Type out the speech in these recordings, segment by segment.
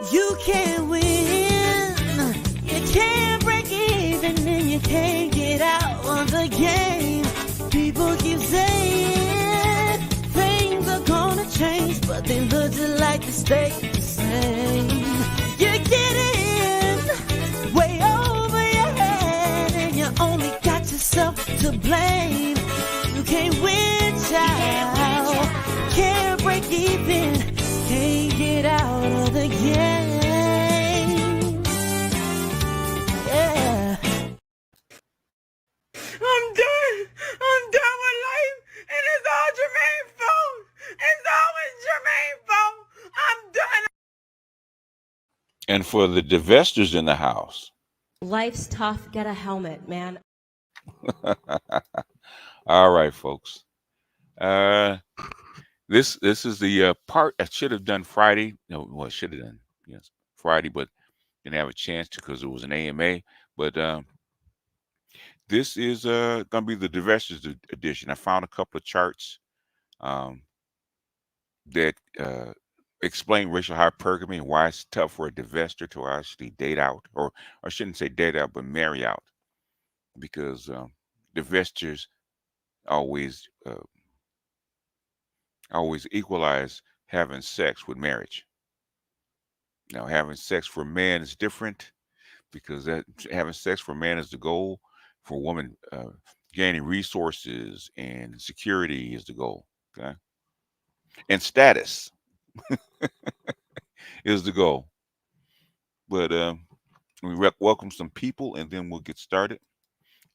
You can't win, you can't break even, and you can't get out of the game. People keep saying things are gonna change, but they look just like they stay the same. You're getting way over your head, and you only got yourself to blame. You can't win, child. Can't break even, can't get out of the game. Yeah. I'm done. I'm done with life, and it's all Jermaine's fault. It's always Jermaine's fault. I'm done. And for the divestors in the house. Life's tough. Get a helmet, man. All right, folks. This is the part I should have done Friday. No, well, I should have done Friday, but didn't have a chance to because it was an AMA. But this is going to be the Divestors edition. I found a couple of charts that explain racial hypergamy and why it's tough for a divestor to actually date out, or I shouldn't say date out, but marry out, because divestors always equalize having sex with marriage. Now, having sex for men is different because that having sex for man is the goal. For a woman, gaining resources and security is the goal. Okay, and status is the goal. But we welcome some people, and then we'll get started.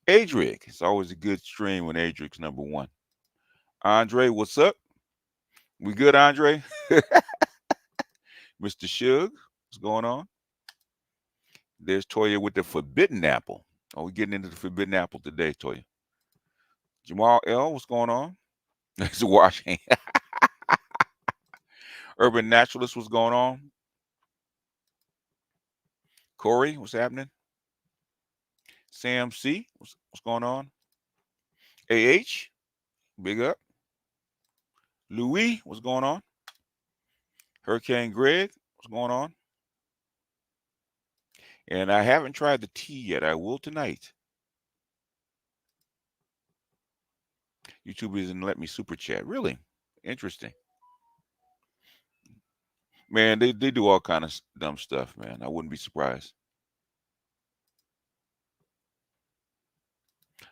Adric, it's always a good stream when Adric's number one. Andre, what's up? We good, Andre? Mr. Shug, what's going on? There's Toya with the forbidden apple. Oh, we're getting into the forbidden apple today, Toya. Jamal L, what's going on? It's washing. Urban Naturalist, what's going on? Corey, what's happening? Sam C, what's going on? AH, big up. Louis, what's going on? Hurricane Greg, what's going on? And I haven't tried the tea yet. I will tonight. YouTube isn't let me super chat. Really? Interesting. Man, they do all kind of dumb stuff, man. I wouldn't be surprised.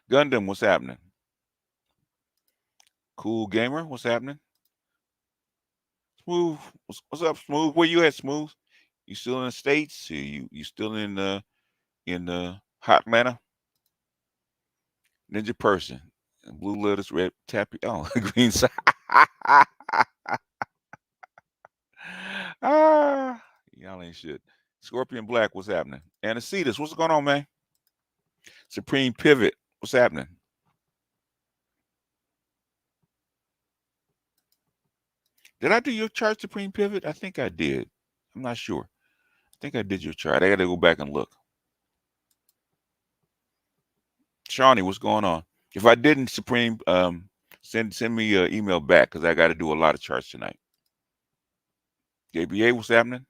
Gundam, what's happening? Cool Gamer, what's happening? Smooth, what's up, Smooth? Where you at, Smooth? You still in the States? You still in hot Atlanta? Ninja person, blue lettuce, red tappy. Oh, green side. Y'all ain't shit. Scorpion Black, what's happening? Anacetus, what's going on, man? Supreme Pivot, what's happening? Did I do your chart, Supreme Pivot? I think I did. I'm not sure. I think I did your chart. I got to go back and look. Shawnee, what's going on? If I didn't, Supreme, send me an email back because I got to do a lot of charts tonight. JBA, what's happening?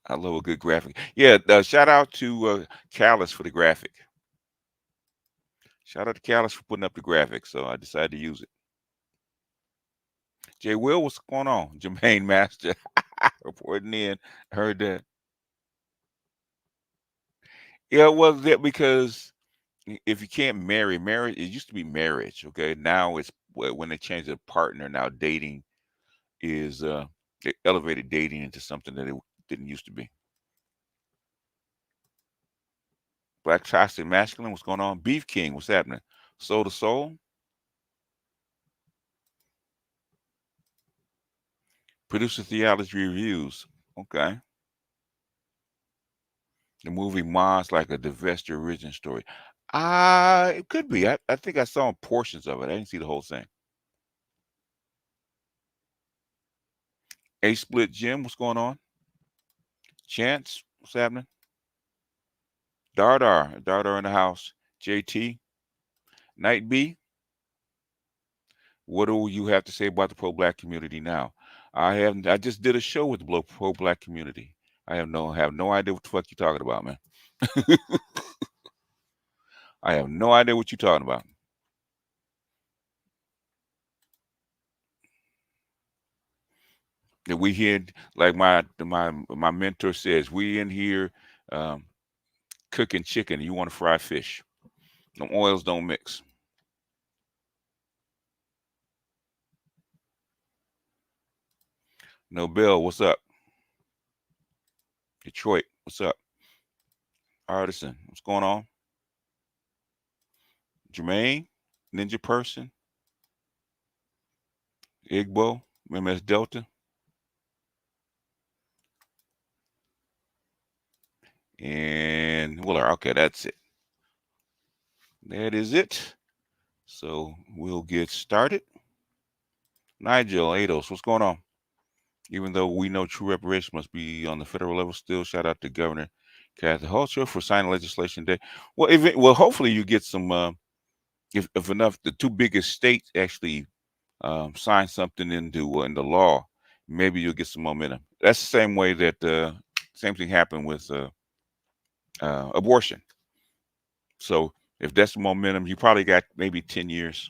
I love a good graphic. Yeah, shout out to Callus for the graphic. Shout out to Callus for putting up the graphic. So I decided to use it. Jay Will, what's going on? Jermaine Master reporting in. Heard that. Yeah, well, that because if you can't marry, marriage, it used to be marriage. Okay. Now it's when they changed the partner, now dating is they elevated dating into something that it didn't used to be. Black Toxic Masculine, what's going on? Beef King, what's happening? Soul to Soul. Producer Theology Reviews. Okay. The movie Mons like a Divestor origin story. It could be. I think I saw portions of it. I didn't see the whole thing. A Split Jim, what's going on? Chance, what's happening? Dardar in the house. JT. Night B. What do you have to say about the pro-black community now? I just did a show with the pro-black community. I have no idea what the fuck you're talking about, man. I have no idea what you're talking about. And we here, like my mentor says, we in here um, cooking chicken. You want to fry fish? The oils don't mix. No, Bill, what's up? Detroit, what's up? Artisan, what's going on? Jermaine, Ninja Person, Igbo, MS Delta, and Willer. Okay, that's it. That is it. So we'll get started. Nigel, Ados, what's going on? Even though we know true reparation must be on the federal level, still shout out to Governor Kathy Hochul for signing legislation today. Well, hopefully you get some. If enough, the two biggest states actually sign something into law, maybe you'll get some momentum. That's the same way that same thing happened with abortion. So if that's the momentum, you probably got maybe 10 years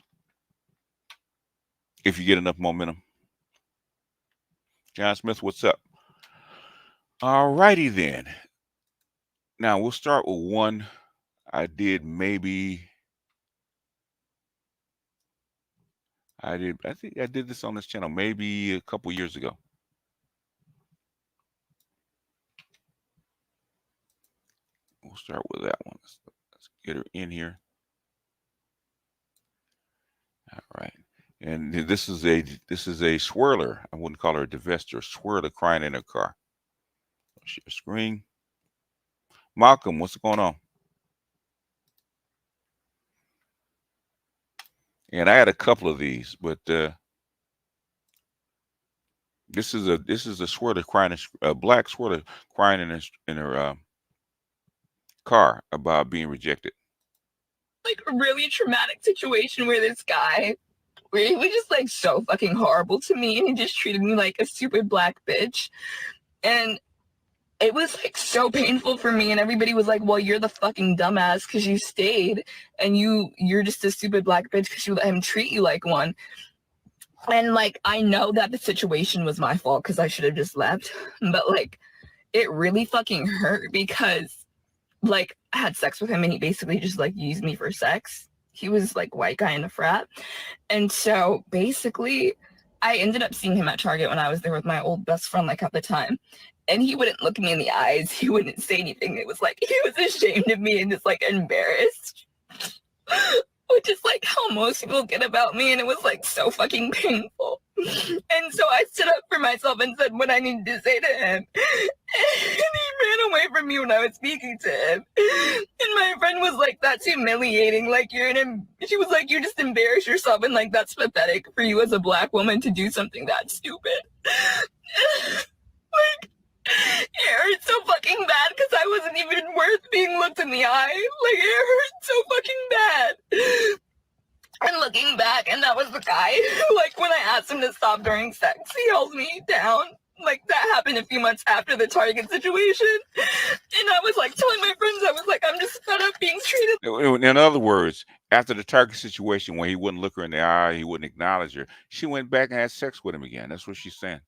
if you get enough momentum. John Smith, what's up? All righty then. Now we'll start with one I did I think I did this on this channel maybe a couple years ago. We'll start with that one. Let's get her in here. All right. And this is a swirler. I wouldn't call her a divestor. Swirler crying in her car. Share screen. Malcolm, what's going on? And I had a couple of these, but this is a swirler crying, a black swirler crying in her car about being rejected. Like a really traumatic situation where this guy, where he was just like so fucking horrible to me, and he just treated me like a stupid black bitch, and it was like so painful for me. And everybody was like, well, you're the fucking dumbass because you stayed, and you're just a stupid black bitch because you let him treat you like one. And like, I know that the situation was my fault because I should have just left, but like, it really fucking hurt because like I had sex with him and he basically just like used me for sex. He was like white guy in a frat. And so basically I ended up seeing him at Target when I was there with my old best friend like at the time. And he wouldn't look me in the eyes. He wouldn't say anything. It was like he was ashamed of me and just like embarrassed. Which is like how most people get about me, and it was like so fucking painful. And so I stood up for myself and said what I needed to say to him. And he ran away from me when I was speaking to him. And my friend was like, that's humiliating. Like she was like, you just embarrass yourself, and like that's pathetic for you as a black woman to do something that stupid. Like, it hurt so fucking bad because I wasn't even worth being looked in the eye. Like, it hurt so fucking bad. And looking back, and that was the guy who, like, when I asked him to stop during sex, he held me down. Like, that happened a few months after the Target situation. And I was, like, telling my friends, I was like, I'm just fed up being treated. In other words, after the Target situation, when he wouldn't look her in the eye, he wouldn't acknowledge her, she went back and had sex with him again. That's what she's saying.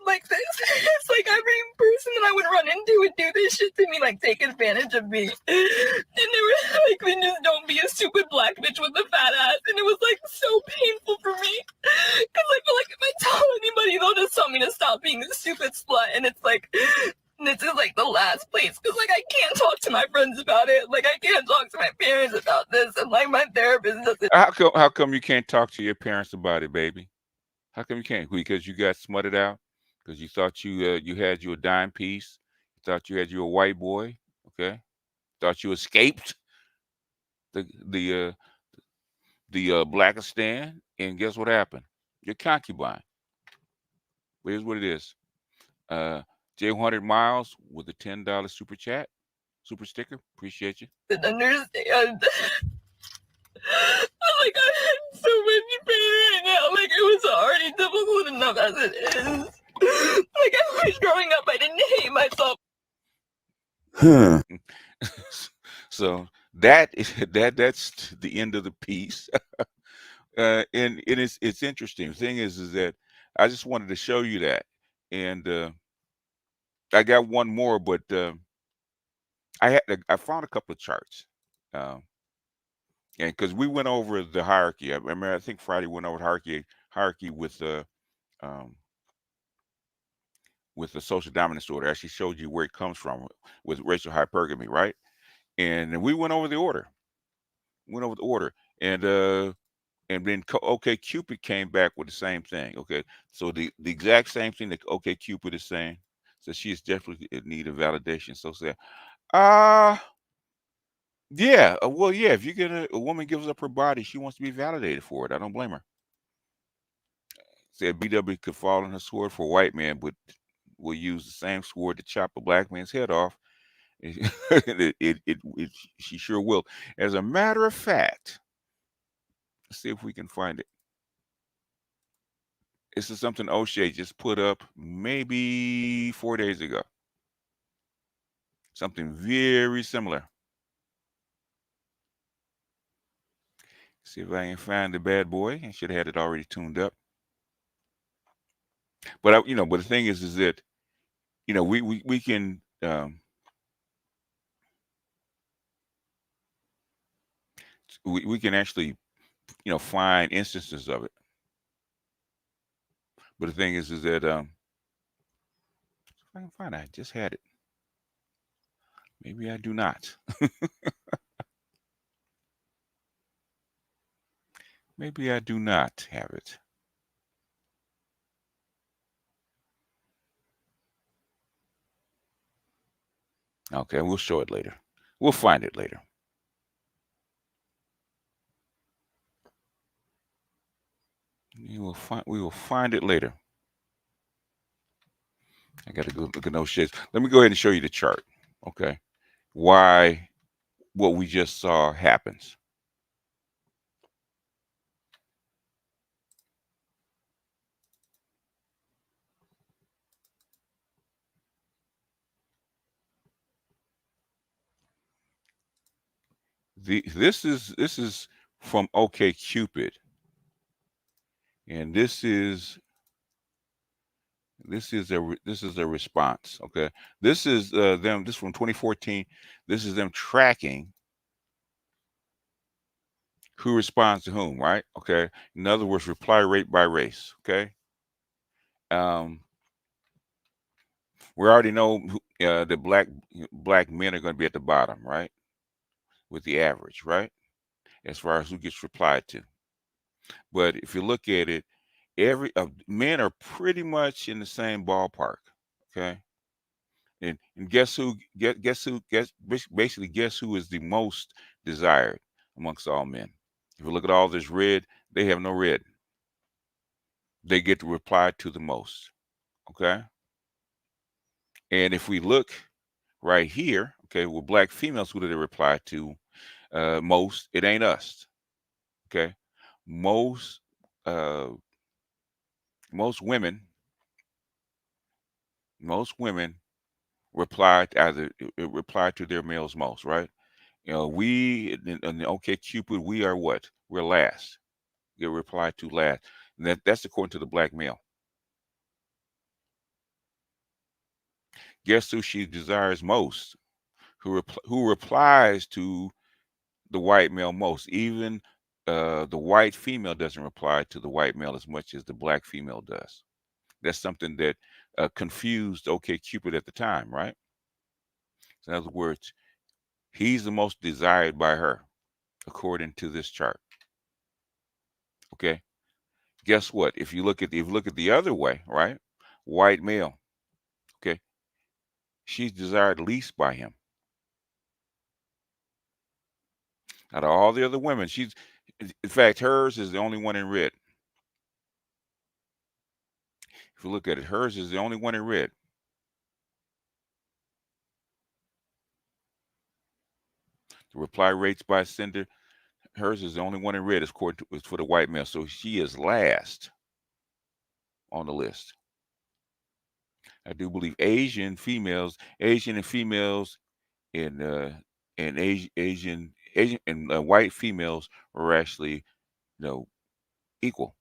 Like this, it's like every person that I would run into would do this shit to me, like take advantage of me. And they were like, then just don't be a stupid black bitch with a fat ass. And it was like so painful for me. Cause I feel like if I tell anybody, they'll just tell me to stop being a stupid slut. And it's like, this is like the last place. Cause like I can't talk to my friends about it. Like I can't talk to my parents about this. And like my therapist doesn't. How come you can't talk to your parents about it, baby? How come you can't? Because you got smutted out? Because you thought you had you a dime piece, you thought you had you a white boy, okay? Thought you escaped the Blackistan, and guess what happened? You're concubine. But here's what it is. J100 Miles with a $10 super chat, super sticker. Appreciate you. Understand. Like I had so much pain right now. enough as it is. Like, I was growing up, I didn't hate myself. So that's the end of the piece. And it's interesting. The thing is that I just wanted to show you that, and I got one more, but I found a couple of charts, um, and because we went over the hierarchy. I remember I think Friday went over hierarchy um, with the social dominance order. I actually showed you where it comes from with racial hypergamy, right? And then we went over the order, and then OK Cupid came back with the same thing. Okay, so the exact same thing that OK Cupid is saying. So she's definitely in need of validation. So say, uh yeah, well, yeah. If you get a woman gives up her body, she wants to be validated for it. I don't blame her. Said BW could fall on her sword for a white man, but will use the same sword to chop a black man's head off. She sure will. As a matter of fact, let's see if we can find it. This is something O'Shea just put up maybe 4 days ago. Something very similar. See if I can find the bad boy. I should have had it already tuned up. But but the thing is that we can we can actually find instances of it. But the thing is that if I can find it, I just had it. Maybe I do not. Maybe I do not have it. Okay, we'll show it later. We'll find it later. We will find it later. I gotta go look at those shits. Let me go ahead and show you the chart. Okay. Why what we just saw happens. This is from OK Cupid, and this is a response. Okay, this is them. This is from 2014. This is them tracking who responds to whom. Right. Okay. In other words, reply rate by race. Okay. Um, we already know the black men are going to be at the bottom, right? With the average, right? As far as who gets replied to. But if you look at it, men are pretty much in the same ballpark. Okay. And guess who? Basically guess who is the most desired amongst all men? If you look at all this red, they have no red. They get to reply to the most. Okay. And if we look right here, okay, with black females, who do they reply to most? It ain't us. Okay. Most uh, most women reply to their males most, right? We in the OK Cupid, we are what? We're last. Get replied to last. And that's according to the black male. Guess who she desires most? Who replies to the white male most? Even the white female doesn't reply to the white male as much as the black female does. That's something that confused OK Cupid at the time, right? So in other words, he's the most desired by her, according to this chart. Okay. Guess what? If you look at the other way, right? White male. Okay. She's desired least by him. Out of all the other women, in fact, hers is the only one in red. If you look at it, hers is the only one in red. The reply rates by sender, hers is the only one in red, is for the white male. So she is last on the list. I do believe Asian and females in Asian and white females are actually, equal.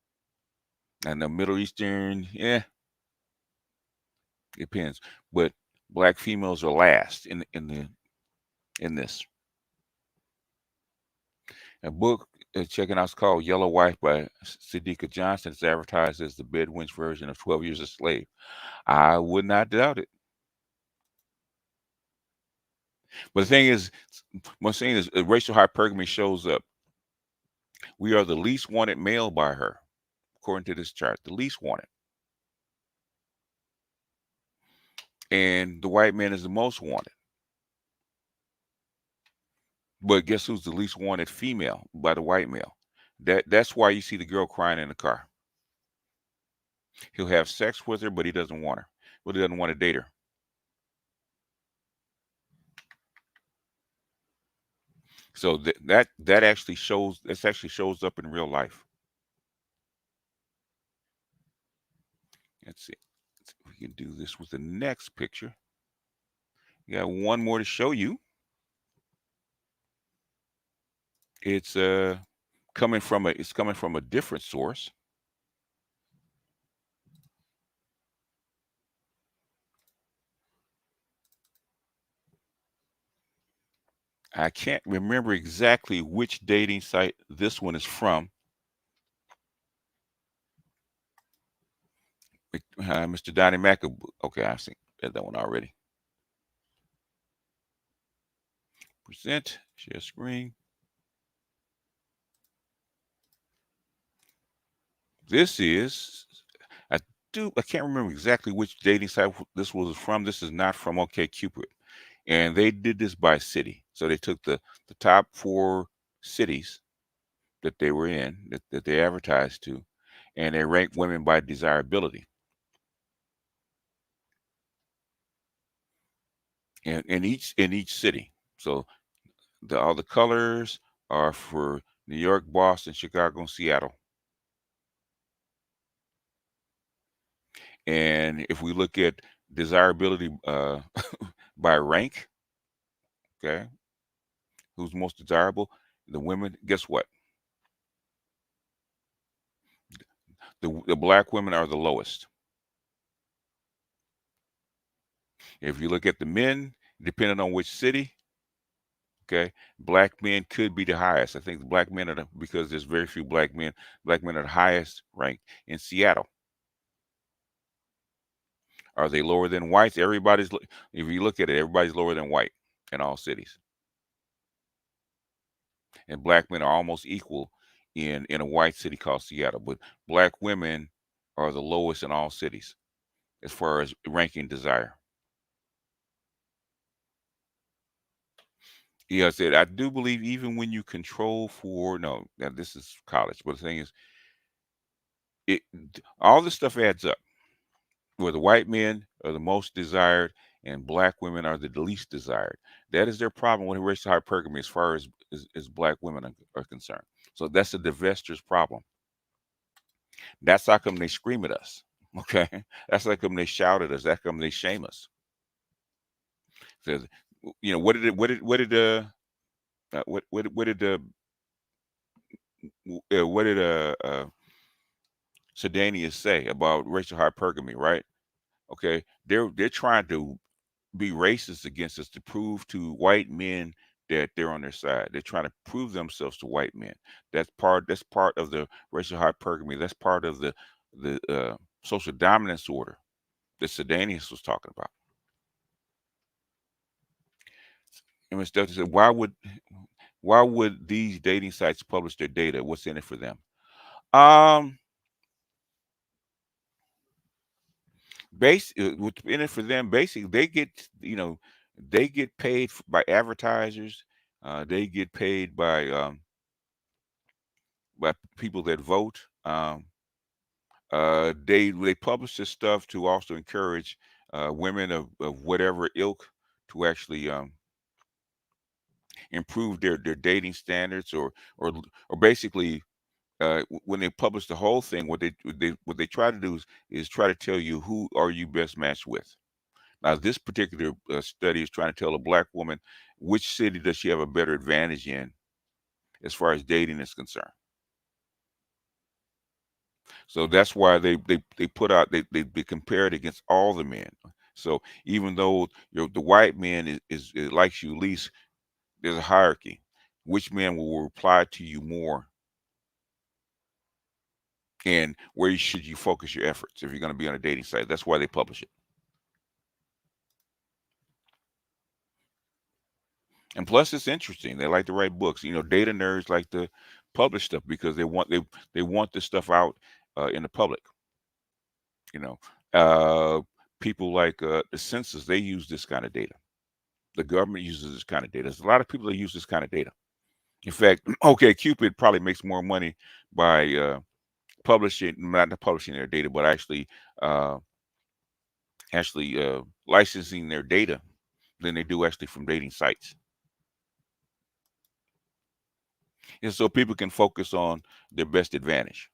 And the Middle Eastern, yeah, depends. But black females are last in this. A book checking out is called Yellow Wife by Siddiqa Johnson. It's advertised as the Bedouin's version of 12 Years a Slave. I would not doubt it. But the thing is, one thing is, racial hypergamy shows up. We are the least wanted male by her, according to this chart. The least wanted. And the white man is the most wanted. But guess who's the least wanted female by the white male? That's why you see the girl crying in the car. He'll have sex with her, but he doesn't want her. But he doesn't want to date her. So that actually shows up in real life. Let's see. We can do this with the next picture. You got one more to show you. It's coming from a different source. I can't remember exactly which dating site this one is from. Mr. Donnie Mack. Okay, I've seen that one already. Present, share screen. This is, I can't remember exactly which dating site this was from. This is not from OkCupid. And they did this by city. So they took the top 4 cities that they were in, that they advertised to, and they ranked women by desirability. In each city. So all the colors are for New York, Boston, Chicago, and Seattle. And if we look at desirability by rank, okay, who's most desirable? The women. Guess what? The black women are the lowest. If you look at the men, depending on which city, okay, black men could be the highest. I think the black men are because there's very few black men. Black men are the highest ranked in Seattle. Are they lower than whites? If you look at it, everybody's lower than white in all cities. And black men are almost equal in a white city called Seattle. But black women are the lowest in all cities as far as ranking desire. Yeah, I said, I do believe even when you control for, no, now this is college, but the thing is, all this stuff adds up. Where the white men are the most desired and black women are the least desired. That is their problem with racial hypergamy as far as black women are concerned. So that's the Divestor's problem. That's how come they scream at us. Okay, that's how come they shout at us. That's how come they shame us. Says, what did Sedanius say about racial hypergamy, right? Okay, they're trying to be racist against us to prove to white men that they're on their side. They're trying to prove themselves to white men. That's part of the racial hypergamy. That's part of the social dominance order that Sedanius was talking about. And Mr. Delta said, why would these dating sites publish their data? What's in it for them? What's in it for them? Basically, they get paid by advertisers. They get paid by people that vote. They publish this stuff to also encourage women of whatever ilk to actually improve their dating standards or basically when they publish the whole thing, what they try to do is try to tell you who are you best matched with. Now, this particular study is trying to tell a black woman which city does she have a better advantage in as far as dating is concerned. So that's why they put out they compare it against all the men. So even though the white man is likes you least, there's a hierarchy. Which man will reply to you more, and where should you focus your efforts if you're going to be on a dating site? That's why they publish it. And plus, it's interesting. They like to write books. Data nerds like to publish stuff because they want this stuff out in the public. You know, uh, People like the census, they use this kind of data. The government uses this kind of data. There's a lot of people that use this kind of data. In fact, OK Cupid probably makes more money by not publishing their data, but uh, licensing their data than they do actually from dating sites. And so people can focus on their best advantage.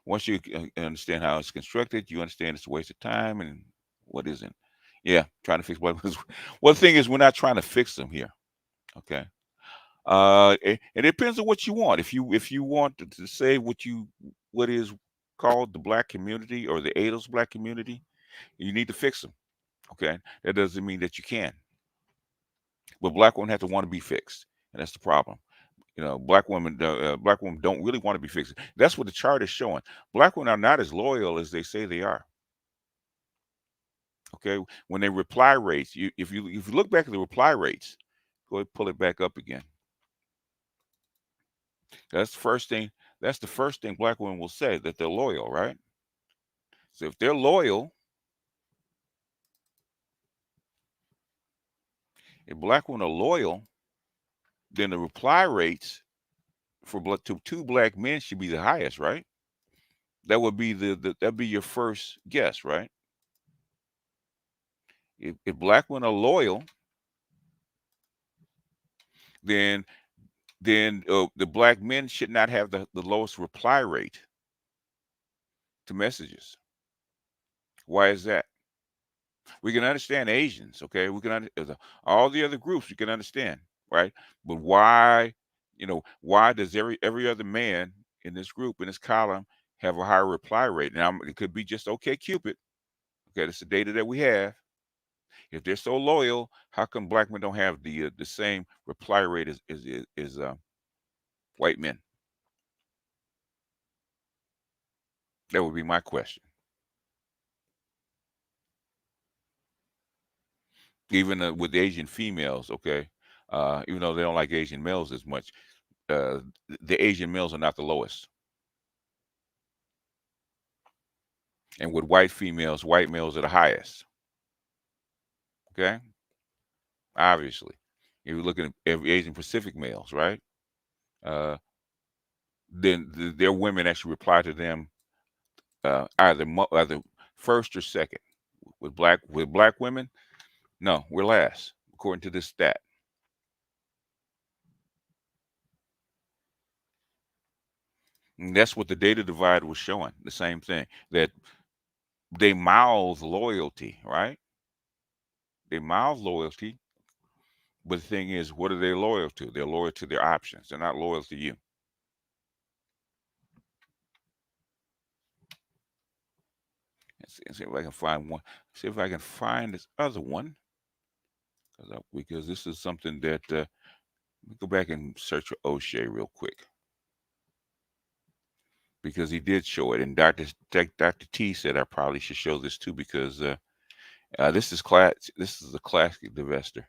Once you understand how it's constructed, you understand it's a waste of time and what isn't. Yeah, trying to fix what. Well, the thing is, we're not trying to fix them here. Okay. It depends on what you want. If you want to say what is called the black community or the ADOS black community, you need to fix them. Okay, that doesn't mean that you can. But black women have to want to be fixed, and that's the problem. Black women don't really want to be fixed. That's what the chart is showing. Black women are not as loyal as they say they are. Okay, when they reply rates, if you look back at the reply rates, go ahead and pull it back up again. That's the first thing. That's the first thing black women will say, that they're loyal, right? So if they're loyal, if black women are loyal, then the reply rates to two black men should be the highest, right? That would be that'd be your first guess, right? If black women are loyal, then the black men should not have the lowest reply rate to messages. Why is that? We can understand Asians, okay? We can all the other groups we can understand, right? But why does every other man in this group in this column have a higher reply rate? Now it could be just OK Cupid. Okay, that's the data that we have. If they're so loyal, how come black men don't have the same reply rate as white men? That would be my question. Even with Asian females, okay, even though they don't like Asian males as much, the Asian males are not the lowest. And with white females, white males are the highest. Okay, obviously, if you're looking at Asian Pacific males, right? Uh, then their women actually reply to them either first or second. With black women, no, we're last according to this stat. And that's what the data divide was showing. The same thing, that they mouth loyalty, right? They mouth loyalty, but the thing is, what are they loyal to? They're loyal to their options. They're not loyal to you. Let's see if I can find one. See if I can find this other one, because this is something that let me go back and search for O'Shea real quick, because he did show it, and Dr. T said I probably should show this too, because this is class. This is a classic Divestor.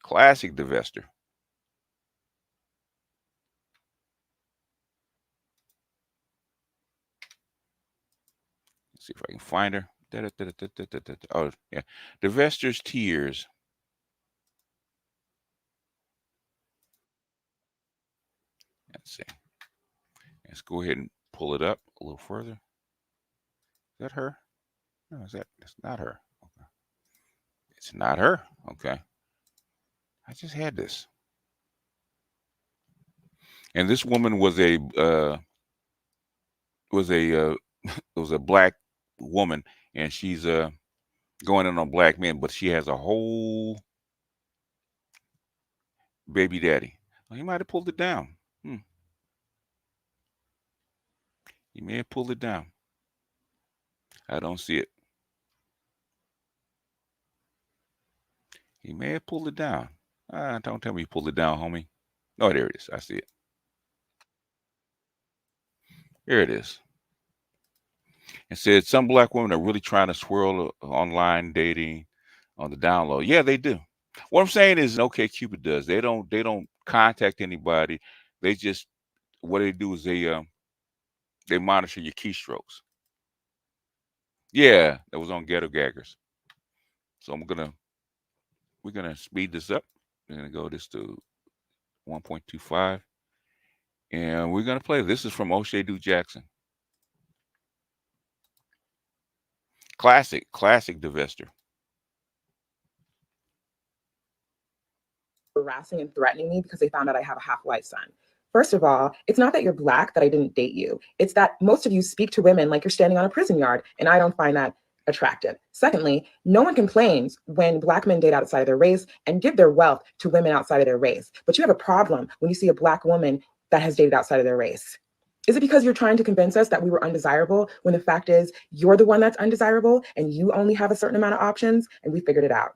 Classic Divestor. Let's see if I can find her. Oh, yeah. Divestor's Tears. Let's see. Let's go ahead and pull it up a little further. Is that her? No, that's not her. Okay. It's not her. Okay. I just had this. And this woman was a was a was a black woman, and she's going in on black men, but she has a whole baby daddy. Well, he might have pulled it down. He may have pulled it down. I don't see it. He may have pulled it down. Don't tell me you pulled it down, homie. Oh, there it is. I see it. Here it is. It said some black women are really trying to swirl online dating on the down low. Yeah, they do. What I'm saying is, okay, Cupid does. They don't contact anybody. They just, what they do is they monitor your keystrokes. Yeah, that was on Ghetto Gaggers. So we're gonna speed this up. We're gonna go this to 1.25, and we're gonna play. This is from O'Shea Duke Jackson. Classic Divestor. Harassing and threatening me because they found out I have a half-white son. First of all, it's not that you're black that I didn't date you. It's that most of you speak to women like you're standing on a prison yard, and I don't find that attractive. Secondly, no one complains when black men date outside of their race and give their wealth to women outside of their race. But you have a problem when you see a black woman that has dated outside of their race. Is it because you're trying to convince us that we were undesirable when the fact is you're the one that's undesirable and you only have a certain amount of options and we figured it out?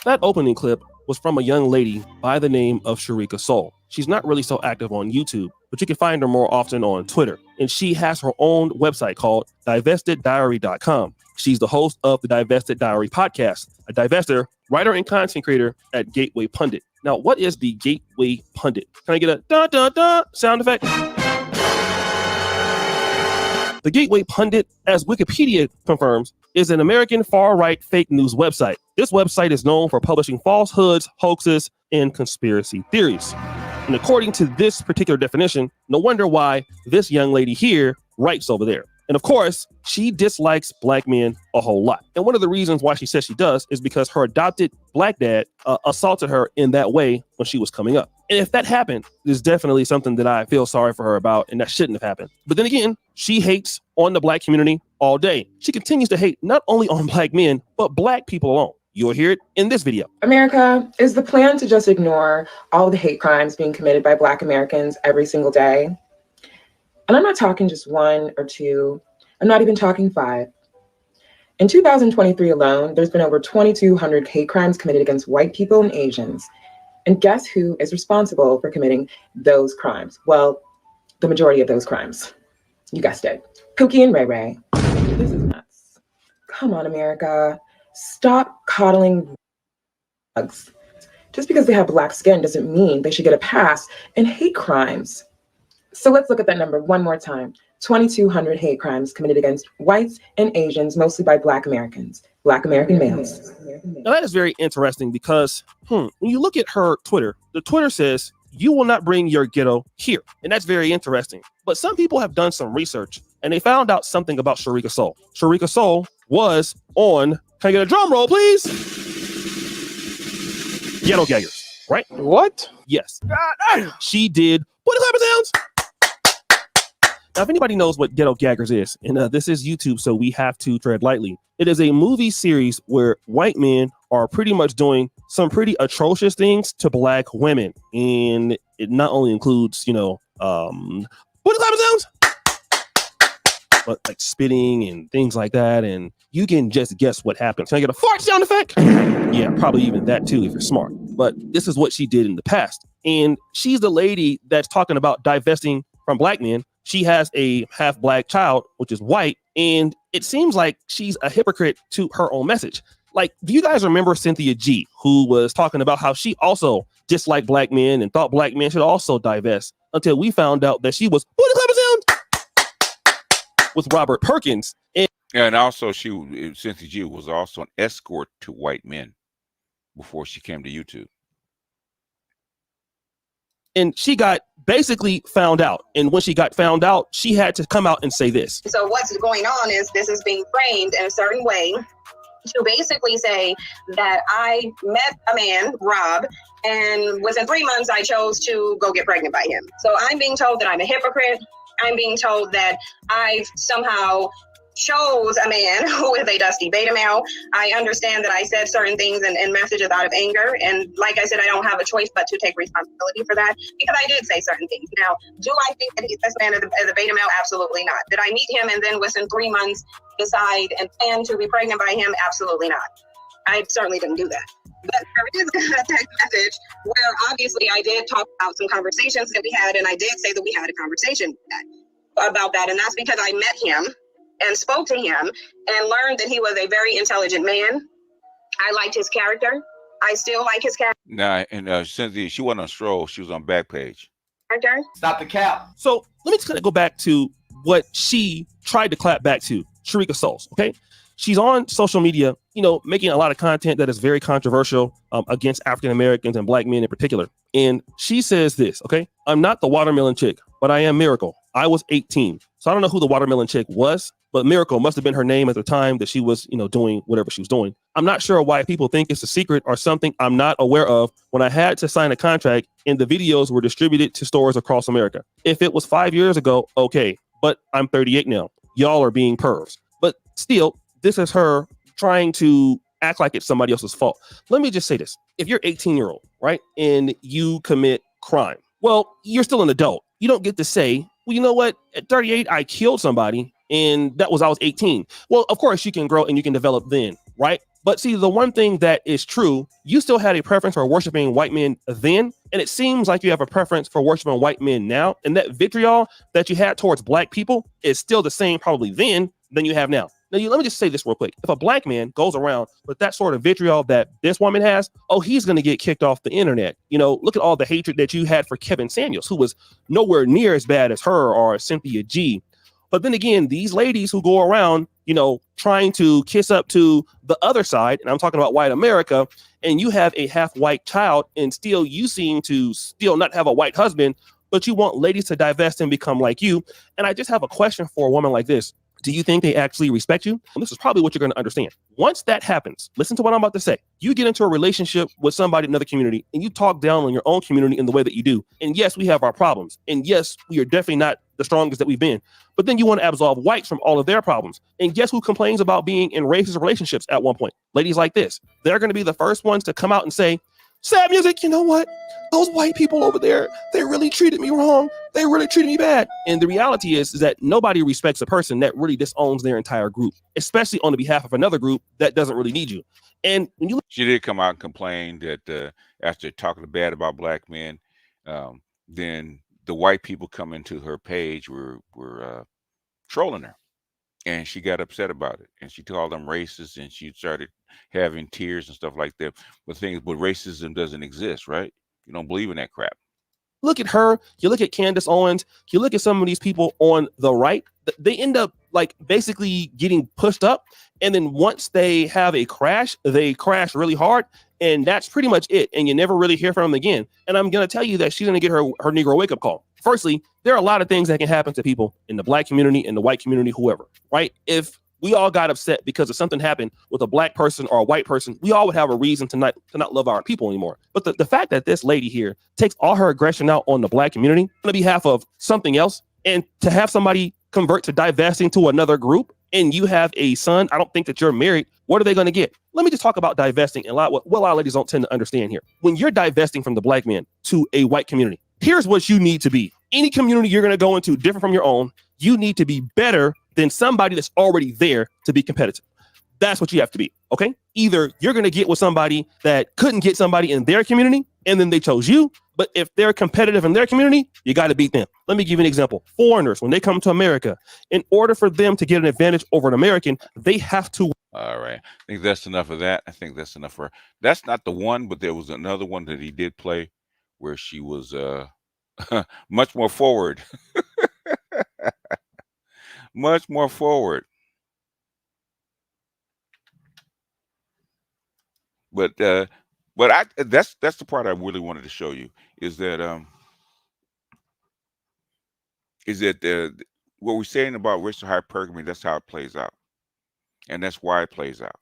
That opening clip was from a young lady by the name of Sharika Soul. She's not really so active on YouTube, but you can find her more often on Twitter. And she has her own website called divesteddiary.com. She's the host of the Divested Diary podcast, a divestor, writer, and content creator at Gateway Pundit. Now, what is the Gateway Pundit? Can I get a da-da-da sound effect? The Gateway Pundit, as Wikipedia confirms, is an American far-right fake news website. This website is known for publishing falsehoods, hoaxes, and conspiracy theories. And according to this particular definition, no wonder why this young lady here writes over there. And of course, she dislikes black men a whole lot. And one of the reasons why she says she does is because her adopted black dad assaulted her in that way when she was coming up. And if that happened, there's definitely something that I feel sorry for her about, and that shouldn't have happened. But then again, she hates on the black community all day. She continues to hate not only on black men, but black people alone. You'll hear it in this video. America, is the plan to just ignore all the hate crimes being committed by black Americans every single day? And I'm not talking just one or two. I'm not even talking 5. In 2023 alone, there's been over 2,200 hate crimes committed against white people and Asians. And guess who is responsible for committing those crimes? Well, the majority of those crimes. You guessed it. Pookie and Ray Ray. This is nuts. Come on, America. Stop coddling thugs. Just because they have black skin doesn't mean they should get a pass in hate crimes. So let's look at that number one more time. 2,200 hate crimes committed against whites and Asians, mostly by black Americans, black American males. Now that is very interesting because when you look at her Twitter, the Twitter says, "You will not bring your ghetto here." And that's very interesting. But some people have done some research and they found out something about Sharika Soul. Sharika Soul was on, can I get a drum roll, please? Ghetto Gaggers, right? What? Yes. She did. What the clapper sounds? Now, if anybody knows what Ghetto Gaggers is, and this is YouTube, so we have to tread lightly. It is a movie series where white men are pretty much doing some pretty atrocious things to black women. And it not only includes, what the clapper sounds? But like spitting and things like that. And you can just guess what happens. Can I get a fart sound effect? Yeah, probably even that too, if you're smart. But this is what she did in the past. And she's the lady that's talking about divesting from black men. She has a half black child, which is white. And it seems like she's a hypocrite to her own message. Like, do you guys remember Cynthia G, who was talking about how she also disliked black men and thought black men should also divest, until we found out that she was, what the clapper sound? With Robert Perkins. And also Cynthia G was also an escort to white men before she came to YouTube. And she got basically found out. And when she got found out, she had to come out and say this. So what's going on is this is being framed in a certain way to basically say that I met a man, Rob, and within 3 months I chose to go get pregnant by him. So I'm being told that I'm a hypocrite. I'm being told that I've somehow chose a man with a dusty beta male. I understand that I said certain things and messages out of anger. And like I said, I don't have a choice but to take responsibility for that because I did say certain things. Now, do I think that this man is a beta male? Absolutely not. Did I meet him and then within 3 months decide and plan to be pregnant by him? Absolutely not. I certainly didn't do that. But there is a text message where obviously I did talk about some conversations that we had, and I did say that we had a conversation about that. And that's because I met him and spoke to him and learned that he was a very intelligent man. I liked his character. I still like his character. Nah, and Cynthia, she wasn't on Stroll. She was on Backpage. Stop the cap. So let me just kind of go back to what she tried to clap back to, Sharika Souls, okay? She's on social media, you know, making a lot of content that is very controversial against African Americans and black men in particular. And she says this, okay? I'm not the watermelon chick, but I am Miracle. I was 18. So I don't know who the watermelon chick was, but Miracle must have been her name at the time that she was, you know, doing whatever she was doing. I'm not sure why people think it's a secret or something I'm not aware of when I had to sign a contract and the videos were distributed to stores across America. If it was 5 years ago, okay, but I'm 38 now. Y'all are being pervs. But still, this is her trying to act like it's somebody else's fault. Let me just say this. If you're 18-year-old, right, and you commit crime, well, you're still an adult. You don't get to say, well, you know what? At 38, I killed somebody, and I was 18. Well, of course, you can grow and you can develop then, right? But see, the one thing that is true, you still had a preference for worshiping white men then, and it seems like you have a preference for worshiping white men now, and that vitriol that you had towards black people is still the same probably then than you have now. Now, let me just say this real quick. If a black man goes around with that sort of vitriol that this woman has, oh, he's going to get kicked off the internet. You know, look at all the hatred that you had for Kevin Samuels, who was nowhere near as bad as her or Cynthia G. But then again, these ladies who go around, you know, trying to kiss up to the other side, and I'm talking about white America, and you have a half white child, and still you seem to still not have a white husband, but you want ladies to divest and become like you. And I just have a question for a woman like this. Do you think they actually respect you? Well, this is probably what you're going to understand. Once that happens, listen to what I'm about to say. You get into a relationship with somebody in another community and you talk down on your own community in the way that you do. And yes, we have our problems. And yes, we are definitely not the strongest that we've been. But then you want to absolve whites from all of their problems. And guess who complains about being in racist relationships at one point? Ladies like this. They're going to be the first ones to come out and say, sad music, you know what? Those white people over there, they really treated me wrong. They really treated me bad. And the reality is that nobody respects a person that really disowns their entire group, especially on the behalf of another group that doesn't really need you. And when you look, she did come out and complain that after talking bad about black men, then the white people coming to her page were trolling her. And she got upset about it. And she called them racist and she started having tears and stuff like that. But racism doesn't exist, right? You don't believe in that crap. Look at her. You look at Candace Owens. You look at some of these people on the right. They end up like basically getting pushed up. And then once they have a crash, they crash really hard. And that's pretty much it. And you never really hear from them again. And I'm going to tell you that she's going to get her Negro wake-up call. Firstly, there are a lot of things that can happen to people in the black community, in the white community, whoever, right? If we all got upset because of something happened with a black person or a white person, we all would have a reason to not love our people anymore. But the fact that this lady here takes all her aggression out on the black community on behalf of something else, and to have somebody convert to divesting to another group, and you have a son, I don't think that you're married, what are they going to get? Let me just talk about divesting and what a lot of ladies don't tend to understand here. When you're divesting from the black man to a white community, here's what you need to be. Any community you're going to go into different from your own, you need to be better than somebody that's already there to be competitive. That's what you have to be, okay? Either you're going to get with somebody that couldn't get somebody in their community, and then they chose you. But if they're competitive in their community, you got to beat them. Let me give you an example. Foreigners, when they come to America, in order for them to get an advantage over an American, they have to. All right. I think that's enough of that. I think that's enough for her. That's not the one, but there was another one that he did play where she was much more forward. Much more forward. But that's the part I really wanted to show you is that what we're saying about racial hypergamy, that's how it plays out. And that's why it plays out.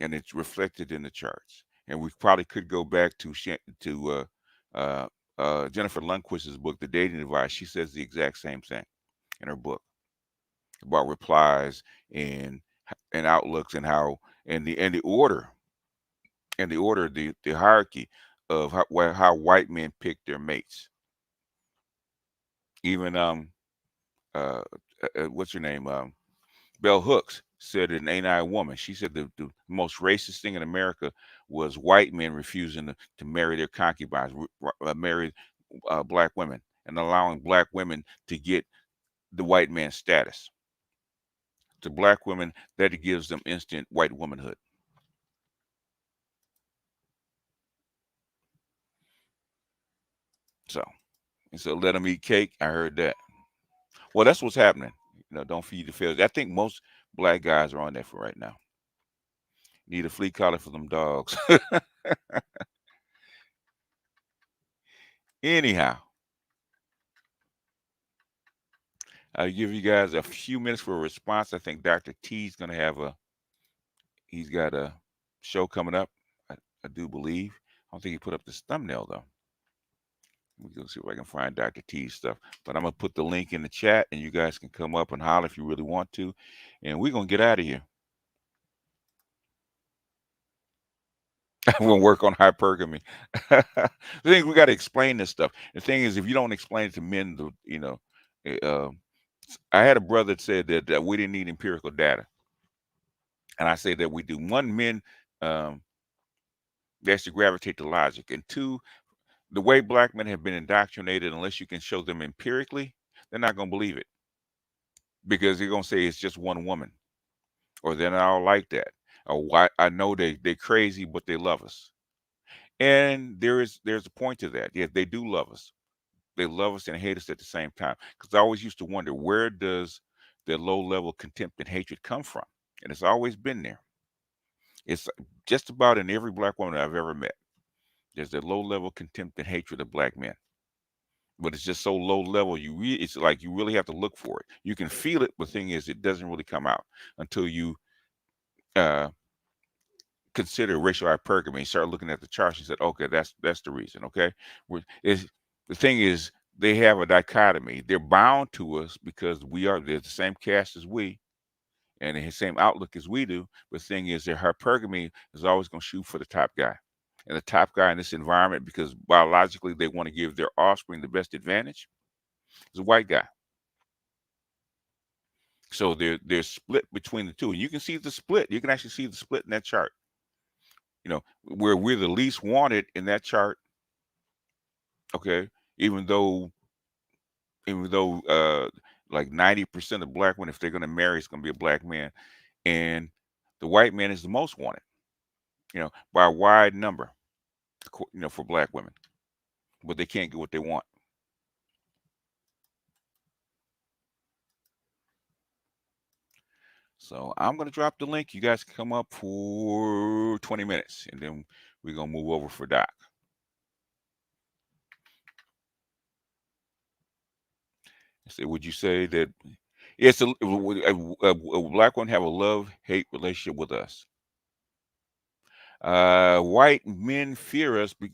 and it's reflected in the charts. And we probably could go back to Jennifer Lundquist's book, The Dating Device. She says the exact same thing in her book about replies and outlooks and how the order the hierarchy of how white men pick their mates. Even what's her name, Bell Hooks said in Ain't I a Woman. She said the most racist thing in America was white men refusing to marry their concubines, marry black women, and allowing black women to get the white man's status. To black women, that gives them instant white womanhood. So, and so let them eat cake. I heard that. Well, that's what's happening. Don't feed the failures. I think most black guys are on that for right now. Need a flea collar for them dogs. Anyhow, I'll give you guys a few minutes for a response. I think Dr. T's going to he's got a show coming up. I do believe. I don't think he put up this thumbnail though. Let me go see if I can find Dr. T's stuff. But I'm going to put the link in the chat and you guys can come up and holler if you really want to. And we're going to get out of here. I'm going to work on hypergamy. The thing, we got to explain this stuff. The thing is, if you don't explain it to men, I had a brother that said that we didn't need empirical data. And I say that we do. One, men, they actually gravitate to logic. And two, the way black men have been indoctrinated, unless you can show them empirically, they're not going to believe it. Because they're going to say it's just one woman. Or they're not all like that. Or why I know they're crazy, but they love us. And there's a point to that. Yes, they do love us. They love us and hate us at the same time. Because I always used to wonder, where does the low-level contempt and hatred come from? And it's always been there. It's just about in every black woman I've ever met. There's that low-level contempt and hatred of black men. But it's just so low level, it's like you really have to look for it. You can feel it, but the thing is, it doesn't really come out until you consider racial hypergamy and start looking at the charts. She said, okay, that's the reason. Okay, the thing is, they have a dichotomy. They're bound to us because they're the same caste as we and the same outlook as we do. But the thing is, their hypergamy is always going to shoot for the top guy. And the top guy in this environment, because biologically they want to give their offspring the best advantage, is a white guy. So they're split between the two. And you can see the split. You can actually see the split in that chart. Where we're the least wanted in that chart. Okay, even though like 90% of black women, if they're going to marry, it's going to be a black man, and the white man is the most wanted. By a wide number. For black women, but they can't get what they want. So I'm going to drop the link. You guys can come up for 20 minutes, and then we're going to move over for Doc. So would you say that it's a black one have a love-hate relationship with us? White men fear us, but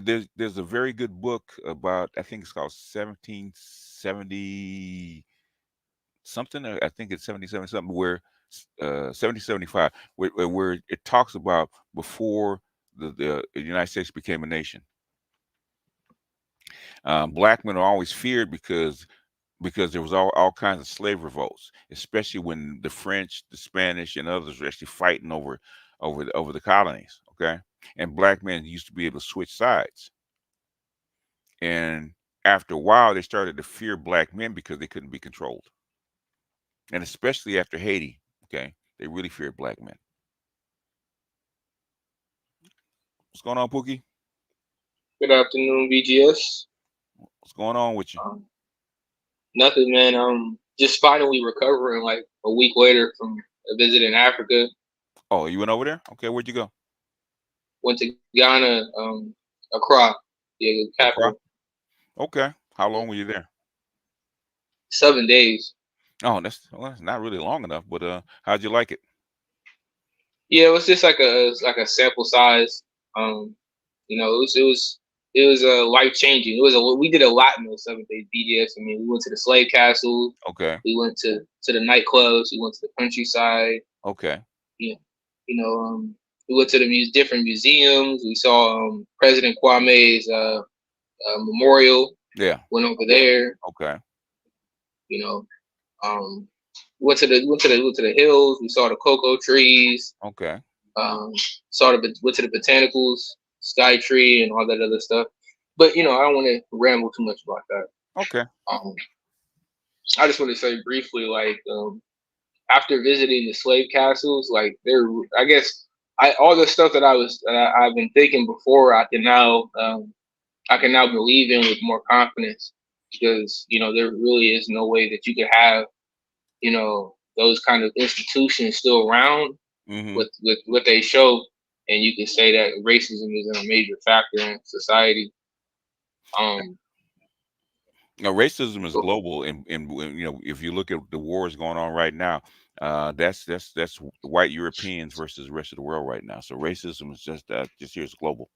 there's a very good book about, I think it's called 1770 something. I think it's 77 something, where 1775, where it talks about before the United States became a nation. Black men are always feared because there was all kinds of slave revolts, especially when the French, the Spanish, and others were actually fighting over the colonies. Okay, and black men used to be able to switch sides. And after a while, they started to fear black men because they couldn't be controlled. And especially after Haiti, okay, they really feared black men. What's going on, Pookie? Good afternoon, BGS. What's going on with you? Nothing, man. I'm just finally recovering like a week later from a visit in Africa. Oh, you went over there? Okay, where'd you go? Went to Ghana, Accra, the capital. Accra? Okay. How long were you there? 7 days. Oh, that's not really long enough, but how'd you like it? Yeah, it was just like a sample size. You know, it was life changing. It was we did a lot in those 7 days BDS. I mean, we went to the slave castles. Okay. We went to the nightclubs. We went to the countryside. Okay. Yeah, you know, we went to the different museums. We saw President Kwame's memorial. Yeah. Went over there. Okay. You know, went to the hills. We saw the cocoa trees. Okay. Went to the botanicals, Sky Tree, and all that other stuff. But you know, I don't want to ramble too much about that. Okay. I just want to say briefly, like, after visiting the slave castles, like I guess all the stuff that I've been thinking before, I can now believe in with more confidence, because you know there really is no way that you could have, you know, those kind of institutions still around with what they show, and you can say that racism is a major factor in society. Now, racism is global, and you know, if you look at the wars going on right now, that's white Europeans versus the rest of the world right now. So racism is just here, it's global.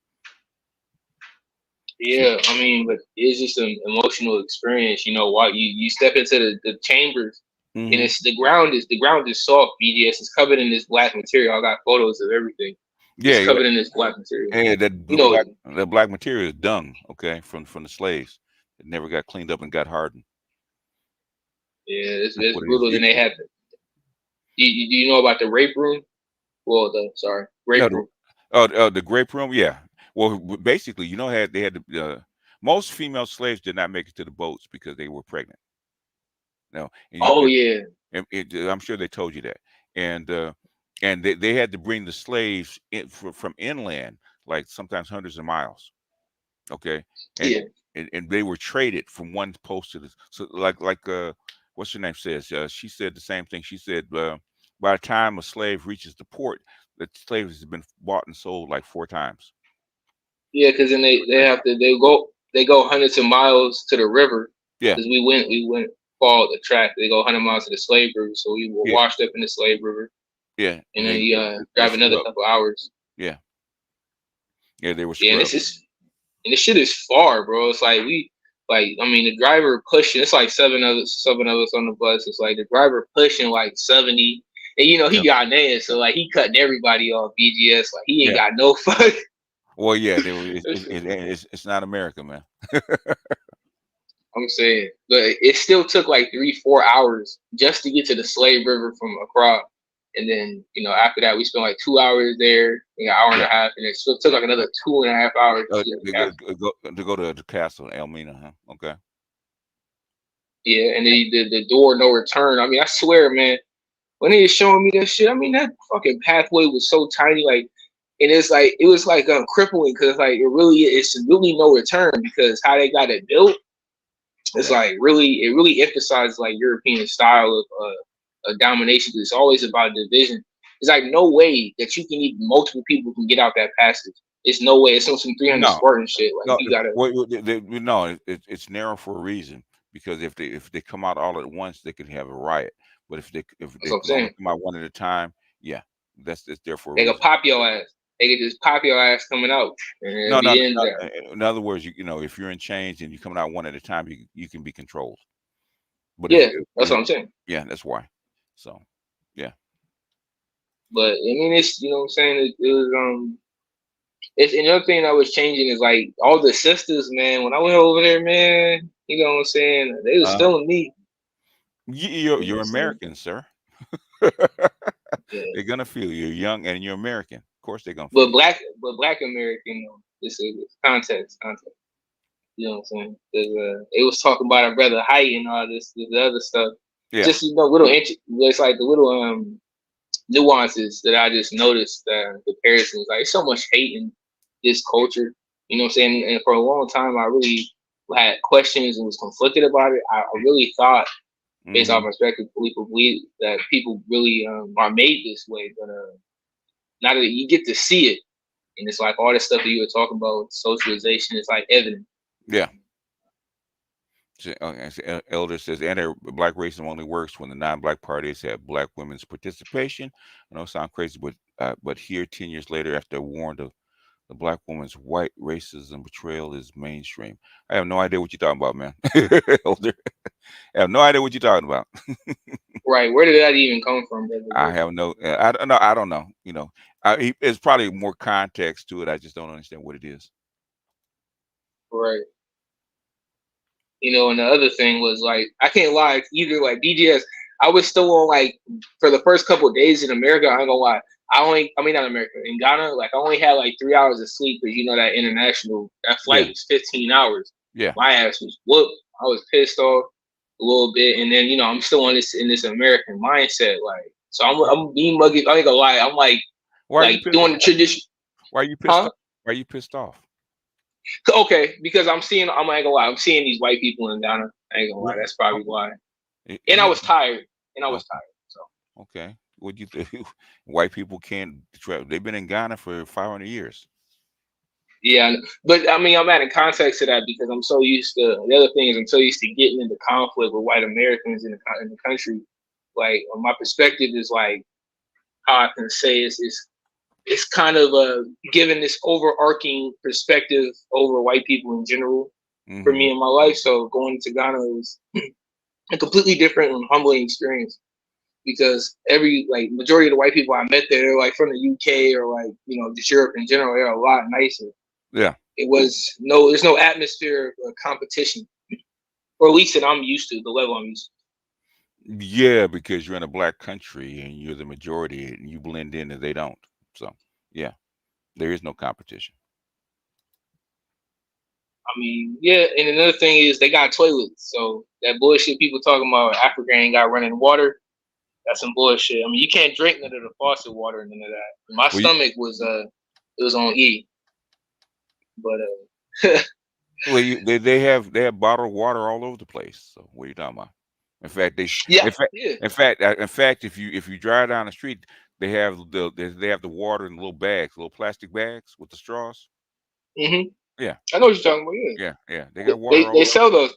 Yeah, I mean, but it's just an emotional experience. You know, while you step into the chambers, and it's the ground is soft. BDS is covered in this black material. I got photos of everything. Yeah, it's covered in this black material. Yeah, that you know, black material is dung. Okay, from the slaves. It never got cleaned up and got hardened. Yeah, it's brutal. Then they have. Do you know about the rape room? Well, grape room. The grape room. Yeah. Well, basically, you know, they had most female slaves did not make it to the boats because they were pregnant. No. Yeah. I'm sure they told you that. And they had to bring the slaves from inland, like sometimes hundreds of miles. Okay. And they were traded from one post to the, so like what's her name says, she said the same thing. She said by the time a slave reaches the port, the slave has been bought and sold like 4 times. Yeah, because then they go hundreds of miles to the river. Yeah, because we went follow the track. They go 100 miles to the slave river, so we were washed up in the slave river. Yeah, and then you drive another couple hours. Yeah, they were. Yeah, and this shit is far, bro. It's like I mean, the driver pushing. It's like seven of us on the bus. It's like the driver pushing like 70, and you know he Ghanaian, so like he cutting everybody off BGS. Like he ain't got no fuck. Well, yeah, it's not America, man. I'm saying, but it still took like 3-4 hours just to get to the slave river from Accra, and then you know after that we spent like 2 hours there, an hour and a half, and it still took like another 2.5 hours to go to the castle, Elmina, huh? Okay. Yeah, and then the door no return. I mean, I swear, man, when he was showing me that shit, I mean that fucking pathway was so tiny, like. And it was like crippling, because like it's really no return, because how they got it built, it's like it really emphasizes like European style of domination. It's always about division. It's like no way that you can even multiple people can get out that passage. It's no way. It's on some 300 Spartan shit. Like you gotta. It's narrow for a reason, because if they come out all at once, they could have a riot. But if they come out one at a time, yeah, it's there for a reason. They can pop your ass. They could just pop your ass coming out. No. In other words, you know, if you're in chains and you're coming out one at a time, you can be controlled. But yeah, that's what I'm saying. Yeah, that's why. So, yeah. But I mean, it's, you know what I'm saying. It was It's another thing that was changing is like all the sisters, man. When I went over there, man, you know what I'm saying. They was still me. You're American, sir. They're gonna feel you're young and you're American. Of course they're gonna feel. But black American, this is context. You know what I'm saying? It was talking about our brother height and all this other stuff. Yeah. Just it's like the little nuances that I just noticed, comparisons. Like so much hate in this culture. You know what I'm saying? And for a long time I really had questions and was conflicted about it. I really thought, based on perspective, people believe that people really are made this way, but now that you get to see it, and it's like all this stuff that you were talking about, socialization, is like evident. Yeah. Elder says anti-black racism only works when the non-black parties have black women's participation. I know it sounds crazy, but But here, 10 years later, after warned of the black woman's white racism betrayal is mainstream. I have no idea what you're talking about, man. Elder. I have no idea what you're talking about. Right. Where did that even come from, brother? I have no. I don't know. I don't know. You know, it's probably more context to it. I just don't understand what it is. Right. You know, and the other thing was like, I can't lie, either like BGS, I was still on like for the first couple of days in America, I ain't gonna lie. I mean not America, in Ghana, like I only had like 3 hours of sleep because you know that that flight was 15 hours. Yeah. My ass was whooped. I was pissed off a little bit, and then you know I'm still in this American mindset, like so I'm being muggy. I ain't gonna lie, I'm like doing the tradition. Why are you pissed off? Why are you pissed off? Okay, because I'm seeing these white people in Ghana. I ain't gonna lie, that's probably why. And I was tired. So okay, what you think? White people can't travel. They've been in Ghana for 500 years. Yeah, but I mean, I'm adding context to that because I'm so used to the other thing is I'm so used to getting into conflict with white Americans in the country. Like my perspective is like how I can say it's kind of given this overarching perspective over white people in general for me in my life. So going to Ghana was a completely different and humbling experience because majority of the white people I met there, they're like from the UK or like, you know, just Europe in general, they're a lot nicer. Yeah. There's no atmosphere of competition, or at least that I'm used to, the level I'm used to. Yeah, because you're in a black country and you're the majority and you blend in and they don't. So, yeah, there is no competition. I mean, yeah, and another thing is they got toilets. So that bullshit people talking about Africa ain't got running water, that's some bullshit. I mean, you can't drink none of the faucet water and none of that. My stomach was it was on E. But well, they have bottled water all over the place. So what are you talking about? In fact, in fact, if you drive down the street, they have the water in little bags, little plastic bags with the straws. Mm-hmm. Yeah, I know what you're talking about. Yeah. They got water. They sell those.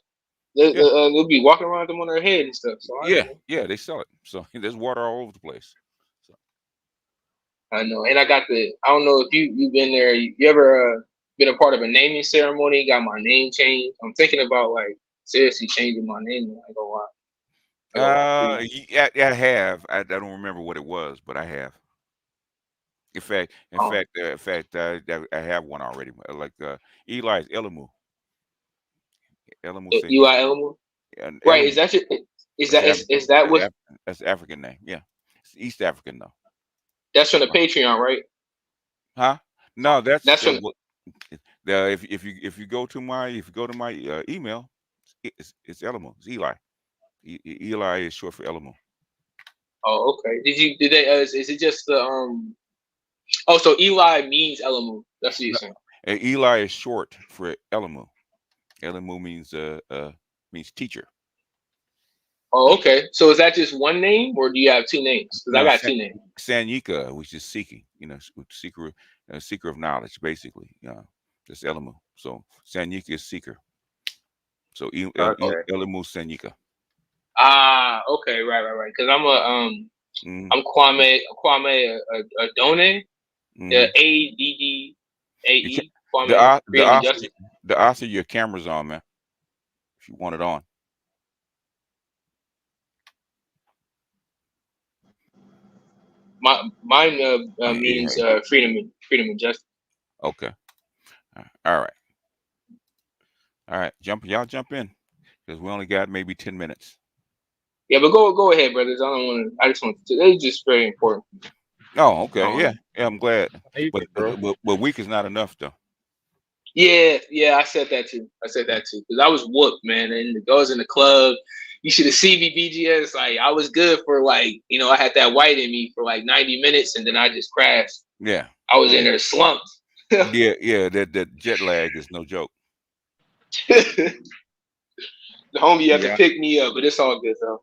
They'll be walking around them on their head and stuff. So yeah, they sell it. So there's water all over the place. So. I know, and I don't know if you've been there. You ever been a part of a naming ceremony? Got my name changed. I'm thinking about like seriously changing my name. I go lie. Yeah, I have. I don't remember what it was, but I have. In fact, I have one already. Like Eli's Elamu. Elamu. Eli Elamu. Right? Is that what? That's the African name. Yeah, it's East African though. That's from the Patreon, right? Huh? No, that's from. If you go to my email, it's Elamu. It's Eli. Eli is short for Elamu. Oh, okay. Did they? Is it just the Oh, so Eli means Elamu. That's what you're saying. And Eli is short for Elamu. Elamu means teacher. Oh, okay. So is that just one name, or do you have two names? Because I got two names. Sanyika, which is seeking, seeker of knowledge, basically. That's Elamu. So Sanyika is seeker. So Elamu Sanyika. Ah, okay, right. Because I'm Kwame Adone, ADDAE. The author your camera's on, man. If you want it on. Mine means freedom and justice. Okay. All right. Y'all jump in because we only got maybe 10 minutes. Yeah, but go ahead, brothers. I just want to. It's just very important. Oh, okay. Yeah, I'm glad. But weak is not enough though. Yeah, I said that too. Because I was whooped, man. And I was in the club. You should have seen me, BGS. Like I was good for I had that white in me for like 90 minutes, and then I just crashed. Yeah, I was in there slumped. yeah. That jet lag is no joke. The homie had to pick me up, but it's all good though.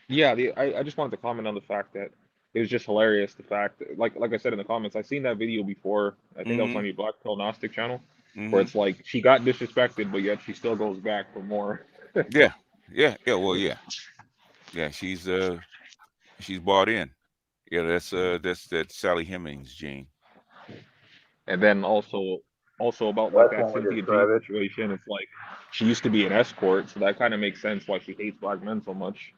Yeah. I just wanted to comment on the fact that it was just hilarious. The fact that, like I said in the comments, I've seen that video before. I think that was on your Black Pill Gnostic channel, where it's like she got disrespected, but yet she still goes back for more. Yeah. Well, yeah. She's bought in. Yeah, that's that Sally Hemings gene. And then also about like that Cynthia G situation, it's like she used to be an escort, so that kind of makes sense why she hates black men so much.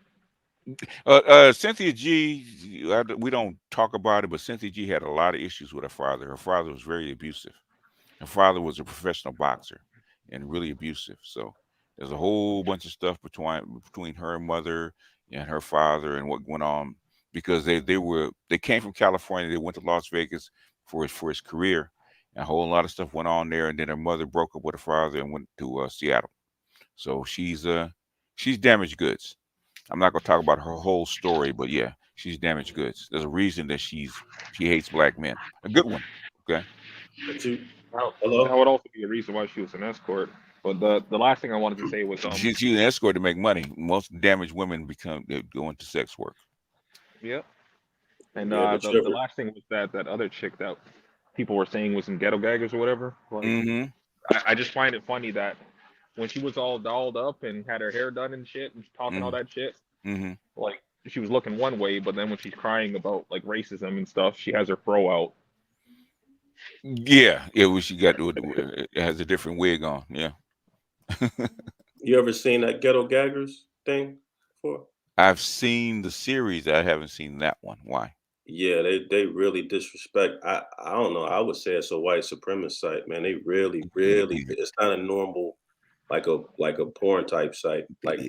Cynthia G, we don't talk about it, but Cynthia G had a lot of issues with her father. Her father was very abusive. Her father was a professional boxer and really abusive. So there's a whole bunch of stuff between her mother and her father and what went on because they came from California. They went to Las Vegas for his career. And a whole lot of stuff went on there. And then her mother broke up with her father and went to Seattle. So she's damaged goods. I'm not gonna talk about her whole story, but yeah, she's damaged goods. There's a reason that she hates black men. A good one. Okay. That would also be a reason why she was an escort. But the last thing I wanted to say was she's an escort to make money. Most damaged women go into sex work. Yeah. And the last thing was that other chick that people were saying was in ghetto gaggers or whatever. Like, I just find it funny that when she was all dolled up and had her hair done and shit and talking all that shit, like she was looking one way, but then when she's crying about like racism and stuff, she has her fro out. Yeah, she got it has a different wig on. Yeah. You ever seen that ghetto gaggers thing before? I've seen the series. I haven't seen that one. Why? Yeah, they really disrespect. I don't know. I would say it's a white supremacist site, man. They really, it's not a normal like a porn type site. Like,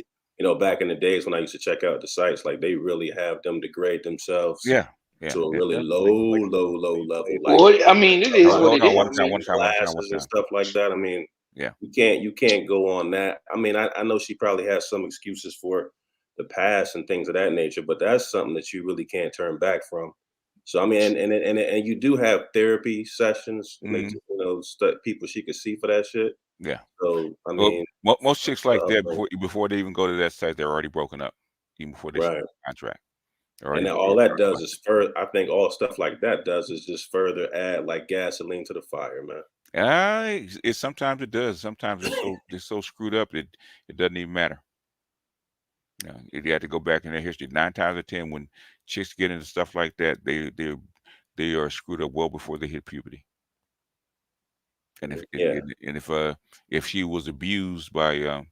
back in the days when I used to check out the sites, like they really have them degrade themselves to a really low level. Like, well, I mean, it is what it is. One time. And stuff like that. I mean, yeah, you can't go on that. I mean, I know she probably has some excuses for the past and things of that nature, but that's something that you really can't turn back from. So I mean, and you do have therapy sessions, like people she could see for that shit. Yeah. So I mean, most chicks like that before they even go to that site, they're already broken up, even before they sign a contract. And all that does is I think all stuff like that does is just further add like gasoline to the fire, man. Sometimes it does. Sometimes they're so screwed up it doesn't even matter. You have to go back in their history. 9 times out of 10, when chicks get into stuff like that, they are screwed up well before they hit puberty. And if she was abused by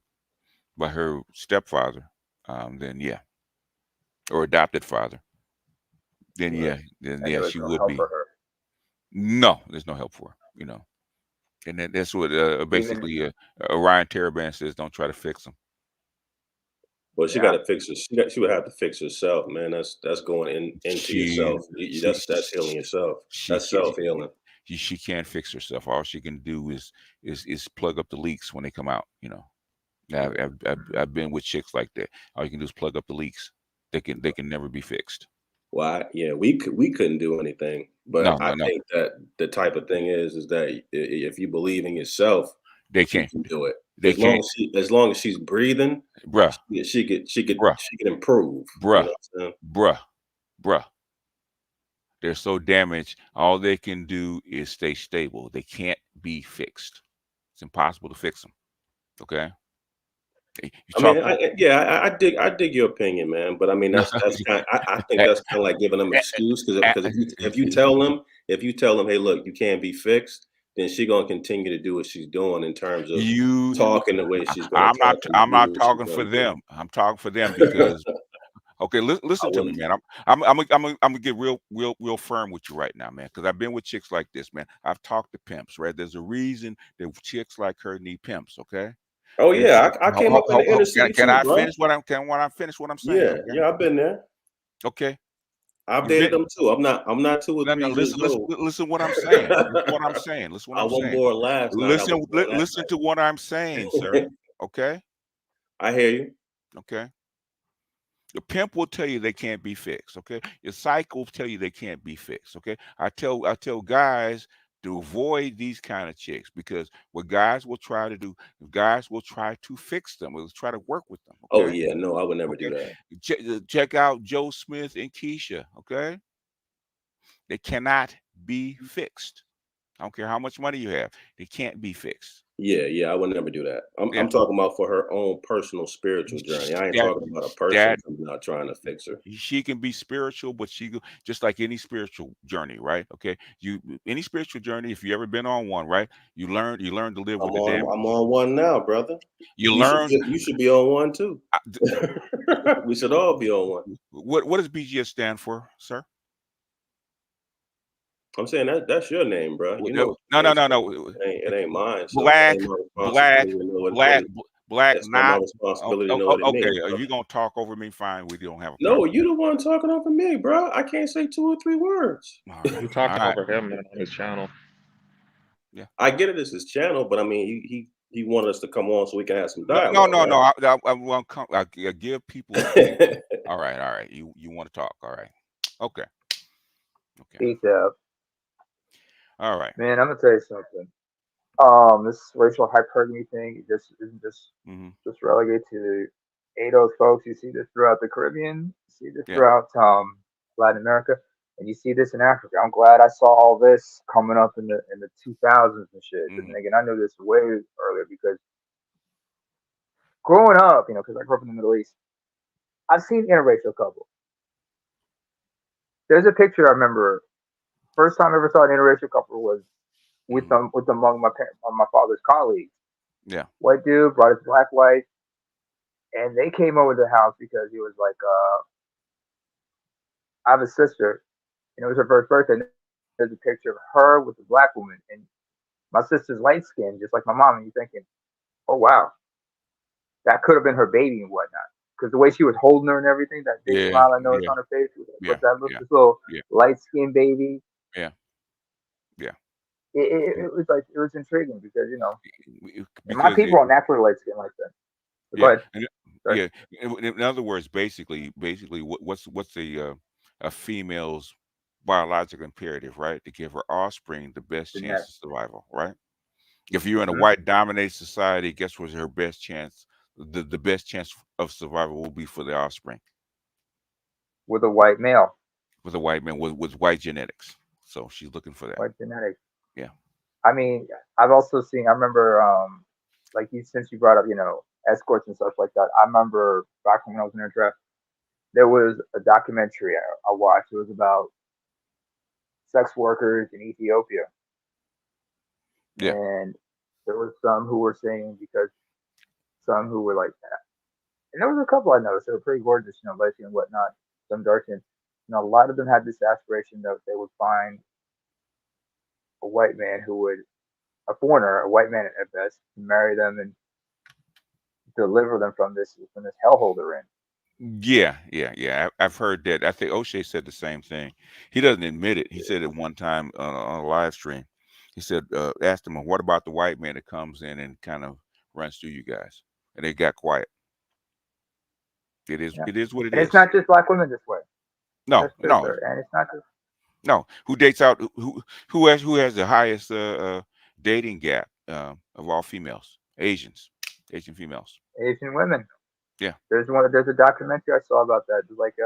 her stepfather, then yeah, or adopted father, then she would be. No, there's no help for her. And that's what basically Orion Taraban says. Don't try to fix them. Well, she got to fix her. She would have to fix herself, man. That's going into yourself. That's healing yourself. That's self healing. She can't fix herself. All she can do is plug up the leaks when they come out. I've been with chicks like that. All you can do is plug up the leaks. They can never be fixed. Well, we couldn't do anything, but I think that the type of thing is that if you believe in yourself, they can do it. As long as she's breathing, bruh, she could improve. Bruh. They're so damaged. All they can do is stay stable. They can't be fixed. It's impossible to fix them. Okay. I dig your opinion, man. But I mean, that's kind. I think that's kind of like giving them an excuse because if you tell them, hey, look, you can't be fixed, then she's gonna continue to do what she's doing in terms of talking the way she's going. I'm not talking for them. I'm talking for them because. Okay, listen to me, man. I'm gonna get real firm with you right now, man. Because I've been with chicks like this, man. I've talked to pimps, right? There's a reason that chicks like her need pimps. Okay. Oh yeah, I came up in the inner city. Can I finish what I'm saying? Yeah, yeah, I've been there. Okay. I've dated them too. I'm not 2 or 3 years old. Listen what I'm saying. Listen what I'm saying. Listen what I'm saying. More last listen to what I'm saying, sir. Okay. I hear you. Okay. The pimp will tell you they can't be fixed. Okay. Your psych will tell you they can't be fixed. Okay. I tell guys to avoid these kind of chicks because what guys will try to do, guys will try to fix them. We'll try to work with them. Okay? Oh yeah, no, I would never do that. Check out Joe Smith and Keisha. Okay. They cannot be fixed. I don't care how much money you have. They can't be fixed. Yeah, I would never do that. I'm talking about for her own personal spiritual journey. I ain't talking about a person coming out trying to fix her. She can be spiritual, but just like any spiritual journey, right? Okay, any spiritual journey. If you ever been on one, right? You learn to live with the damage. I'm on one now, brother. You learn. You should be on one too. We should all be on one. What does BGS stand for, sir? I'm saying that's your name, bro. You know. No. It ain't mine. So Black. It's not my responsibility to know what it means. Okay, if you're gonna talk over me, fine. We don't have a problem. No, you the one talking over me, bro. I can't say 2 or 3 words. You're talking over him, man, on his channel. Yeah, I get it. It's his channel, but I mean, he wanted us to come on so we can have some dialogue. No. I want to come. I give people. All right. You want to talk? All right. Okay. Peace out. All right, man. I'm gonna tell you something. This racial hypergamy thing isn't just relegated to ADOS folks. You see this throughout the Caribbean. You see this throughout Latin America, and you see this in Africa. I'm glad I saw all this coming up in the 2000s and shit. And again, I knew this way earlier because growing up, because I grew up in the Middle East, I've seen interracial couples. There's a picture I remember. First time I ever saw an interracial couple was with among my father's colleagues. Yeah. White dude brought his black wife, and they came over to the house because he was like, I have a sister, and it was her first birthday. There's a picture of her with the black woman, and my sister's light skin, just like my mom. And you're thinking, oh wow, that could have been her baby and whatnot. Because the way she was holding her and everything, that big smile I noticed on her face, was that little light skinned baby. Yeah. It was intriguing because my people are naturally light skinned like that. In other words, basically, what's a female's biological imperative, right? To give her offspring the best chance of survival, right? If you're in a white dominated society, guess what's her best chance? The best chance of survival will be for the offspring. With a white male. With a white man with white genetics. So she's looking for that. White genetics. Yeah. I mean, I've also seen. I remember, since you brought up, escorts and stuff like that. I remember back when I was in air draft, there was a documentary I watched. It was about sex workers in Ethiopia. Yeah. And there was some who were saying because some who were like that. And there was a couple I noticed. They were pretty gorgeous, light skin and whatnot. Some dark skin. A lot of them had this aspiration that they would find a white man a foreigner, a white man at best, marry them and deliver them from this hellhole they're in. Yeah. I've heard that. I think O'Shea said the same thing. He doesn't admit it. He said it one time on a live stream. He said, asked him, what about the white man that comes in and kind of runs through you guys? And they got quiet. It is what it is. And it's not just black women this way. No. And it's not just. No, who dates out? Who has the highest dating gap of all females? Asian females. Asian women. Yeah. There's a documentary I saw about that. It's like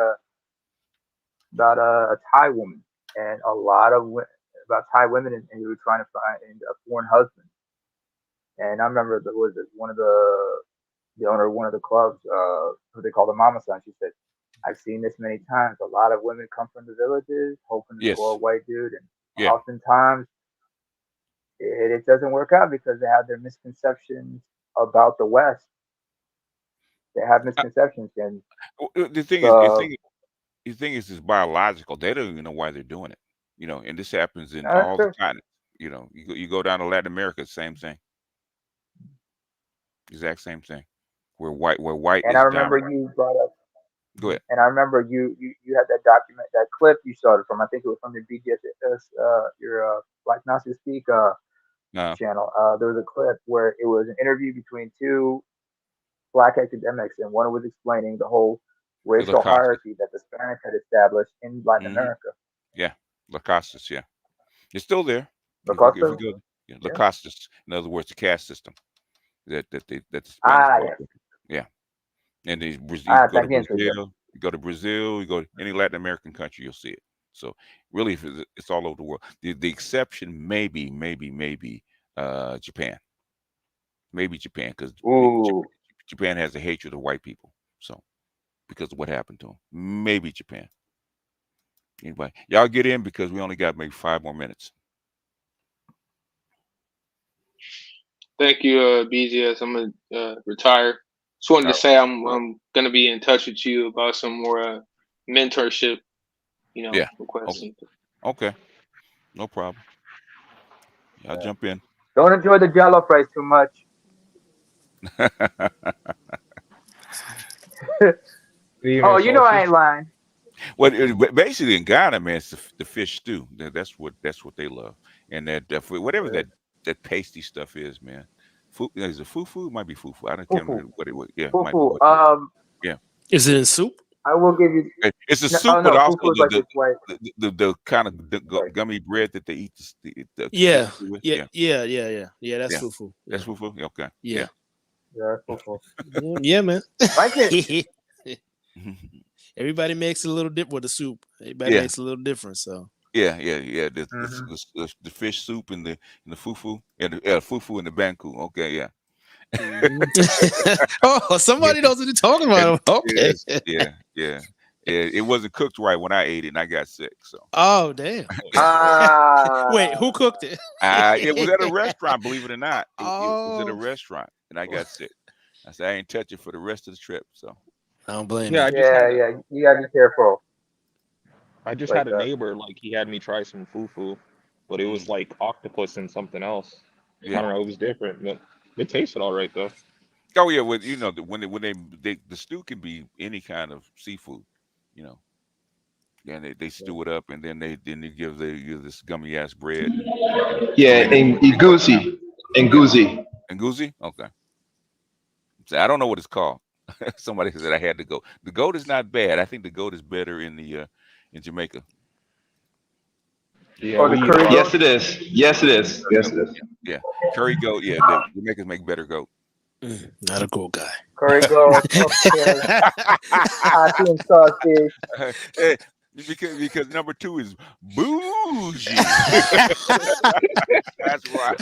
about a Thai woman and a lot of about Thai women and who were trying to find a foreign husband. And I remember there was one of the owner of one of the clubs, who they call the Mama Son. She said, I've seen this many times. A lot of women come from the villages hoping to score a white dude, and oftentimes it doesn't work out because they have their misconceptions about the West. They have misconceptions, and the thing is, it's biological. They don't even know why they're doing it, and this happens in all the continents. You go down to Latin America, same thing, exact same thing, where white and I remember you brought up. Go ahead. And I remember you had that clip you started from. I think it was from your BGS, your Black Nazi Speak channel. There was a clip where it was an interview between two black academics, and one was explaining the whole racial hierarchy that the Spanish had established in Latin America. Yeah, La Castas. Yeah, it's still there. La Castas. La Castas. In other words, the caste system that the Spanish yeah. And you go to Brazil, you go to any Latin American country, you'll see it. So really, it's all over the world. The exception maybe Japan. Maybe Japan, because Ooh. Japan has a hatred of white people. So because of what happened to them, maybe Japan. Anybody, y'all get in because we only got maybe 5 more minutes. Thank you, BGS. I'm gonna retire. Just wanted to say I'm gonna be in touch with you about some more mentorship. Yeah. Requests. Okay. No problem. Y'all jump in. Don't enjoy the Jello fries too much. Oh, you know I ain't lying. Well, basically in Ghana, man, it's the fish stew. That's what they love, and that whatever that pasty stuff is, man. Is it fufu? It might be fufu. I can't remember what it was. Yeah, it might be Fufu. yeah. Is it in soup? I will give you. It's a soup, but also the kind of white. gummy bread that they eat. Yeah. With. Yeah. That's fufu. That's fufu. Okay. Yeah. Yeah, fufu. Yeah, man. Like it. Everybody makes it a little different with the soup. Everybody makes it a little different. So yeah. The fish soup and the fufu and the fufu and the banku. Okay, yeah. Oh, somebody knows what you're talking about. Okay. Yeah. It wasn't cooked right when I ate it, and I got sick. So. Oh damn. Wait, who cooked it? It was at a restaurant. Believe it or not, it was at a restaurant, and I got sick. I said I ain't touch it for the rest of the trip. So. I don't blame you. Yeah. You gotta be careful. I just had a neighbor, like, he had me try some fufu, but it was like octopus and something else. I don't know, it was different, but it tasted all right though. Oh yeah, well, when the stew can be any kind of seafood, and they stew it up, and then they give this gummy ass bread. Yeah, and Nguzi. Okay. So I don't know what it's called. Somebody said I had to go. The goat is not bad. I think the goat is better in Jamaica. Yeah, yes, it is. Yes, it is. Yes, it is. Yeah, curry goat. Yeah, the Jamaicans make better goat. Not a goat guy. Curry goat. Hot and sausage. Because number 2 is bougie. That's why.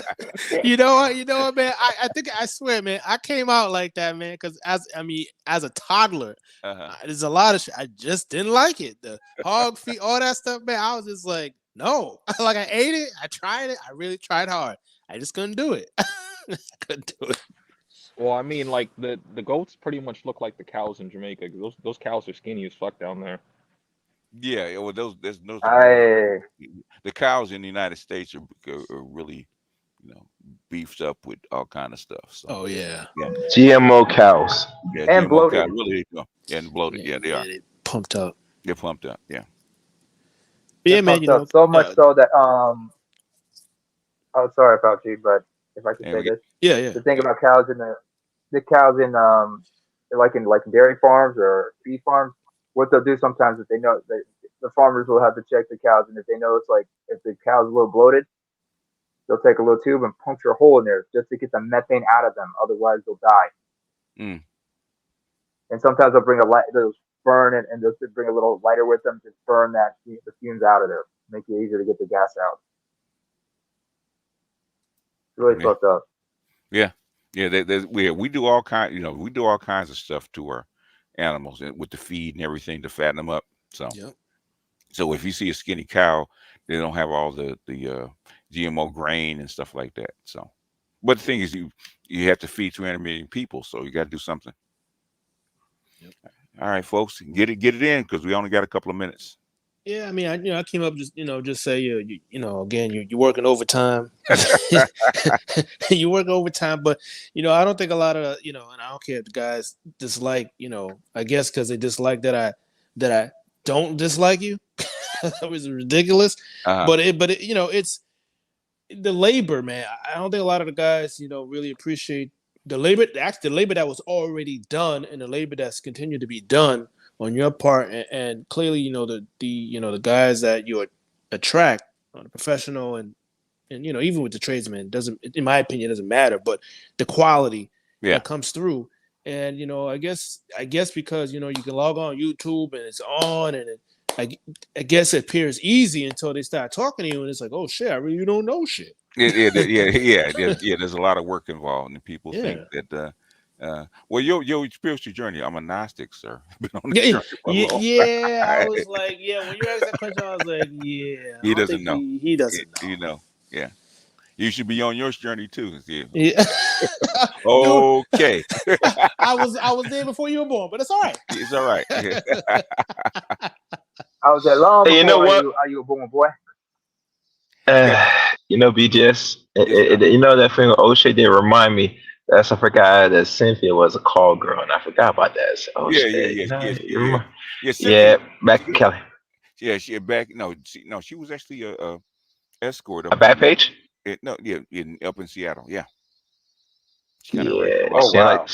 You know what, man? I think I swear, man, I came out like that, man, because as a toddler, there's a lot of shit. I just didn't like it. The hog feet, all that stuff, man. I was just like, no. Like, I ate it, I tried it, I really tried hard. I just couldn't do it. Couldn't do it. Well, I mean, like the goats pretty much look like the cows in Jamaica. Those cows are skinny as fuck down there. Yeah, well, the cows in the United States are really, beefed up with all kind of stuff. So. Oh yeah. GMO cows. Yeah, and GMO bloated. Cows, really, and bloated. Yeah, they are. They pumped up. They're pumped up. Yeah. Yeah, man. So much so that Oh, sorry, Fauci, but if I could say this. Yeah. The thing about cows in the cows in like in dairy farms or beef farms, what they'll do sometimes is they know that the farmers will have to check the cows, and if they know if the cow's a little bloated, they'll take a little tube and puncture a hole in there just to get the methane out of them. Otherwise, they'll die. Mm. And sometimes they'll bring they'll burn it, and they'll bring a little lighter with them to burn the fumes out of there, make it easier to get the gas out. It's really fucked up. Yeah. We do all kinds of stuff to our animals with the feed and everything to fatten them up. So, so if you see a skinny cow, they don't have all the GMO grain and stuff like that. So, but the thing is, you have to feed 300 million people, so you got to do something. Yep. All right, folks, get it in because we only got a couple of minutes. Yeah, I mean, I came up just say again, you're working overtime. You work overtime, but I don't think a lot of and I don't care if the guys dislike, I guess because they dislike that I don't dislike you. That was ridiculous. But it's the labor, man. I don't think a lot of the guys really appreciate the labor. Actually, the labor that was already done and the labor that's continued to be done on your part, and clearly, the guys that you attract on a professional and even with the tradesmen, doesn't, in my opinion, it doesn't matter, but the quality that comes through, and I guess because you can log on YouTube and it's on, and I guess it appears easy until they start talking to you, and it's like, oh shit, I really don't know shit. There's a lot of work involved, and people think Yeah. that. Well, your spiritual journey. I'm a Gnostic, sir. Been on this journey for a long Yeah, I time. was like, yeah, when you asked that question, I was like, yeah, I He don't doesn't think know. he doesn't know. You know, yeah. You should be on your journey too. Yeah. Yeah. Dude, Okay. I was there before you were born, but it's all right. It's all right. I was there long Hey, you know before what? you were born, boy. You know, BGS. Yes, You know that thing with O'Shea did remind me. That's I forgot that Cynthia was a call girl, and I forgot about that. So O'Shea, you know, you remember? Yeah. Cynthia, Yeah, back in Kelly. yeah, she back. No, she was actually a escort A up back in page. up in Seattle. Yeah, she kind of ran Yeah, for a long Oh she ain't time. like wow.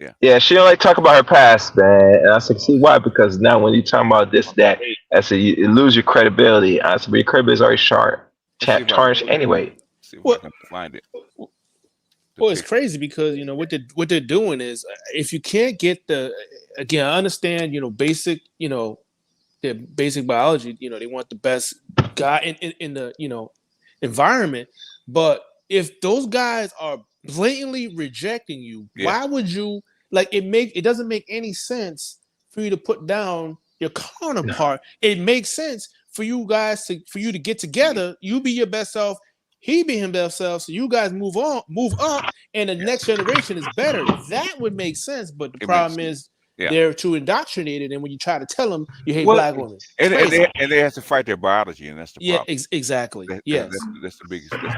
Yeah. yeah, she don't like talk about her past, man. And I said, see why? Because now when you talk about this, that, I said you lose your credibility. I said, but your credibility is already Let's see if I tarnished anyway. Well, can find it. The well, it's picture. crazy because what they're doing is if you can't get again, I understand basic their basic biology. They want the best guy in the environment, but if those guys are blatantly rejecting you, Yeah. why would you it doesn't make any sense for you to put down your counterpart. It makes sense for you guys for you to get together, you be your best self, he be his best self, so you guys move up, and the next generation is better. That would make sense, but the It makes problem is yeah. they're too indoctrinated, and when you try to tell them you hate Well, black women, it's and crazy. they have to fight their biology, and that's the Yeah, problem. exactly. Yes. That's the biggest problem.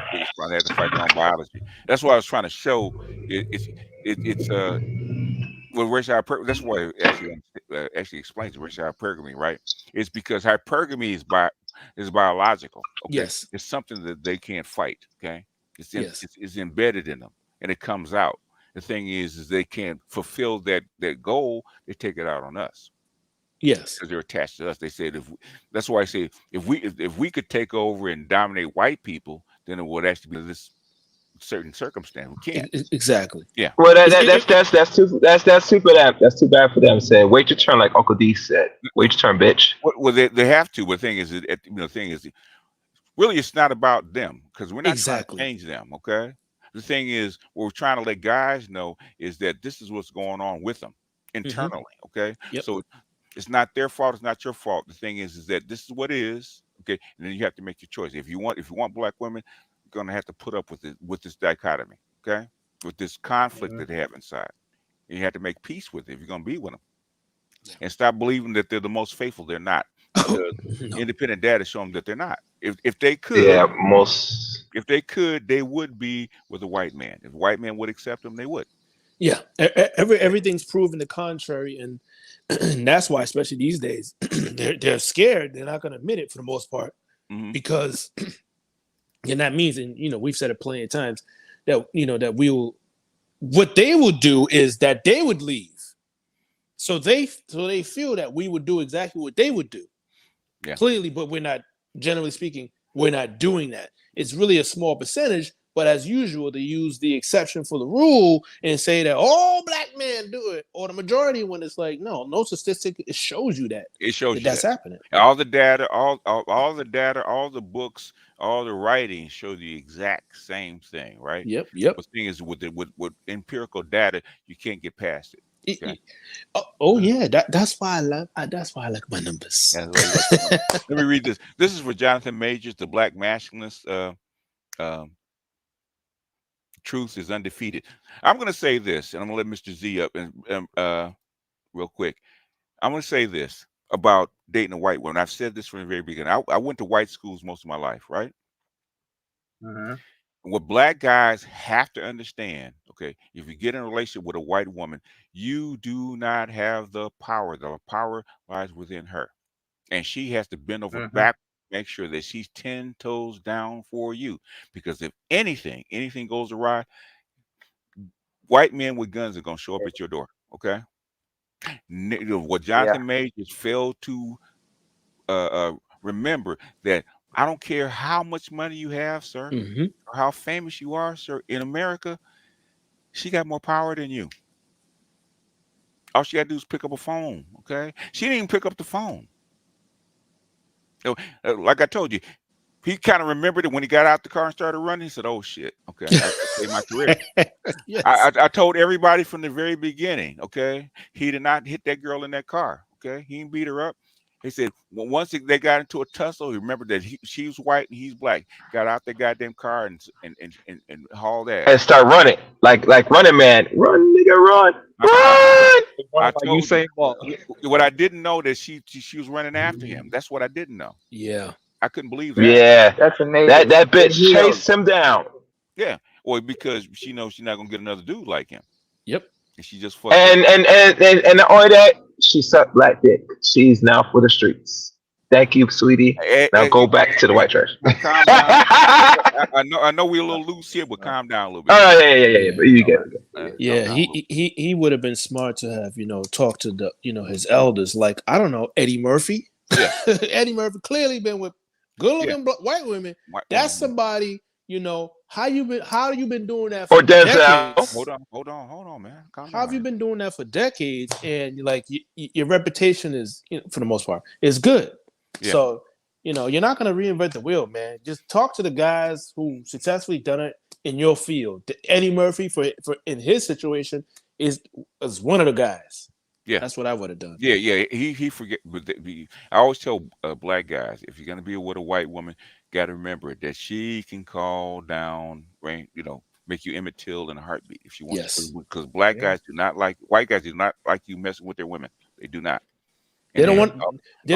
They have to fight their own biology. That's what I was trying to show. It's well, racial hypergamy. That's why it actually explains racial hypergamy, right? It's because hypergamy is biological. Okay, Yes. it's something that they can't fight. Okay, Yes. it's embedded in them, and it comes out. The thing is they can't fulfill that goal. They take it out on us Yes. because they're attached to us. They said that's why I say if we could take over and dominate white people, then it would actually be this certain circumstance. We can't. Exactly. Yeah. Well, that's too bad. That's too bad for them. Said, wait your turn, like Uncle D said. Wait your turn, bitch. Well, they have to. But the thing is, the thing is, really, it's not about them because we're not trying to Exactly. change them. Okay. The thing is, what we're trying to let guys know is that this is what's going on with them internally. Okay. Yep. So it's not their fault. It's not your fault. The thing is that this is what it is. Okay. And then you have to make your choice. If you want black women, you're gonna have to put up with it with this dichotomy. Okay. With this conflict that they have inside. And you have to make peace with it if you're gonna be with them. And stop believing that they're the most faithful. They're not. Because independent data show them that they're not. If they could, Yeah, if they could, they would be with a white man. If a white man would accept them, they would. Yeah, everything's proven the contrary, and that's why, especially these days, they're scared. They're not going to admit it for the most part, because, and that means, and we've said it plenty of times that that what they will do is that they would leave, so they feel that we would do exactly what they would do. Yeah. Clearly, but we're not. Generally speaking, we're not doing that. It's really a small percentage. But as usual, they use the exception for the rule and say that all black men do it, or the majority. When it's like, no statistic it shows you that it shows you that's happening. All the data, all the data, all the books, all the writings show the exact same thing, right? Yep. The thing is, with empirical data, you can't get past it. Okay? Yeah, that's why I love. That's why I like my numbers. Let me read this. This is for Jonathan Majors, the Black Masculinist. Truth is undefeated. I'm going to say this, and I'm going to let Mr. Z up and real quick. I'm going to say this about dating a white woman. I've said this from the very beginning. I went to white schools most of my life, right? What black guys have to understand, okay, if you get in a relationship with a white woman, you do not have the power. The power lies within her. And she has to bend over back, make sure that she's 10 toes down for you. Because if anything goes awry, white men with guns are going to show up at your door, okay? What Jonathan Majors failed to remember that I don't care how much money you have, sir, or how famous you are, sir, in America, she got more power than you. All she got to do is pick up a phone, okay? She didn't even pick up the phone. Like I told you, he kind of remembered it when he got out the car and started running. He said, "Oh shit, okay, I got to save my career." Yes. I told everybody from the very beginning, okay, he did not hit that girl in that car. Okay, he didn't beat her up. He said once they got into a tussle, he remembered that she was white and he's black. Got out the goddamn car and hauled ass. And start running like Running Man. Run, nigga, run, run. I told you what I didn't know that she was running after him. That's what I didn't know. Yeah, I couldn't believe that. Yeah, That's amazing. that bitch chased him down. Yeah, well, because she knows she's not gonna get another dude like him. Yep. And she just fucked. And not only that, she sucked black dick. She's now for the streets. Thank you, sweetie. Now go back to the white trash. Calm down. I know we're a little loose here, but calm down a little bit. Oh yeah. But you get it. Yeah, he would have been smart to have talked to the his elders, like, I don't know, Eddie Murphy. Yeah. Eddie Murphy clearly been with good looking white women. That's somebody. How you been doing that for decades? Hold on, man. How have you been doing that for decades? And like your reputation is, for the most part, is good. Yeah. So you're not gonna reinvent the wheel, man. Just talk to the guys who successfully done it in your field. Eddie Murphy, for in his situation, is one of the guys. Yeah, that's what I would have done. Yeah. He forget. But I always tell black guys, if you're gonna be with a white woman, got to remember that she can call down, rain, make you Emmett Till in a heartbeat if she wants. Yes. Because black guys do not like white guys do not like you messing with their women. They do not. They don't want. They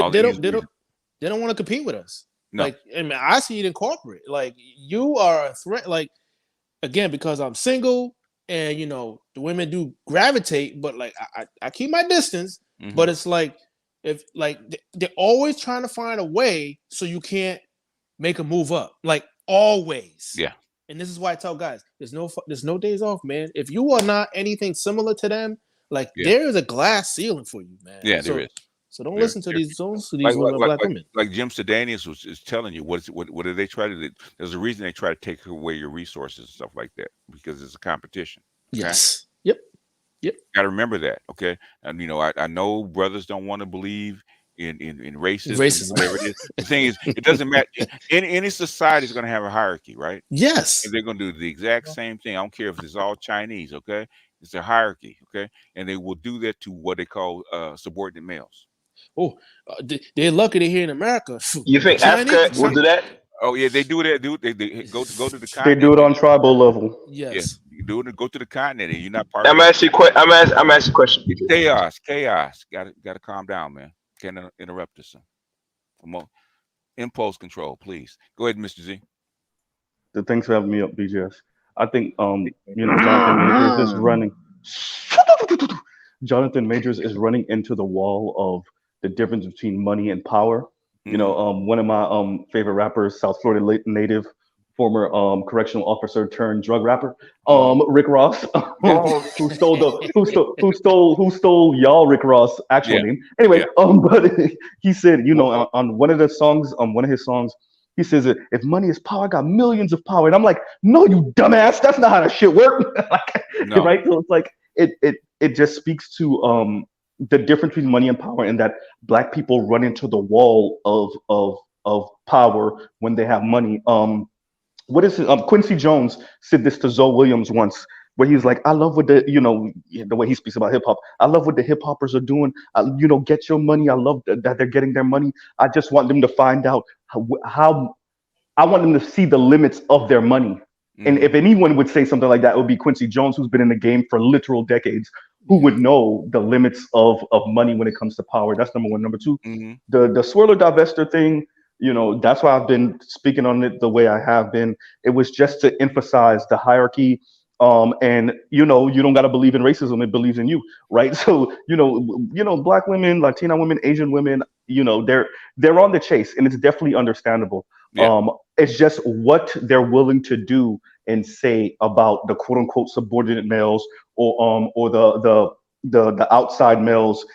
don't want to compete with us. No. Like, I mean, I see it in corporate. Like, you are a threat. Like, again, because I'm single, and the women do gravitate, but like I keep my distance. Mm-hmm. But it's like, if like they're always trying to find a way so you can't make a move up. Like, always. Yeah. And this is why I tell guys, there's no days off, man. If you are not anything similar to them, like, there is a glass ceiling for you, man. Yeah, there is. So don't listen to these like, black women. Like Jim Sedanius is telling you, what do they try to do? There's a reason they try to take away your resources and stuff like that, because it's a competition. Okay? Yes. Yep. Got to remember that, okay? And I know brothers don't want to believe in racism, whatever it is. The thing is, it doesn't matter. Any society is going to have a hierarchy, right? Yes. And they're going to do the exact same thing. I don't care if it's all Chinese, okay? It's a hierarchy, okay? And they will do that to what they call subordinate males. Oh, they're lucky they're here in America. You think Africa will do that? Oh yeah, they do that. They go to the continent. They do it on tribal level. Yes. Yeah, you do it. Go to the continent, and you're not part I'm of it. asking a question. Chaos. Got to calm down, man. Can't interrupt us. Come on. Impulse control, please. Go ahead, Mr. Z. Thanks for having me up, BGS. I think Jonathan Majors is running. Jonathan Majors is running into the wall of the difference between money and power. One of my favorite rappers, South Florida native, former correctional officer turned drug rapper, Rick Ross, who stole y'all Rick Ross actual name. Anyway, but he said, on one of the songs, one of his songs, he says, if money is power, I got millions of power. And I'm like, no, you dumbass, that's not how that shit works. Right? So it's like it just speaks to the difference between money and power, and that black people run into the wall of power when they have money. What is it? Quincy Jones said this to Zoe Williams once, where he's like, I love what the way he speaks about hip hop. I love what the hip hoppers are doing. Get your money. I love that they're getting their money. I just want them to find out how I want them to see the limits of their money. Mm-hmm. And if anyone would say something like that, it would be Quincy Jones, who's been in the game for literal decades, who would know the limits of money when it comes to power. That's number one. Number two, the Swirler Divestor thing, that's why I've been speaking on it the way I have been. It was just to emphasize the hierarchy. And you don't got to believe in racism, it believes in you, right? So black women, Latina women, Asian women, they're on the chase, and it's definitely understandable. It's just what they're willing to do and say about the quote unquote subordinate males, or the outside males,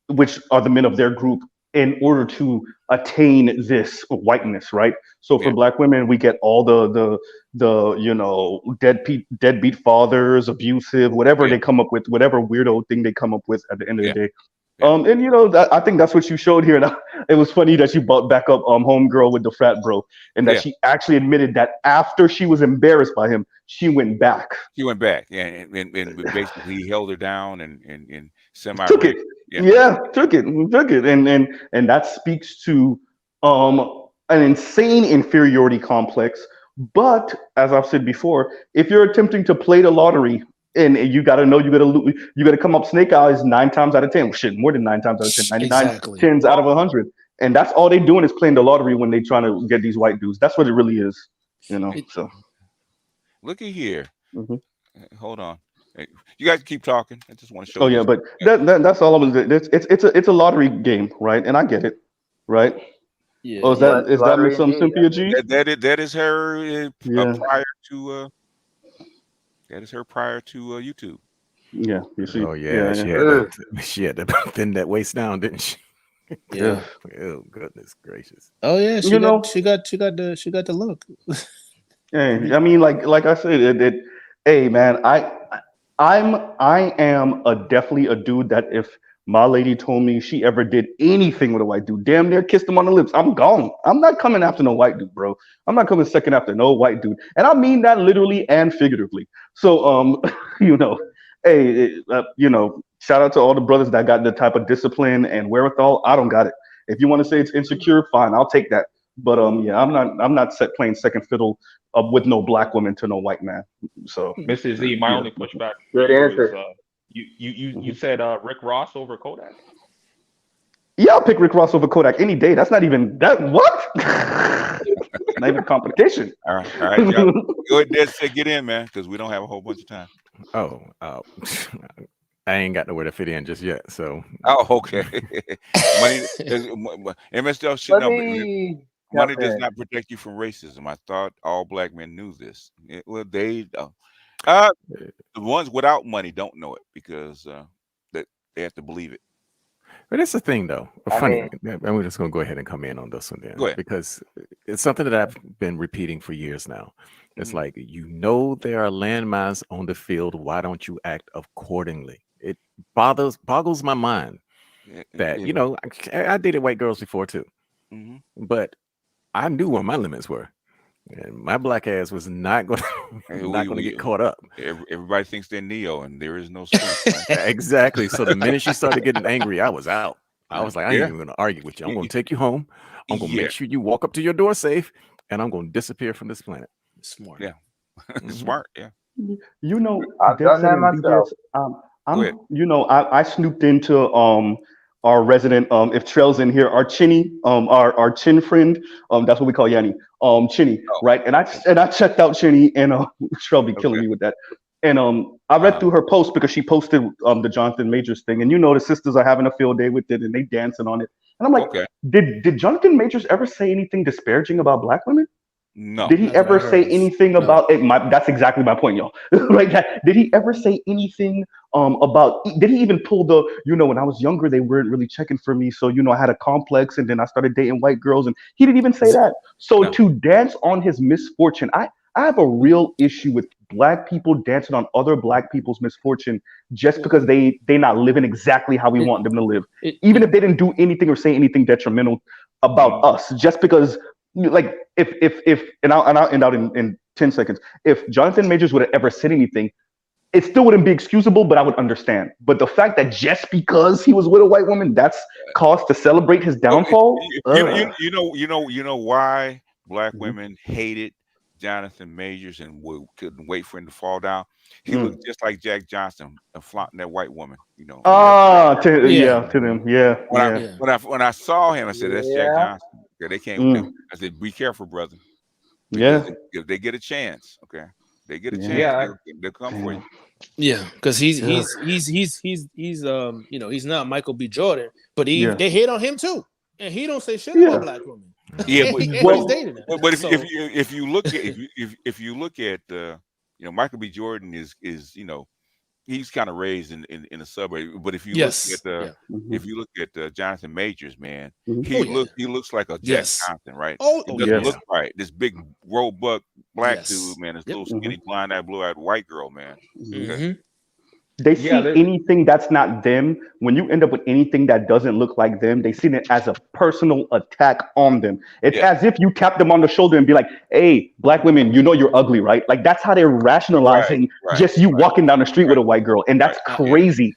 which are the men of their group, in order to attain this whiteness, right? So for black women, we get all the deadbeat fathers, abusive, whatever they come up with, whatever weirdo thing they come up with at the end of the day. And you know that I think that's what you showed here. And it was funny that you brought back up homegirl with the frat bro, and that she actually admitted that after she was embarrassed by him, she went back. She went back, and basically he held her down and semi Took it. Took it, and that speaks to an insane inferiority complex. But as I've said before, if you're attempting to play the lottery, and you got to know you got to come up snake eyes 9 times out of 10. Shit, more than 9 times out of 10. 99 Exactly. tens out of 100. And that's all they doing is playing the lottery when they trying to get these white dudes. That's what it really is, you know. So looky here. Hold on. You guys keep talking. I just want to show. Oh yeah, but that's all I was. It's a lottery game, right? And I get it, right? Yeah. Oh, is that Miss Cynthia G? That is her prior to. That is her prior to YouTube. Yeah, you see. Oh yeah, she had to thin that waist down, didn't she? Yeah. Oh goodness gracious. Oh yeah, she got the look. Hey, I mean, like I said, hey man, I am definitely a dude that if my lady told me she ever did anything with a white dude, damn near kissed him on the lips, I'm gone. I'm not coming after no white dude, bro. I'm not coming second after no white dude, and I mean that literally and figuratively. So you know, hey, you know, shout out to all the brothers that got the type of discipline and wherewithal. I don't got it. If you want to say it's insecure, fine, I'll take that. But yeah, I'm not playing second fiddle with no black woman to no white man. So Mrs. Z, my only pushback. Good answer. You said Rick Ross over Kodak? Yeah, I'll pick Rick Ross over Kodak any day. That's not even that. What? Not even competition. All right, y'all. Go ahead, Des, say get in, man, because we don't have a whole bunch of time. I ain't got nowhere to fit in just yet. So. Oh, okay. Money, MSL should know. Money does not protect you from racism. I thought all black men knew this. Well, they the ones without money don't know it because that they have to believe it. But that's the thing, though. Funny, and we're just going to go ahead and come in on this one then, because it's something that I've been repeating for years now. It's like, you know, there are landmines on the field. Why don't you act accordingly? It boggles my mind that, you know, I dated white girls before too, but I knew where my limits were, and my black ass was not going to get caught up. Everybody thinks they're Neo, and there is no strength. Right? Exactly. So the minute she started getting angry, I was out. I was like, I ain't even going to argue with you. I'm going to take you home. I'm going to make sure you walk up to your door safe, and I'm going to disappear from this planet. Smart. Yeah. Smart. Yeah. You know, I've done that myself. You know, I snooped into our resident, if Trell's in here, our Chinny, our Chin friend, that's what we call Yanni, Chinny, right? And I checked out Chinny, and Trell be killing me with that. And I read through her post because she posted the Jonathan Majors thing, and you know the sisters are having a field day with it, and they dancing on it. And I'm like, did Jonathan Majors ever say anything disparaging about black women? No. Did he ever say anything about it? That's exactly my point, y'all. Right? Did he ever say anything about? Did he even pull the? You know, when I was younger, they weren't really checking for me, so you know, I had a complex, and then I started dating white girls, and he didn't even say that. So to dance on his misfortune, I have a real issue with black people dancing on other black people's misfortune just because they not living exactly how we want them to live, even if they didn't do anything or say anything detrimental about us, just because. Like if and I'll end out in 10 seconds. If Jonathan Majors would have ever said anything, it still wouldn't be excusable, but I would understand. But the fact that just because he was with a white woman, that's cause to celebrate his downfall. You know why black women hated Jonathan Majors and couldn't wait for him to fall down. He looked just like Jack Johnson, flaunting that white woman. You know. To them, When I saw him, I said, "That's Jack Johnson." Okay, they can't. I said, "Be careful, brother." Because if they get a chance, okay, they get a chance. They'll come for you. Yeah, because he's you know, he's not Michael B. Jordan, but they hate on him too, and he don't say shit about black women. Yeah, but he's dating them. But if you look at you know, Michael B. Jordan is you know, he's kind of raised in a suburb. But if you look at Jonathan Majors, man, he looks like a Jack Johnson, right? He doesn't look right. This big robust black dude, man. This little skinny blonde-eyed, blue-eyed white girl, man. They see anything that's not them. When you end up with anything that doesn't look like them, they see it as a personal attack on them. It's as if you tap them on the shoulder and be like, "Hey, black women, you know you're ugly, right?" Like that's how they're rationalizing just you walking down the street with a white girl, and that's crazy.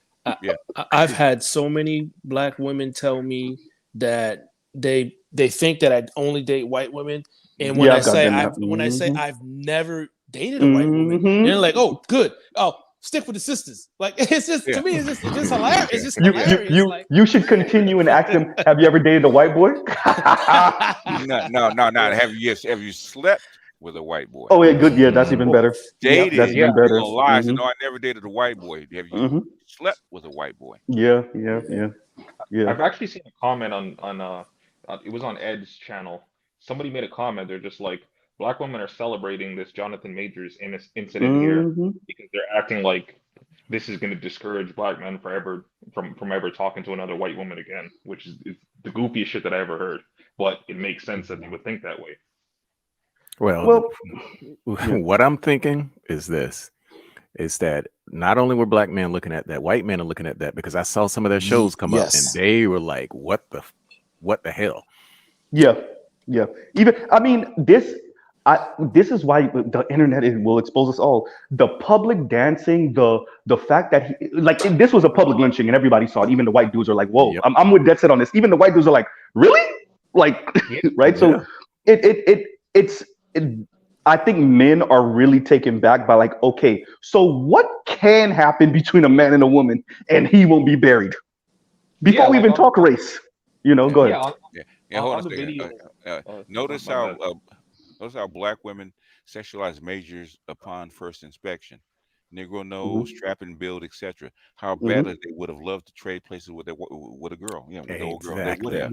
I've had so many black women tell me that they think that I only date white women, and when I say I've never dated a white woman, they're like, "Oh, good. Oh, stick with the sisters." Like it's just to me, it's just hilarious. It's just hilarious. You should continue and ask them, "Have you ever dated a white boy?" No. Have you slept with a white boy? Oh, yeah, good. Yeah, that's even better. Dated. That's even better. You're gonna lie. I said, no, I never dated a white boy. Have you slept with a white boy? Yeah. I've actually seen a comment on it was on Ed's channel. Somebody made a comment. They're just like, black women are celebrating this Jonathan Majors incident here because they're acting like this is going to discourage black men forever from ever talking to another white woman again, which is the goofiest shit that I ever heard. But it makes sense that they would think that way. Well, what I'm thinking is that not only were black men looking at that, white men are looking at that, because I saw some of their shows come up and they were like, what the hell? Yeah. Even, I mean, this is why the internet will expose us all. The public dancing, the fact that this was a public lynching and everybody saw it. Even the white dudes are like, "Whoa!" I'm with Dead Set on this. Even the white dudes are like, "Really?" Like, right? So it's I think men are really taken back by like, okay, so what can happen between a man and a woman and he won't be buried? Before we even talk race, go ahead. Hold on a second. Notice how black women sexualize majors upon first inspection. Negro nose, strap and build, etc. How badly they would have loved to trade places with a girl. Yeah, with the old girl. They would have.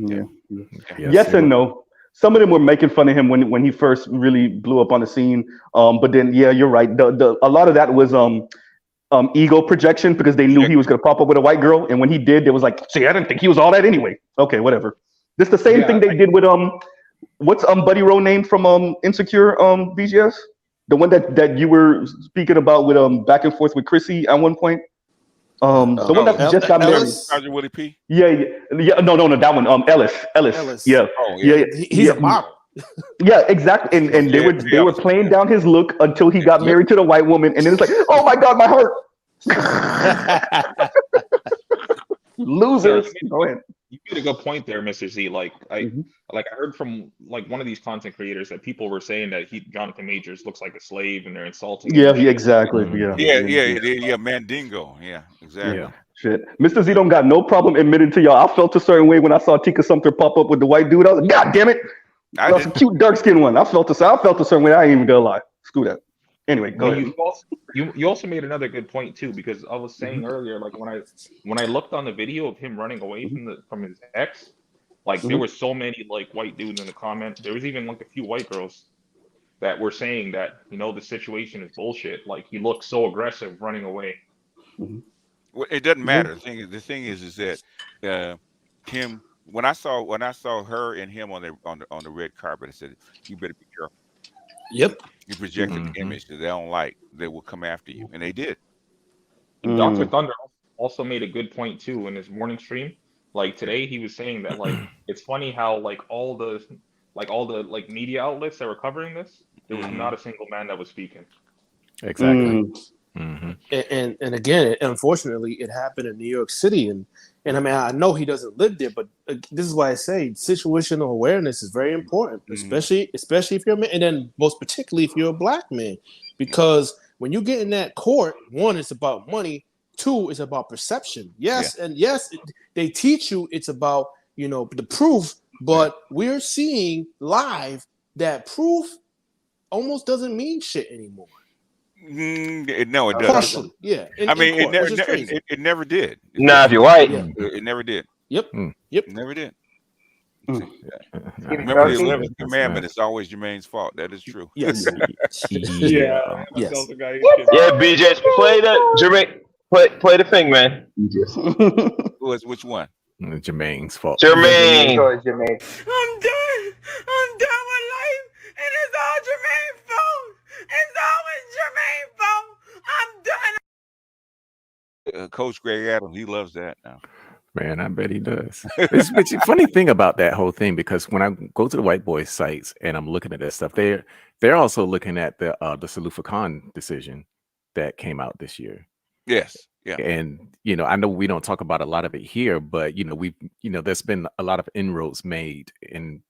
Yes and no. Some of them were making fun of him when he first really blew up on the scene. But then, yeah, you're right. A lot of that was ego projection because they knew he was going to pop up with a white girl, and when he did, they was like, "See, I didn't think he was all that anyway." Okay, whatever. This the same thing they did with what's Buddy Rowe name from Insecure BGS, the one that you were speaking about with back and forth with Chrissy at one point. The one that just got married. Roger Willie P. Yeah. No, that one. Ellis. Yeah. Yeah. He's a model. Yeah, exactly. And they were playing down his look until he got married to the white woman, and then it's like, "Oh my God, my heart." Losers. Go ahead. You made a good point there, Mr. Z. Like I heard from like one of these content creators that people were saying that Jonathan Majors looks like a slave and they're insulting him. Yeah, exactly. Yeah, Mandingo. Yeah, exactly. Yeah. Shit. Mr. Z don't got no problem admitting to y'all. I felt a certain way when I saw Tika Sumter pop up with the white dude. I was like, "God damn it." That's a cute dark skinned one. I felt a certain way. I ain't even gonna lie. Screw that. Anyway, go ahead. You also made another good point too, because I was saying earlier, like when I looked on the video of him running away from his ex, like there were so many like white dudes in the comment. There was even like a few white girls that were saying that the situation is bullshit. Like he looked so aggressive running away. Well, it doesn't matter. The thing is that him when I saw her and him on the red carpet, I said, "You better be careful." Yep. You project an image that they don't like, they will come after you, and they did. Dr. Thunder also made a good point too in his morning stream. Like today, he was saying that like it's funny how like all the media outlets that were covering this, there was not a single man that was speaking. Exactly. And again, unfortunately, it happened in New York City, and I mean, I know he doesn't live there, but this is why I say situational awareness is very important, especially if you're a man, and then most particularly if you're a black man, because when you get in that court, one, it's about money, two, it's about perception. They teach you it's about the proof, but we're seeing live that proof almost doesn't mean shit anymore. No, it doesn't. I mean, it never did. Nah, if you're white, it never did. Yep. It never did. Remember the 11th commandment? It's always Jermaine's fault. That is true. Yes. Yeah. BJ, play the Jermaine. Play the thing, man. Which one? Jermaine's fault. Jermaine. I'm done with life, and it's all Jermaine's fault. It's always Jermaine's fault. I'm done. Coach Greg Adams, he loves that now. Man, I bet he does. It's a funny thing about that whole thing, because when I go to the white boys sites and I'm looking at that stuff, they're also looking at the Salufa Khan decision that came out this year. Yes. Yeah. And I know we don't talk about a lot of it here, but there's been a lot of inroads made in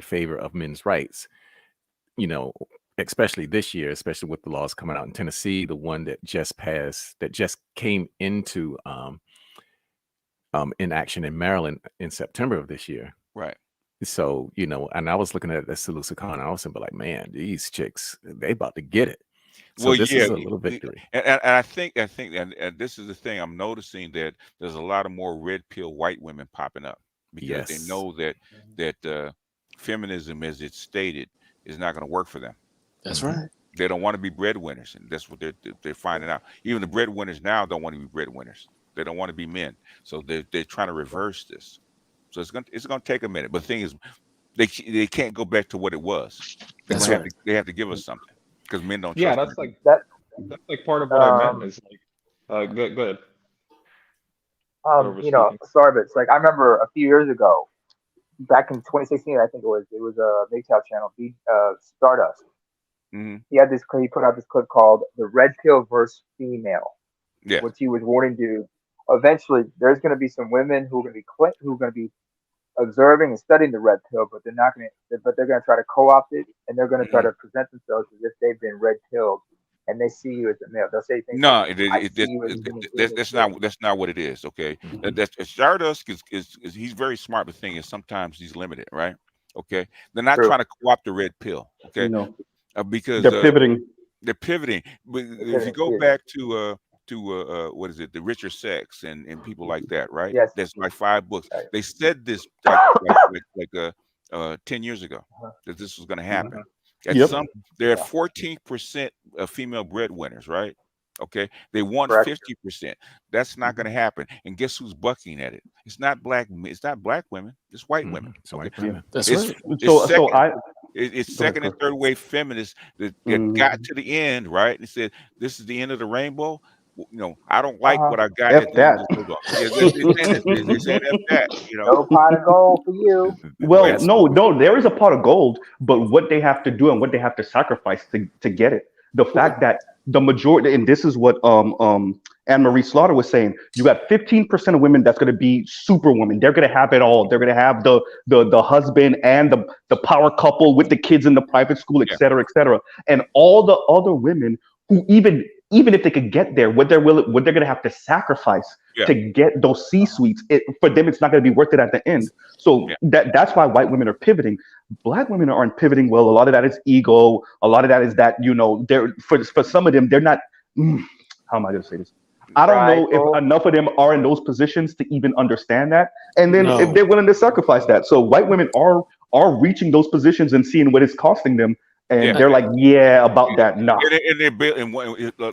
favor of men's rights. Especially this year, especially with the laws coming out in Tennessee, the one that just passed, that just came into in action in Maryland in September of this year. Right. So, and I was looking at the Salusa Khan, I was like, man, these chicks, they about to get it. So Well, this yeah, is a little victory. and I think, and this is the thing, I'm noticing that there's a lot of more red pill white women popping up because they know that feminism, as it's stated, is not going to work for them. That's right. They don't want to be breadwinners, and that's what they're finding out. Even the breadwinners now don't want to be breadwinners. They don't want to be men, so they're trying to reverse this. So it's gonna take a minute. But the thing is, they can't go back to what it was. That's right. They have to give us something because men don't. Yeah, trust that's them. that's like part of what I meant is like, go ahead. Sorry, but it's like I remember a few years ago, back in 2016, I think it was a MGTOW channel, Stardust. Mm-hmm. He put out this clip called "The Red Pill versus Female," which he was warning dudes. Eventually, there's going to be some women who are going to be observing and studying the red pill, but they're going to try to co-opt it, and they're going to try to present themselves as if they've been red pilled, and they see you as a male. They'll say things that's not what it is. Okay, that's Stardust is he's very smart. The thing is, sometimes he's limited, right? Okay, they're not trying to co-opt the red pill. Okay, because they're pivoting. They're pivoting. But if you go back to what is it, the Richer Sex and people like that, right? Yes. There's like 5 books. They said this like 10 years ago that this was going to happen. There are 14% of female breadwinners, right? Okay, they want 50%. That's not going to happen. And guess who's bucking at it? It's not black women. It's white women. It's white women. That's right. It's second and third wave feminists that got to the end, right? And said, "This is the end of the rainbow." I don't like what I got. F that. They said F that. No pot of gold for you. Well, no, there is a pot of gold, but what they have to do and what they have to sacrifice to get it. The fact that the majority, and this is what Anne-Marie Slaughter was saying, you got 15% of women that's going to be superwoman. They're going to have it all. They're going to have the husband and the power couple with the kids in the private school, et cetera, et cetera. And all the other women who even if they could get there, what they're going to have to sacrifice to get those C-suites, for them, it's not going to be worth it at the end. So that's why white women are pivoting. Black women aren't pivoting well. A lot of that is ego. A lot of that is that, they're for some of them, they're not, how am I going to say this? I don't know if enough of them are in those positions to even understand that. And then if they're willing to sacrifice that. So white women are reaching those positions and seeing what it's costing them. And they're like, about that. No. And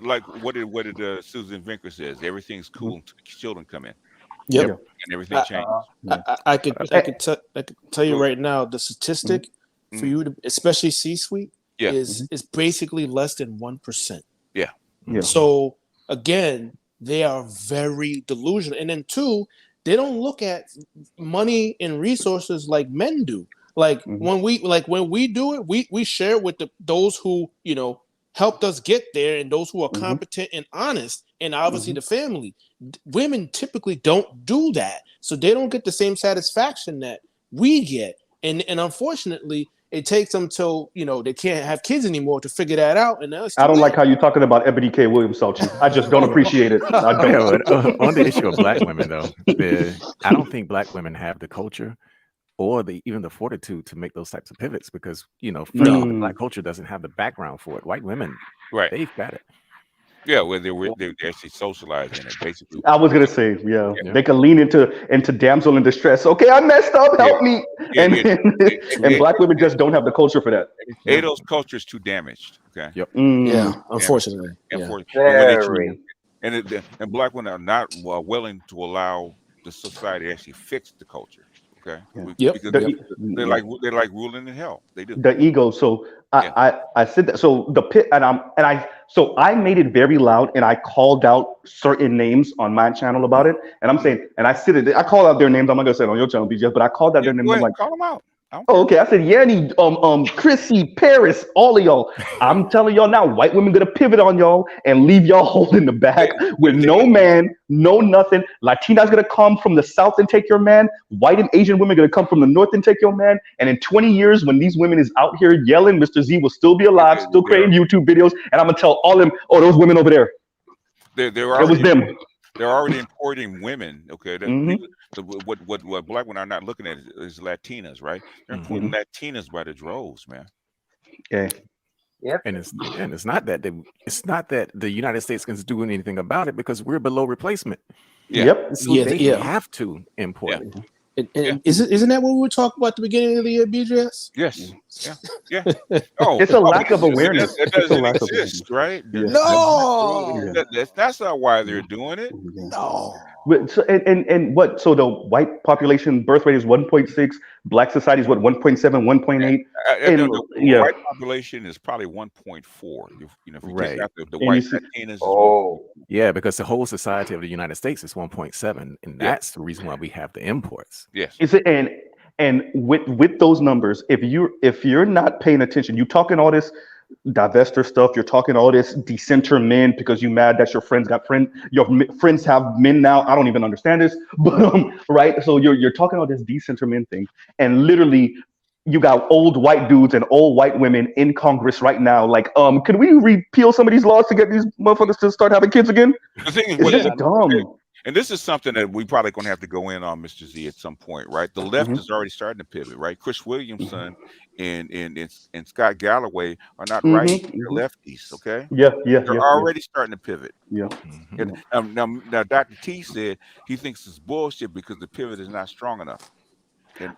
like what did Susan Vinker says? Everything's cool until the children come in. Yep. And everything changes. I could tell you right now, the statistic for you to, especially C-suite, is basically less than 1%. Yeah. So again, they are very delusional. And then 2, they don't look at money and resources like men do. Like when we do it, we share with those who helped us get there and those who are competent and honest, and obviously the family. Women typically don't do that, so they don't get the same satisfaction that we get. And unfortunately, it takes them till they can't have kids anymore to figure that out. And I don't like how you're talking about Ebony K. Williams, Salchi. I just don't appreciate it. I don't. On the issue of black women, though, I don't think black women have the culture or even the fortitude to make those types of pivots, because first of all, the black culture doesn't have the background for it. White women, they've got it. Yeah, well, they actually socialize in it, basically. I was gonna say, they can lean into damsel in distress. Okay, I messed up. Help me. And black women just don't have the culture for that. ADO's culture is too damaged. Okay. Yep. Yeah, unfortunately. And black women are not willing to allow the society to actually fix the culture. Okay, Yep. because they Yeah. like ruling in hell. They do. The ego. So Yeah. I said that. So the pit and I made it very loud and I called out certain names on my channel about it. And I'm saying, and I said it. I called out their names. I'm not gonna say it on your channel, BJ, but I called out their names. Go I'm ahead, like, call them out. I don't oh, care. okay. I said, Yanni, Chrissy, Paris, all of y'all. I'm telling y'all now, white women gonna pivot on y'all and leave y'all holding the bag with no man, no nothing. Latinas gonna come from the south and take your man. White and Asian women gonna come from the north and take your man. And in 20 years, when these women is out here yelling, Mr. Z will still be alive, still creating YouTube videos, and I'm gonna tell all them, oh, those women over there. They're It was already them. they're already importing women. Okay, Mhm. what black women are not looking at is Latinas, right? They're importing Latinas by the droves, man. Yeah. Yep. And it's not that the United States can do anything about it because we're below replacement. Yeah. Yep. So they have to import it. And isn't that what we were talking about at the beginning of the year, BJS? Yes. Yeah. Oh, It's a lack of awareness. It It's a doesn't lack of exist, right? Yeah. No. That's not why they're doing it. No. So, and what? So the white population birth rate is 1.6. Black society is what 1.7, 1.8. And The yeah, white population is probably 1.4. If you take out the and you white see, Latinas, is Yeah, because the whole society of the United States is 1.7, and that's the reason why we have the imports. Yes. is it and with those numbers, if you're not paying attention, you talking all this divestor stuff, you're talking all this decenter men because you mad that your friends friends have men now. I don't even understand this, but right. So you're talking all this decenter men thing, and literally you got old white dudes and old white women in Congress right now. Like, could we repeal some of these laws to get these motherfuckers to start having kids again? The thing is, It's just dumb. and this is something that we probably going to have to go in on, Mr. Z, at some point, right? The left is already starting to pivot, right? Chris Williamson and Scott Galloway are not right; they're lefties, okay? Yeah. They're already starting to pivot. Yeah. And now, Dr. T said he thinks it's bullshit because the pivot is not strong enough.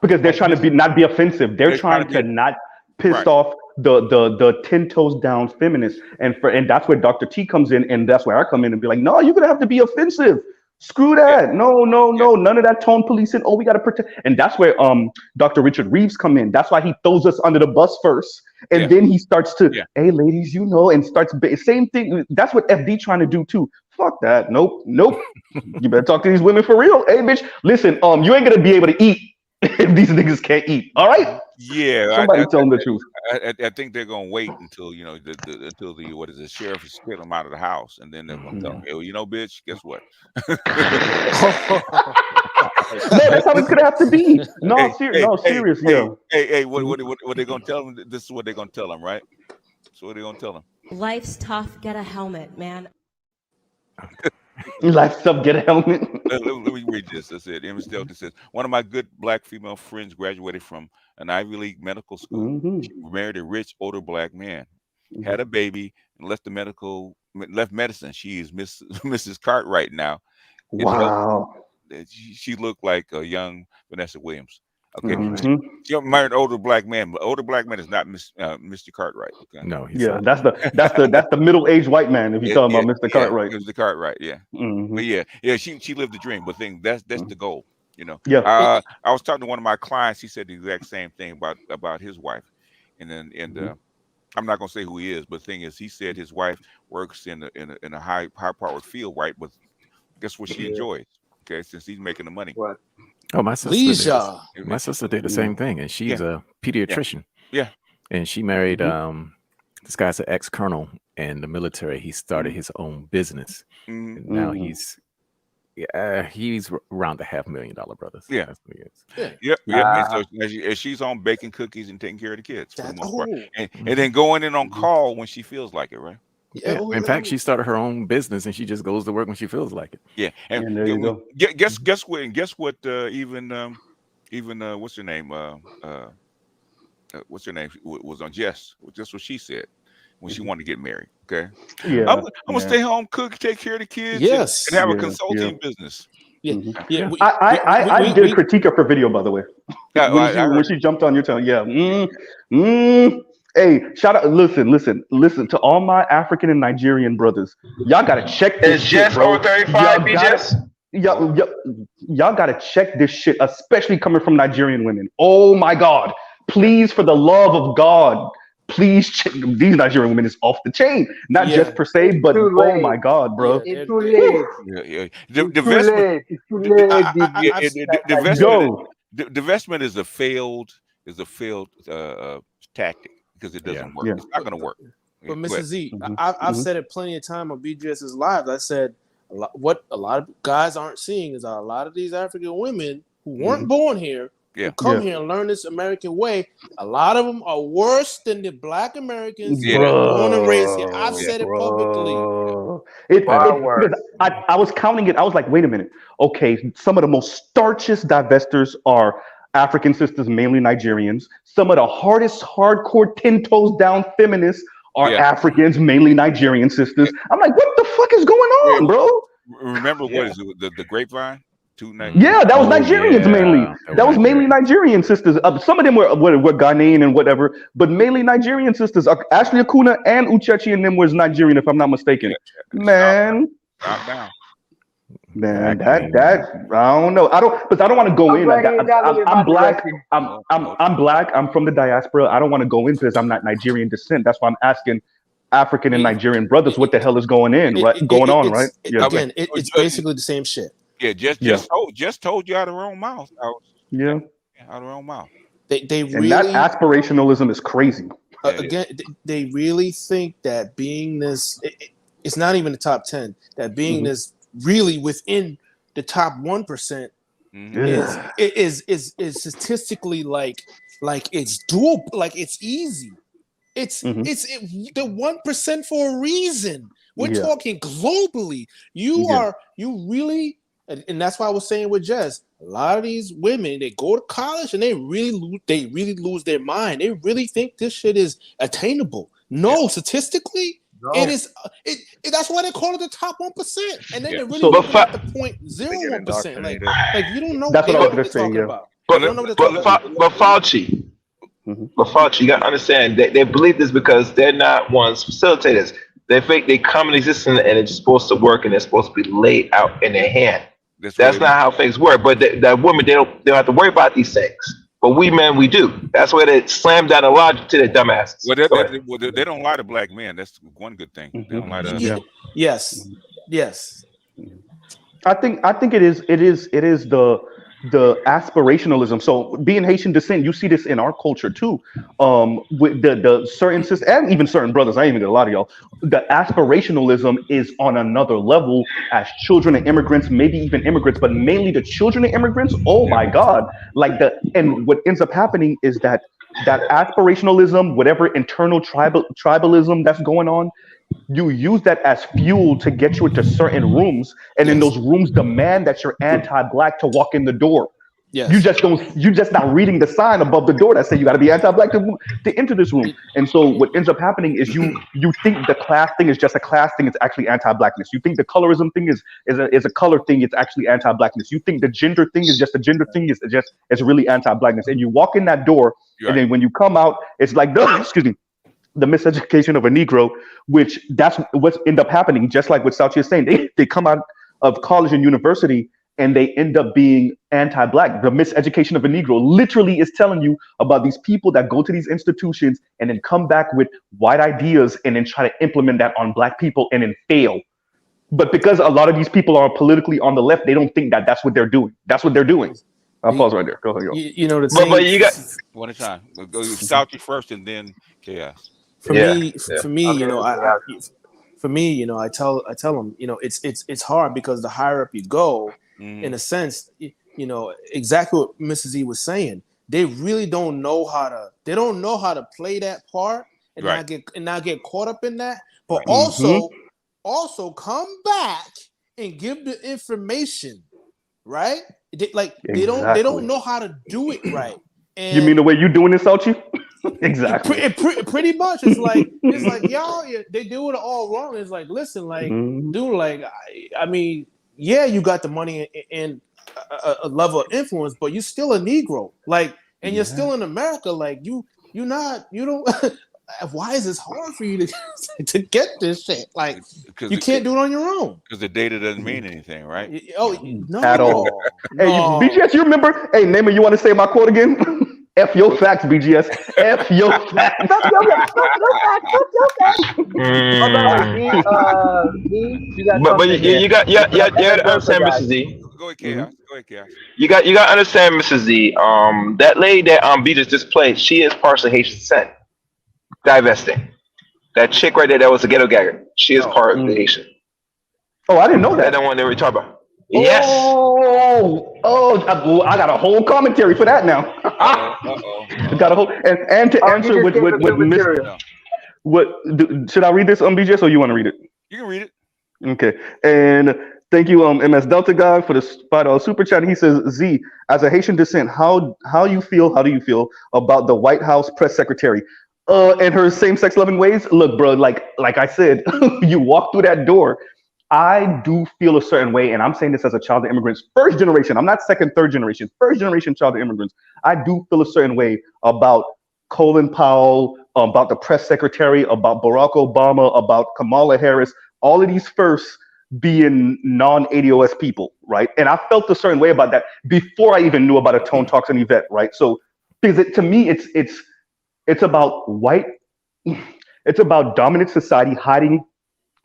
Because they're trying to not be offensive. They're trying to not piss off the 10 toes down feminists, and that's where Dr. T comes in, and that's where I come in and be like, no, you're gonna have to be offensive. Screw that. No, none of that tone policing. Oh, we gotta protect. And that's where Dr. Richard Reeves come in. That's why he throws us under the bus first, and then he starts to, hey ladies, and starts same thing. That's what FD trying to do too. Fuck that. Nope. You better talk to these women for real. Hey bitch, listen, you ain't gonna be able to eat if these niggas can't eat. All right. Yeah, Somebody tell them the truth. I think they're gonna wait until until the sheriff has spit them out of the house, and then they're gonna tell them, hey, bitch, guess what? No, that's how it's gonna have to be. No, serious. Hey, what they gonna tell them? This is what they're gonna tell them, right? So what they gonna tell them? Life's tough. Get a helmet, man. Life's tough. Get a helmet. Let me read this. That's it. Emmett Stelton says, one of my good black female friends graduated from an Ivy League medical school. She married a rich, older black man, had a baby, and left medicine. She is Mrs. Cartwright now. Wow. She looked like a young Vanessa Williams. Okay. She married an older black man, but older black man is not Mr. Cartwright. Okay. No, that's the middle-aged white man. If you're talking about Mr. Cartwright, Mr. Cartwright, yeah. But she lived the dream. But that's the goal. Yeah. I was talking to one of my clients. He said the exact same thing about his wife, and I'm not gonna say who he is, but the thing is, he said his wife works in a high-powered field, right? But guess what she enjoys? Okay, since he's making the money. What? Oh, my sister did the same thing, and she's a pediatrician. Yeah. And she married this guy's an ex-colonel in the military. He started his own business. And now he's around the $500,000 brothers. Yeah. That's what he is. Yep. And she's on baking cookies and taking care of the kids for the most part. And then going in on call when she feels like it, right? Yeah. In fact, she started her own business and she just goes to work when she feels like it. Yeah. And there you go. Guess what? Even what's her name? What's her name? Was on Jess. Just what she said when she wanted to get married. Okay. Yeah. I'm gonna stay home, cook, take care of the kids. Yes. And have a consulting business. Yeah. I did critique of her video, by the way. When she jumped on your channel. Yeah. Hey, shout out! Listen to all my African and Nigerian brothers. Y'all gotta check this. Is Jess over 35? y'all gotta check this shit, especially coming from Nigerian women. Oh my God! Please, for the love of God, please check these Nigerian women is off the chain. Not just per se, but oh my God, bro. It's too late. It's too late. It's too late, Divestment is a failed tactic because it doesn't work. It's not going to work. But Mrs. Z, I've said it plenty of time on BGS's live. I said what a lot of guys aren't seeing is a lot of these African women who weren't born here, who come here and learn this American way. A lot of them are worse than the Black Americans who were born and raised here. I've said it publicly. I was counting it. I was like, wait a minute. Okay, some of the most starchiest divestors are African sisters, mainly Nigerians. Some of the hardest, hardcore 10 toes down feminists are Africans, mainly Nigerian sisters. I'm like, what the fuck is going on, bro? Remember what is it? The grapevine? Yeah, that was Nigerians mainly. That was mainly Nigerian sisters. Some of them were Ghanaian and whatever, but mainly Nigerian sisters. Ashley Akuna and Uchechi and them was Nigerian, if I'm not mistaken. Man, man, that I don't know. I don't want to go in. I'm black. I'm black. I'm from the diaspora. I don't want to go in because I'm not Nigerian descent. That's why I'm asking African and Nigerian brothers what the hell is going on, right? Again, it's basically the same shit. Yeah, just told you out of her own mouth. Out of her own mouth. They really, and that aspirationalism is crazy. Again, they really think that being this, it's not even the top 10. That being this really within the top 1% is statistically like it's doable, like it's easy. It's the 1% for a reason. We're talking globally. You really. And that's why I was saying with Jess, a lot of these women, they go to college and they really lose their mind. They really think this shit is attainable. No, statistically, it is. That's why they call it the top 1%. And then they're really looking at the 0.01%. Like you don't know. That's what I was going to say. Yeah. But Fauci, you got to understand that they believe this because they're not ones facilitators. They think they come in existence and it's supposed to work and it's supposed to be laid out in their hand. That's not how things work. But that women, they don't have to worry about these things. But we men, we do. That's why they slam down the logic to their dumbasses. Well, they don't lie to black men. That's one good thing. They don't lie to us. Yes. I think it is the aspirationalism. So being Haitian descent, you see this in our culture too. With the certain sisters and even certain brothers, I ain't even gonna lie to y'all. The aspirationalism is on another level as children of immigrants, maybe even immigrants, but mainly the children of immigrants. Oh my God. And what ends up happening is that aspirationalism, whatever internal tribalism that's going on, you use that as fuel to get you into certain rooms, and in those rooms demand that you're anti-black to walk in the door. Yes. You just not reading the sign above the door that say you got to be anti-black to enter this room. And so what ends up happening is you think the class thing is just a class thing. It's actually anti-blackness. You think the colorism thing is a color thing. It's actually anti-blackness. You think the gender thing is just a gender thing. It's really anti-blackness. And you walk in that door, and then when you come out, it's like the miseducation of a Negro, which that's what's end up happening. Just like what Sauchi is saying, they come out of college and university and they end up being anti-black. The miseducation of a Negro literally is telling you about these people that go to these institutions and then come back with white ideas and then try to implement that on black people and then fail. But because a lot of these people are politically on the left, they don't think that that's what they're doing. That's what they're doing. I'll pause right there. Go ahead. You know, but you got one at a time. We'll go Sauchi first and then Chaos. For me, you know, I tell them, you know, it's hard because the higher up you go, in a sense, you know, exactly what Mrs. E was saying. They really don't know how to play that part and not get caught up in that. But also come back and give the information, right? They don't know how to do it right. And you mean the way you doing this, Sauchi? Exactly. Pretty much. It's like y'all, they do it all wrong. It's like, listen, like, dude, like, I mean, yeah, you got the money and a level of influence, but you're still a Negro, like, and you're still in America, like, you don't. why is this hard for you to get this shit? Like, you can't do it on your own. Because the data doesn't mean anything, right? Oh, no. At all. Hey, No. BGS, you remember? Hey, Naaman, you want to say my quote again? F your facts, BGS. F your facts. Fuck your facts. Fuck your facts. You got But something you got to understand, guys. Mrs. Z. Go ahead, Chaos. Go ahead, Chaos. You got to understand, Mrs. Z. That lady that Beatrice just played, she is partially Haitian descent. Divesting. That chick right there that was a ghetto gagger. She is part of the Haitian. Oh, I didn't know that. That one they were talking about. Yes. I got a whole commentary for that now. Got a whole and to answer with should I read this on BGS or you want to read it? You can read it. Okay. And thank you, MS Delta guy, for the $5 super chat. He says, Z, as a Haitian descent, how do you feel about the White House press secretary? And her same-sex loving ways? Look, bro, like I said, you walk through that door. I do feel a certain way, and I'm saying this as a child of immigrants, first generation. I'm not second, third generation, first generation child of immigrants. I do feel a certain way about Colin Powell, about the press secretary, about Barack Obama, about Kamala Harris, all of these firsts being non-ADOS people, right? And I felt a certain way about that before I even knew about a Tone Talks and Yvette, right? So, because to me, it's about it's about dominant society hiding,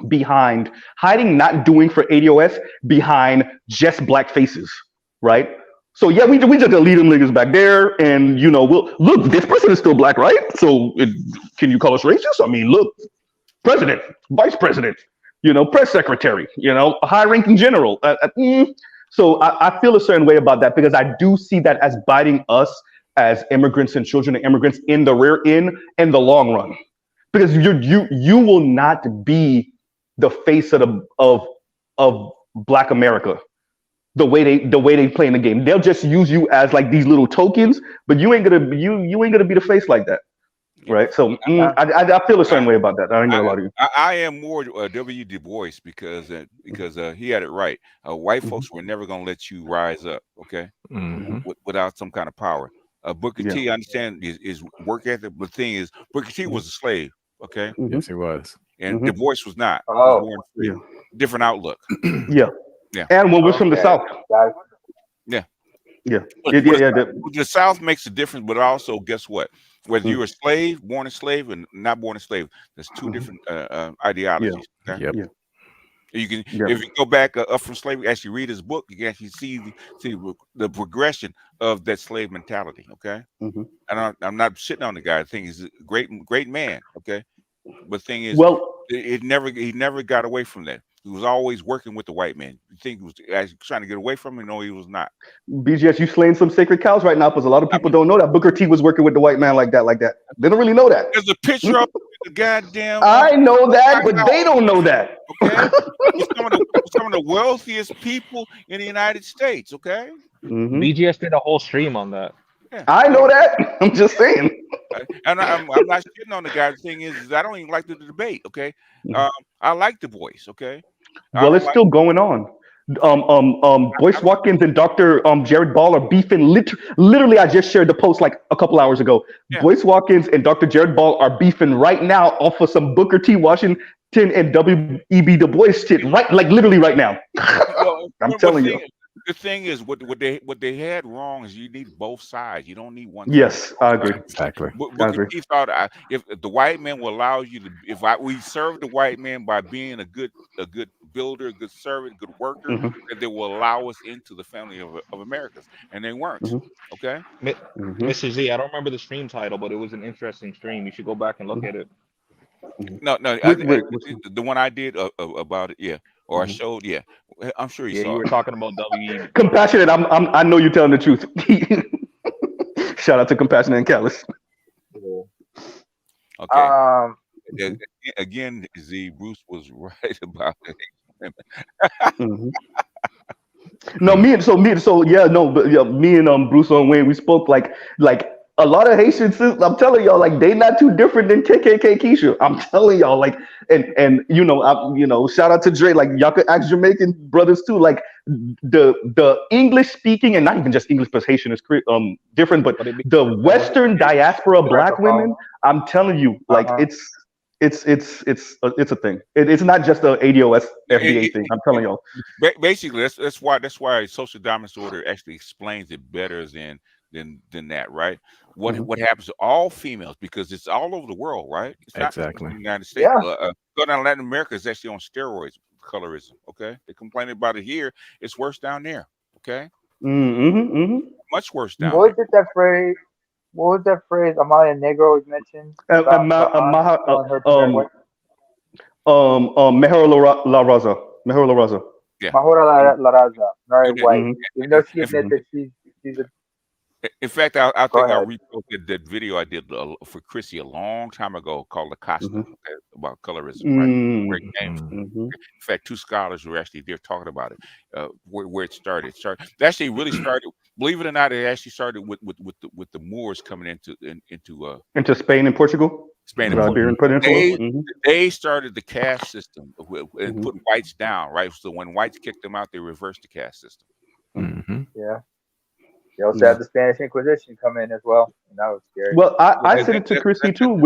not doing for ADOS behind just black faces, right? So yeah, we just gonna leave them niggas back there, and we'll look. This person is still black, right? So can you call us racist? I mean, look, president, vice president, press secretary, high-ranking general. So I feel a certain way about that because I do see that as biting us as immigrants and children of immigrants in the rear end in the long run, because you will not be the face of Black America the way they play in the game. They'll just use you as like these little tokens, but you ain't gonna be the face like that, right? So I feel a certain way about that. I ain't gonna lie to you. I am more W. Du Bois because he had it right. White folks were never gonna let you rise up, okay, without some kind of power. Booker T, I understand, is work ethic, but the thing is, Booker T was a slave, okay? Yes, he was. And Du Bois was not. He was born free. Different outlook. Yeah. And one was from the South. Yeah. The South makes a difference, but also, guess what? Whether you're a slave, born a slave, and not born a slave, there's two different ideologies. Okay? Yep. You can, if you go back up from slavery, actually read his book, you can actually see the progression of that slave mentality. Okay, and I'm not shitting on the guy. I think he's a great man. Okay, but the thing is, he never got away from that. He was always working with the white man. You think he was actually trying to get away from him? No, he was not. BGS, you slaying some sacred cows right now, because a lot of people don't know that Booker T was working with the white man like that. They don't really know that. There's a picture of the goddamn. I know that, but they don't know that. Okay, some of the wealthiest people in the United States. Okay, BGS did a whole stream on that. Yeah. I know that. I'm just saying. And I'm not shitting on the guy. The thing is I don't even like the debate. Okay, I like the voice. Okay. Well, it's still going on. Boyce Watkins and Dr. Jared Ball are beefing. Literally, I just shared the post like a couple hours ago. Yeah. Boyce Watkins and Dr. Jared Ball are beefing right now off of some Booker T. Washington and W.E.B. Du Bois shit. Right, like literally right now. I'm telling you. The thing is, what they had wrong is you need both sides. You don't need one. Yes, I agree. Exactly. He thought if the white man will allow you to, we serve the white man by being a good builder, a good servant, good worker, that they will allow us into the family of Americans, and they weren't. Okay, Mr. Z, I don't remember the stream title, but it was an interesting stream. You should go back and look at it. No, the one I did about it, yeah. Or I showed, yeah. I'm sure you saw. You were talking about W. Compassionate. I know you're telling the truth. Shout out to Compassionate and Callous. Okay. Again, Z, Bruce was right about it. Me and Bruce and Wayne, we spoke like a lot of Haitian sisters, I'm telling y'all, like they not too different than KKK Keisha. I'm telling y'all, like, and shout out to Dre. Like y'all could ask Jamaican brothers too. Like the English speaking, and not even just English, but Haitian is different. But the Western diaspora Black women, I'm telling you, like it's a thing. It's not just a ADOS FBA thing. I'm telling y'all. Basically, that's why social dominance order actually explains it better than that, right? What happens to all females, because it's all over the world, right? It's not Exactly. in the United States. Go down to Latin America, is actually on steroids, colorism. Okay, they complain about it here. It's worse down there. Okay, much worse down What there. was that phrase? What was that phrase Amalia Negro was mentioned about Mejor La Raza. Mejor La Raza. Yeah. Mahora La Raza, married white. Even though she admits that she's a. In fact, I think I reposted that video I did for Chrissy a long time ago called Acosta about colorism. Right? Great name. In fact, two scholars were actually there talking about it, where it started. It actually really started. Believe it or not, it actually started with the Moors coming into Spain and Portugal. Spain and Portugal. They started the caste system and put whites down, right? So when whites kicked them out, they reversed the caste system. Yeah. They also had the Spanish Inquisition come in as well, and that was scary. Well, I said it to Chrissy too,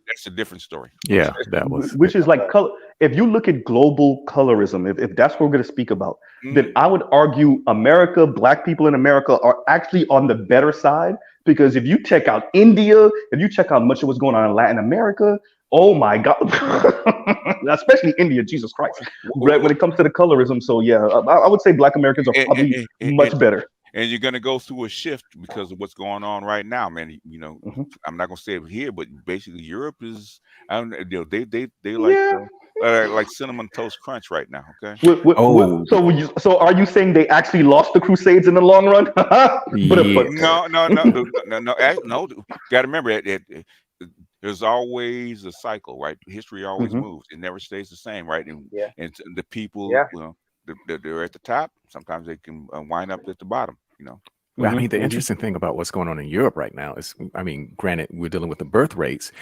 that's a different story. Yeah, that was. Which is like color. If you look at global colorism, if that's what we're going to speak about, then I would argue America, Black people in America are actually on the better side, because if you check out India, if you check out much of what's going on in Latin America, oh my God, especially India, Jesus Christ, when it comes to the colorism. So yeah, I would say Black Americans are probably much better. And you're going to go through a shift because of what's going on right now, man. You know, I'm not going to say it here, but basically Europe is, they like cinnamon toast crunch right now. Okay. So are you saying they actually lost the Crusades in the long run? No. Got to remember there's always a cycle, right? History always moves. It never stays the same, right? And the people, they're at the top. Sometimes they can wind up at the bottom. You know. Well, I mean, the interesting thing about what's going on in Europe right now is, I mean, granted, we're dealing with the birth rates,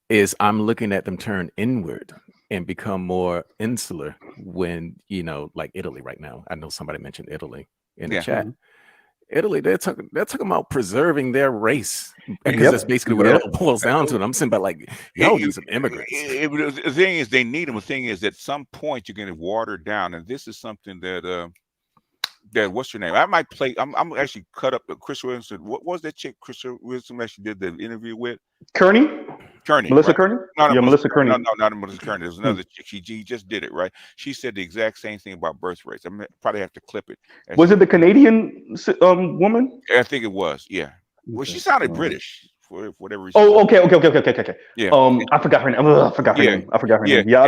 is I'm looking at them turn inward and become more insular when, like Italy right now. I know somebody mentioned Italy in the chat. Italy, they're talking about preserving their race, because that's basically what it all boils down to. And I'm saying, but like, y'all need some immigrants. The thing is, they need them. The thing is, at some point, you're going to water down, and this is something that what's her name? I might play. I'm actually cut up. Chris Williamson. What was that chick? Chris Williamson actually did the interview with Kearney. Melissa right? Kearney? No, Melissa Kearney. No, not Melissa Kearney. There's another chick. She just did it, right? She said the exact same thing about birth rates. I'm probably have to clip it. Was it the Canadian woman? I think it was. Yeah. Well, she sounded British for whatever reason. Oh, okay. Yeah. I forgot her name. I forgot her name. Yeah,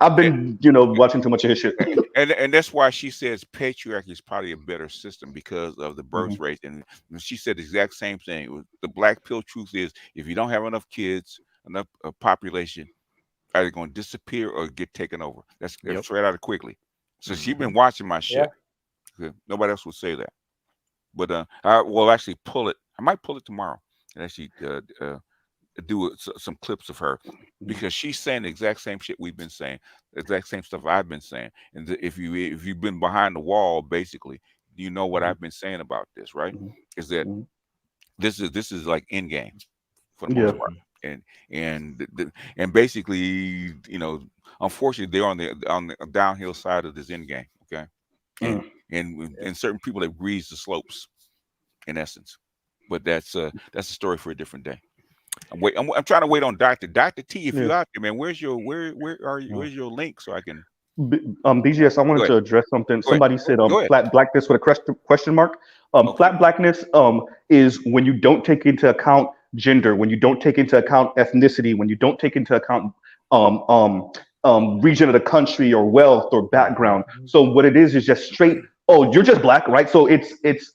I've been watching too much of his shit. And that's why she says patriarchy is probably a better system because of the birth rate. And she said the exact same thing. The black pill truth is, if you don't have enough kids, enough population, either going to disappear or get taken over. That's right out of quickly. So she's been watching my shit. Nobody else would say that. But I will actually pull it. I might pull it tomorrow and actually do some clips of her, because she's saying the exact same shit we've been saying, the exact same stuff I've been saying. And if you've been behind the wall, basically, you know what I've been saying about this, right? Is that this is like end game for the most part, and basically, unfortunately, they're on the downhill side of this end game, okay, and certain people that breeze the slopes, in essence. But that's a story for a different day. I'm trying to wait on Dr. T. If you're out there, man, where are you? Where's your link so I can? BGS, I wanted to address something. Somebody said flat blackness with a question mark. Flat blackness is when you don't take into account gender, when you don't take into account ethnicity, when you don't take into account region of the country or wealth or background. So what it is just straight. Oh, you're just black, right? So it's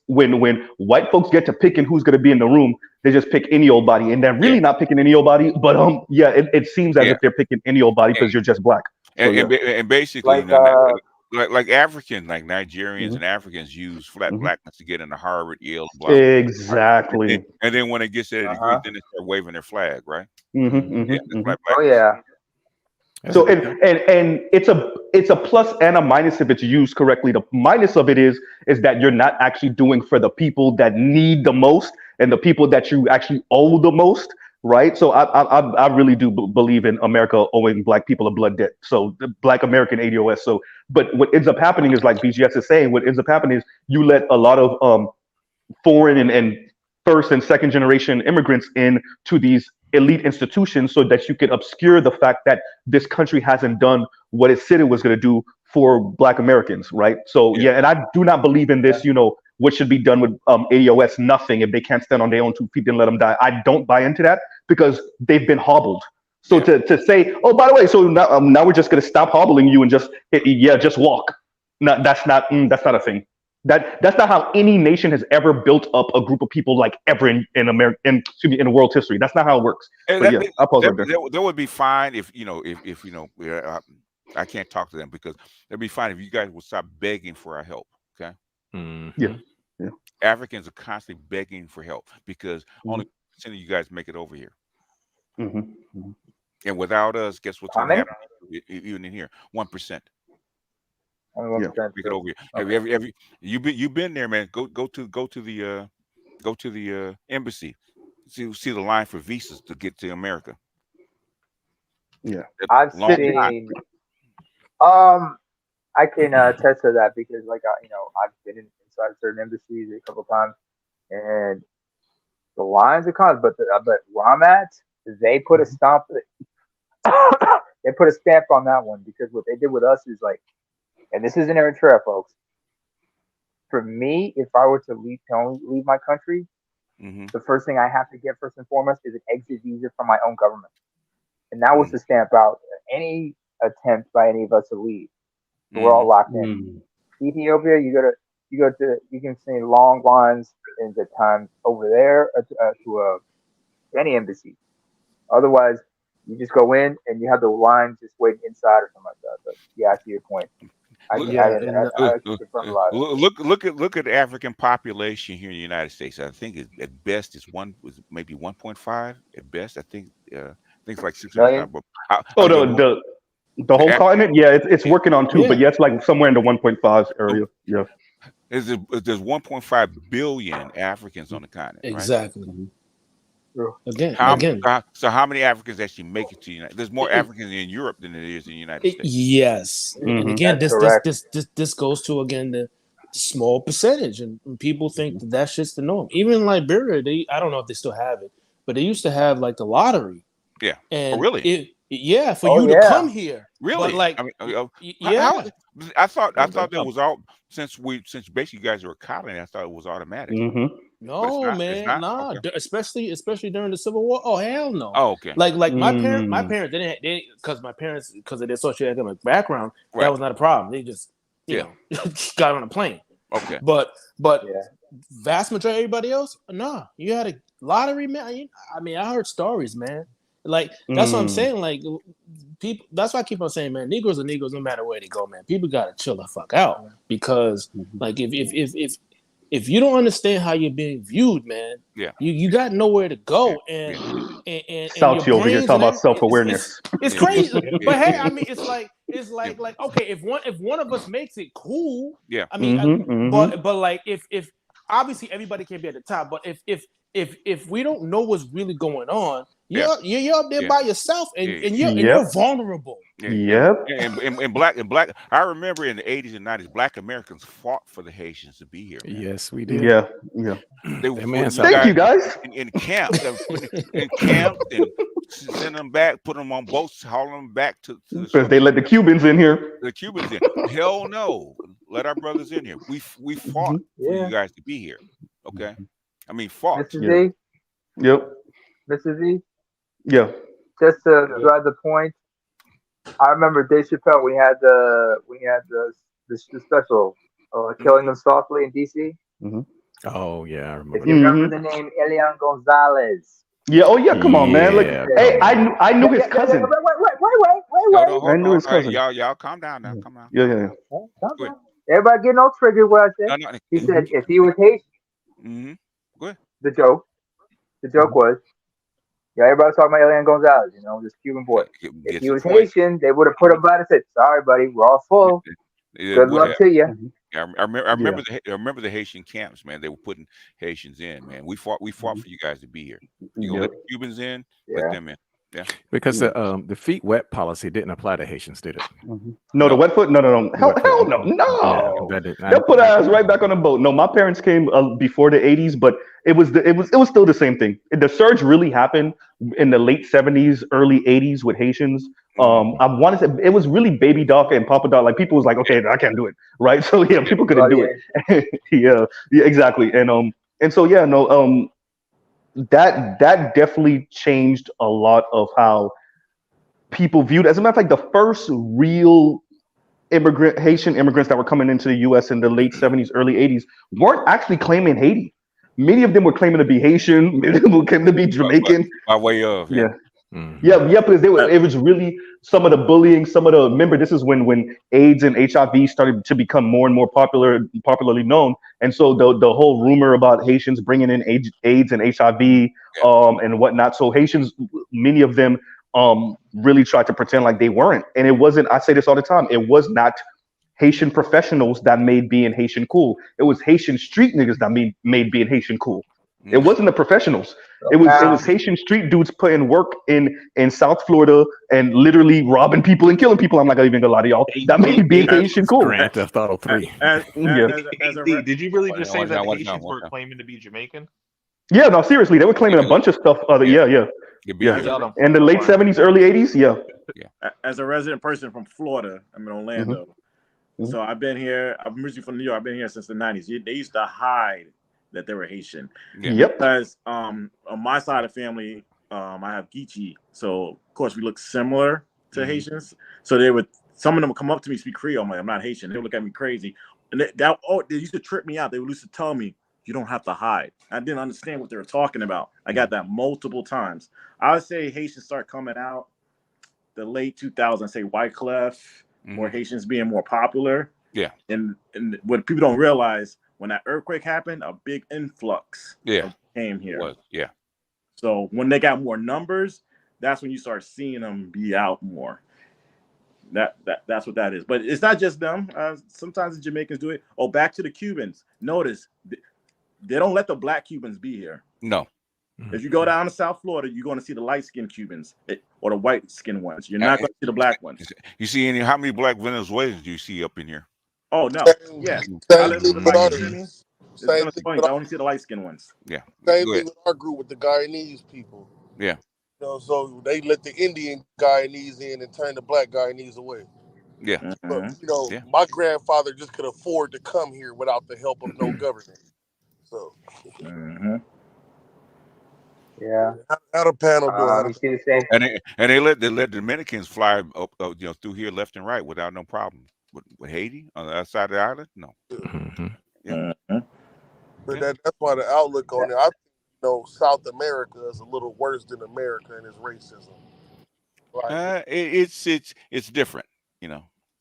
when white folks get to picking who's going to be in the room, they just pick any old body, and they're really not picking any old body. But it seems as if they're picking any old body because you're just black. So, and basically, like, like Africans, like Nigerians Mhm. and Africans use flat Mhm. blackness to get into Harvard, Yale, blah, blah, blah. Exactly. And then when they get to their degree, then they start waving their flag, right? Yeah, that's black Oh blackness. yeah. So and it's a plus and a minus if it's used correctly. The minus of it is that you're not actually doing for the people that need the most and the people that you actually owe the most, right? So I really do believe in America owing black people a blood debt. So the Black American ADOS. So but what ends up happening is like BGS is saying, what ends up happening is you let a lot of foreign and first and second generation immigrants into these elite institutions so that you could obscure the fact that this country hasn't done what it said it was going to do for black Americans, right? So yeah, and I do not believe in this, what should be done with ADOS, nothing. If they can't stand on their own 2 feet, then let them die. I don't buy into that because they've been hobbled. So to say, oh, by the way, so now we're just going to stop hobbling you and just walk. No, that's not a thing. That's not how any nation has ever built up a group of people like ever in America, in world history. That's not how it works. But yeah, I'll pause right there. That would be fine if I can't talk to them because it'd be fine if you guys would stop begging for our help. Okay. Yeah. Africans are constantly begging for help because only percent of you guys make it over here. And without us, guess what's going to happen? Even in here, 1%. Yeah. We get over here. Every you've been there, man. Go to the embassy. See the line for visas to get to America. Yeah, I've seen. I can attest to that because, like, I've been inside certain embassies a couple times, and the lines are kind of. But where I'm at, they put a stamp. They put a stamp on that one because what they did with us is like. And this isn't Eritrea, folks. For me, if I were to leave my country, the first thing I have to get first and foremost is an exit visa from my own government, and that was to stamp out any attempt by any of us to leave. So we're all locked in. Ethiopia, you can see long lines in the times over there to any embassy. Otherwise, you just go in and you have the line just waiting inside or something like that. But yeah, I see your point. Look at the African population here in the United States. I think at best it's maybe 1.5 at best. I think it's like 600. Oh, the whole continent, yeah, it's working on 2, but yeah, it's like somewhere in the 1.5 area. Yeah, there's 1.5 billion Africans on the continent. Exactly. Right? Again. So how many Africans actually make it to the United? There's more Africans in Europe than there is in the United States. Yes, and again, this goes to again the small percentage, and people think that's just the norm. Even in Liberia, I don't know if they still have it, but they used to have like the lottery. Yeah. And really? For you to come here. Really? But like, I thought that was all since basically you guys were a colony. I thought it was automatic. No, man, nah. Okay. Especially during the Civil War. Oh, hell no. Oh, okay. Like my parents didn't because of their socioeconomic background, that was not a problem. They just you know got on a plane. Okay. But vast majority of everybody else, nah. You had a lottery, man. I mean, I heard stories, man. Like that's what I'm saying. Like people, that's why I keep on saying, man, Negroes are Negroes no matter where they go, man. People gotta chill the fuck out because, like, if you don't understand how you're being viewed, man, you got nowhere to go. And Salty over here talking about self-awareness. It's crazy, but hey, I mean, it's like okay, if one of us makes it, cool. Yeah, I mean, but like if obviously everybody can't be at the top, but if we don't know what's really going on, you're up there by yourself, and you're vulnerable. And black. I remember in the 80s and 90s, black Americans fought for the Haitians to be here. Man. Yes, we did. Yeah. Thank you guys. In camp, and send them back, put them on boats, haul them back to because they let the Cubans in here. The Cubans in. Hell no, let our brothers in here. We fought for you guys to be here. Okay, I mean fought. Mrs. Z. Yep. Mrs. Z. Yeah. Just to drive the point, I remember Dave Chappelle. We had the special Killing Them Softly in DC. Oh yeah, I remember. If you remember the name Elian Gonzalez, Yeah. Oh yeah. Come on, man. Like, hey, I knew his cousin. Wait. I knew his cousin. Y'all calm down now. Come on. Yeah. Go ahead. Everybody getting all triggered. What I said? No. He said if he was Haitian, Mm-hmm. Go ahead. the joke was, yeah, everybody's talking about Elian Gonzalez, this Cuban boy. If Get he to the was point. Haitian, they would have put him by and said, "Sorry, buddy, we're all full. Good luck to you." I remember the Haitian camps, man. They were putting Haitians in, man. We fought for you guys to be here. You gonna let the Cubans in? Let them in. Yeah. Because the feet wet policy didn't apply to Haitians, did it? No, the wet foot. No. Hell no. Yeah, They'll put our ass right back on the boat. No, my parents came before the '80s, but it was still the same thing. The surge really happened in the late '70s, early '80s with Haitians. I want to say it was really Baby Doc and Papa Doc. Like people was like, okay, I can't do it, right? So yeah, people couldn't do it. yeah, exactly. And so yeah, no, that definitely changed a lot of how people viewed. As a matter of fact, the first real Haitian immigrants that were coming into the U.S. in the late '70s, early '80s weren't actually claiming Haiti. Many of them were claiming to be Haitian. Many of them were claiming to be Jamaican. By way of because it was really some of the bullying. Remember, this is when AIDS and HIV started to become more and more popularly known, and so the whole rumor about Haitians bringing in AIDS and HIV and whatnot. So Haitians, many of them really tried to pretend like they weren't, and it wasn't. I say this all the time. It was not Haitian professionals that made being Haitian cool. It was Haitian street niggas that made being Haitian cool. It wasn't the professionals. It was Haitian street dudes putting work in South Florida and literally robbing people and killing people. I'm not even gonna lie to y'all. That made being Haitian cool. Grand Theft Auto 3. Did you really just say that the Haitians were claiming to be Jamaican? Yeah, no, seriously, they were claiming a bunch of stuff. Yeah. In the late '70s, early '80s, yeah. As a resident person from Florida, I'm in Orlando. So I've been here. I'm originally from New York. I've been here since the '90s. They used to hide that they were Haitian. Yep. Because on my side of the family, I have Geechee, so of course we look similar to Haitians. So some of them would come up to me, speak Creole. I'm like, I'm not Haitian. They would look at me crazy, and they used to trip me out. They used to tell me, you don't have to hide. I didn't understand what they were talking about. I got that multiple times. I would say Haitians start coming out the late 2000s, say Wyclef, or Haitians being more popular. Yeah. And what people don't realize, when that earthquake happened, a big influx came here. So when they got more numbers, that's when you start seeing them be out more. That's what that is. But it's not just them. Sometimes the Jamaicans do it. Oh, back to the Cubans. Notice they don't let the black Cubans be here. No. If you go down to South Florida, you're going to see the light-skinned Cubans or the white-skinned ones. You're not going to see the black ones. You see how many black Venezuelans do you see up in here? Oh, no. Yeah. Same thing with ours. I only see the light-skinned ones. Yeah. Same thing with our group with the Guyanese people. Yeah. So they let the Indian Guyanese in and turn the black Guyanese away. Yeah. But, my grandfather just could afford to come here without the help of no government. So. Yeah. How the panel do? And they let Dominicans fly up, through here left and right without no problem. With Haiti on the other side of the island, no. But that's why the outlook on it. I think South America is a little worse than America in its racism. Right? It's different.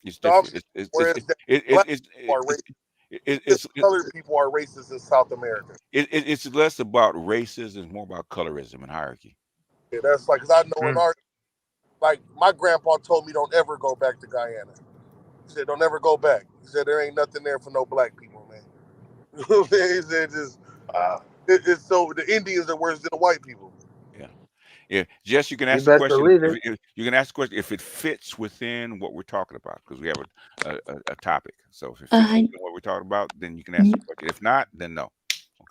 It's different. It's colored people are racist in South America. It's less about racism, it's more about colorism and hierarchy. Yeah, that's like, because I know in our, my grandpa told me don't ever go back to Guyana. He said don't ever go back. He said there ain't nothing there for no black people, man. You know what I'm saying? He said it's so the Indians are worse than the white people. Yeah, Jess, you can ask the question. You can ask the question if it fits within what we're talking about, because we have a topic. So if it fits within what we're talking about, then you can ask the question. If not, then no.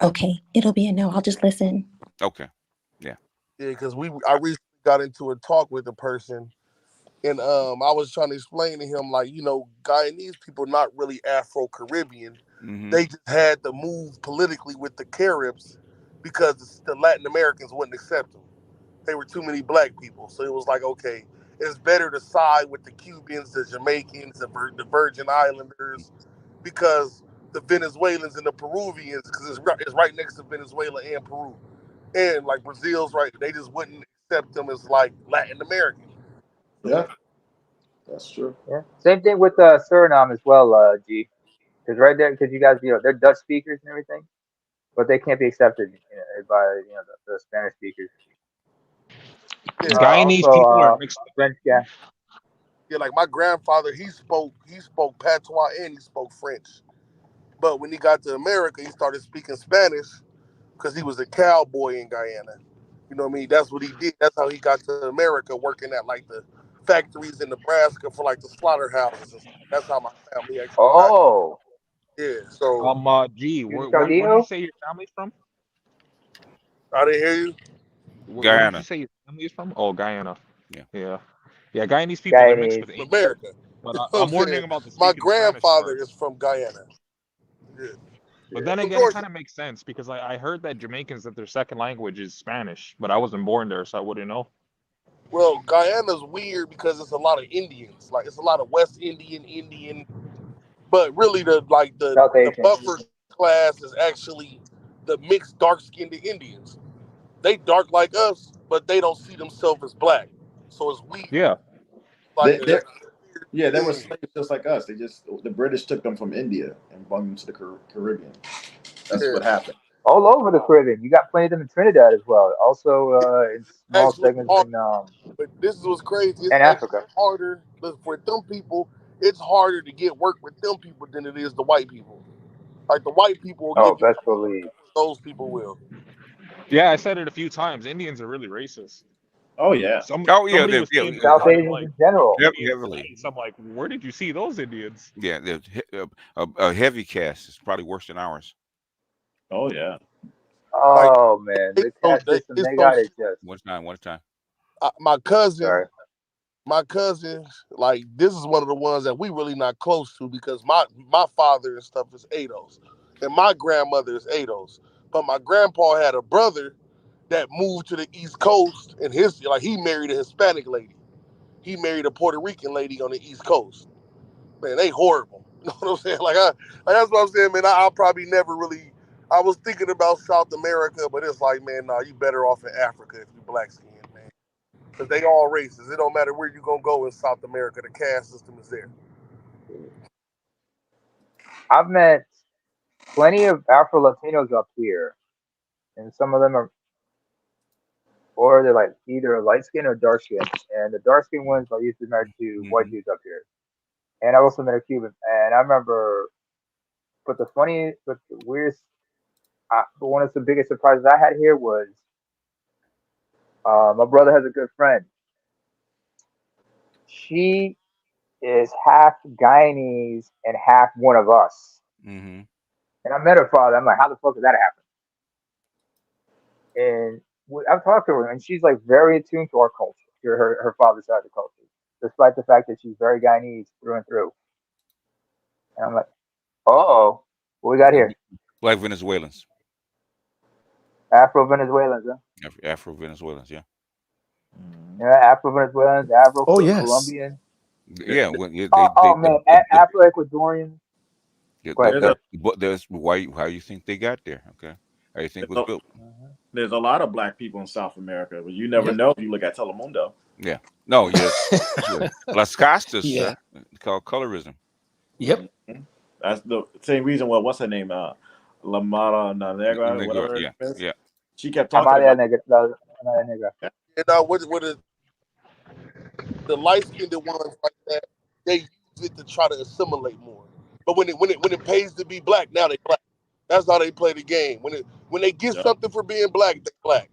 Okay, it'll be a no. I'll just listen. Okay. Yeah. Yeah, because I recently got into a talk with a person, and I was trying to explain to him, Guyanese people not really Afro-Caribbean. They just had to move politically with the Caribs because the Latin Americans wouldn't accept them. They were too many black people. So it was like, okay, it's better to side with the Cubans, the Jamaicans, the Virgin Islanders, because the Venezuelans and the Peruvians, because it's right next to Venezuela and Peru. And like Brazil's right, they just wouldn't accept them as like Latin American. Yeah, that's true. Yeah. Same thing with Suriname as well, G. Because right there, because you guys, they're Dutch speakers and everything, but they can't be accepted by the Spanish speakers. Guyanese people are mixed. French guy. Yeah, like my grandfather, he spoke patois and he spoke French. But when he got to America, he started speaking Spanish because he was a cowboy in Guyana. You know what I mean? That's what he did. That's how he got to America, working at like the factories in Nebraska for like the slaughterhouses and stuff. That's how my family actually got. Oh. Yeah. So. G, where did you say your family's from? I didn't hear you. Where did you say your family is from? Oh, Guyana. Yeah. Guyanese people are mixed with English. America. But I'm wondering about the my speaking grandfather Spanish is from Guyana. Yeah. But then again, it kind of makes sense because I heard that Jamaicans, that their second language is Spanish, but I wasn't born there, so I wouldn't know. Well, Guyana's weird because it's a lot of Indians. Like it's a lot of West Indian. But really, the buffer class is actually the mixed dark-skinned Indians. They dark like us, but they don't see themselves as black. So it's weird. Yeah. Like they were slaves just like us. The British took them from India and brought them to the Caribbean. That's what happened. All over the Caribbean. You got plenty of them in Trinidad as well. Also in small segments in but this is what's crazy. It's Africa. Harder for them people. It's harder to get work with them people than it is the white people. Like the white people will give best believe. Those people will. Yeah, I said it a few times. Indians are really racist. Oh yeah. South Asians in general. Heavily. So I'm like, where did you see those Indians? Yeah, a heavy cast is probably worse than ours. Oh yeah. Oh man, the caste system they got it just. One time. My cousin, like this is one of the ones that we really not close to because my father and stuff is Ados, and my grandmother is Ados. But my grandpa had a brother that moved to the East Coast, and he married a Hispanic lady. He married a Puerto Rican lady on the East Coast. Man, they horrible. You know what I'm saying? Like that's what I'm saying, man. I'll probably never really. I was thinking about South America, but it's like, man, nah, you better off in Africa if you black skinned, man. Because they all racist. It don't matter where you gonna go in South America. The caste system is there. I've met plenty of Afro Latinos up here, and some of them they're like either light skin or dark skin. And the dark skin ones are usually married to white dudes up here. And I also met a Cuban, and I remember. But the weirdest, one of the biggest surprises I had here was my brother has a good friend. She is half Guyanese and half one of us. Mm-hmm. And I met her father. I'm like, how the fuck did that happen? And I've talked to her, and she's like very attuned to our culture, to her father's side of the culture, despite the fact that she's very Guyanese through and through. And I'm like, oh, what we got here? Black Venezuelans. Afro-Venezuelans, huh? Afro-Venezuelans, yeah. Yeah, Afro-Venezuelans, Colombian. Yeah. Man, Afro-Ecuadorian. There's how you think they got there? Okay, how you think it was built? There's a lot of black people in South America, but you never know if you look at Telemundo. Yeah. No. Yes. Las Castas, sir. It's called colorism. Yep. That's the same reason. Well, what's her name? La Mara Negra, whatever. Yeah. She kept talking about Negra. You know what the light-skinned ones like that, they use it to try to assimilate more. But when it pays to be black, now they black. That's how they play the game. When they get something for being black, they black.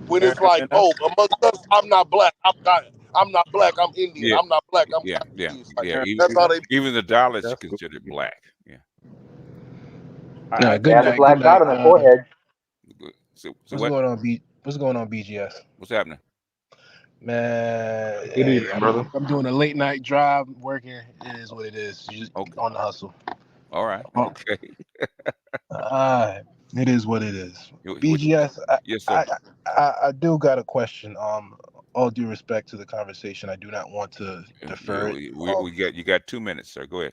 When it's like, oh, amongst us, I'm not black. I'm not black. I'm Indian. Yeah. I'm not black. I'm Chinese. Like, that's how they. Even the dollar is considered black. Yeah. Good night. Black dot on the forehead. So what's going on, What's going on, BGS? What's happening? Man, good evening, brother. I'm doing a late night drive, working. It is what it is. Just on the hustle. All right. Okay. It is what it is. BGS, yes, sir. I do got a question. All due respect to the conversation, I do not want to defer it. You got 2 minutes, sir. Go ahead.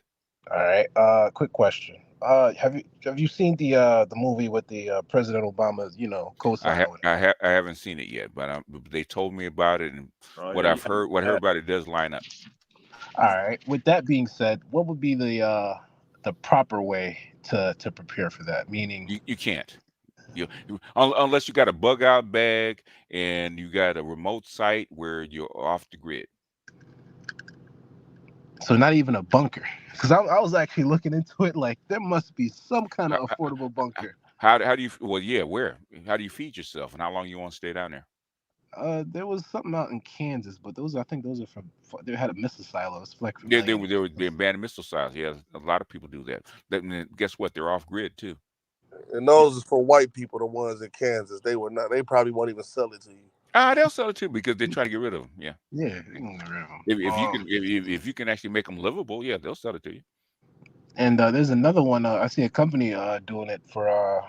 All right. Quick question. Have you seen the movie with the President Obama, co-sign on it? I haven't seen it yet, but they told me about it, and what I heard about it does line up. All right. With that being said, what would be the proper way to prepare for that? Meaning, you can't. Unless you got a bug out bag and you got a remote site where you're off the grid. So not even a bunker, because I was actually looking into it. Like there must be some kind of affordable bunker. How do you? Well, yeah. Where? How do you feed yourself, and how long you want to stay down there? There was something out in Kansas, but I think those are from. They had a missile silos. Like Yeah, they were abandoned missile silos. Yeah, a lot of people do that. Guess what? They're off grid too. And those is for white people. The ones in Kansas, they were not. They probably won't even sell it to you. They'll sell it too because they're trying to get rid of them. Yeah. Yeah, they can get rid of them. If you can actually make them livable, yeah, they'll sell it to you. And there's another one. I see a company doing it for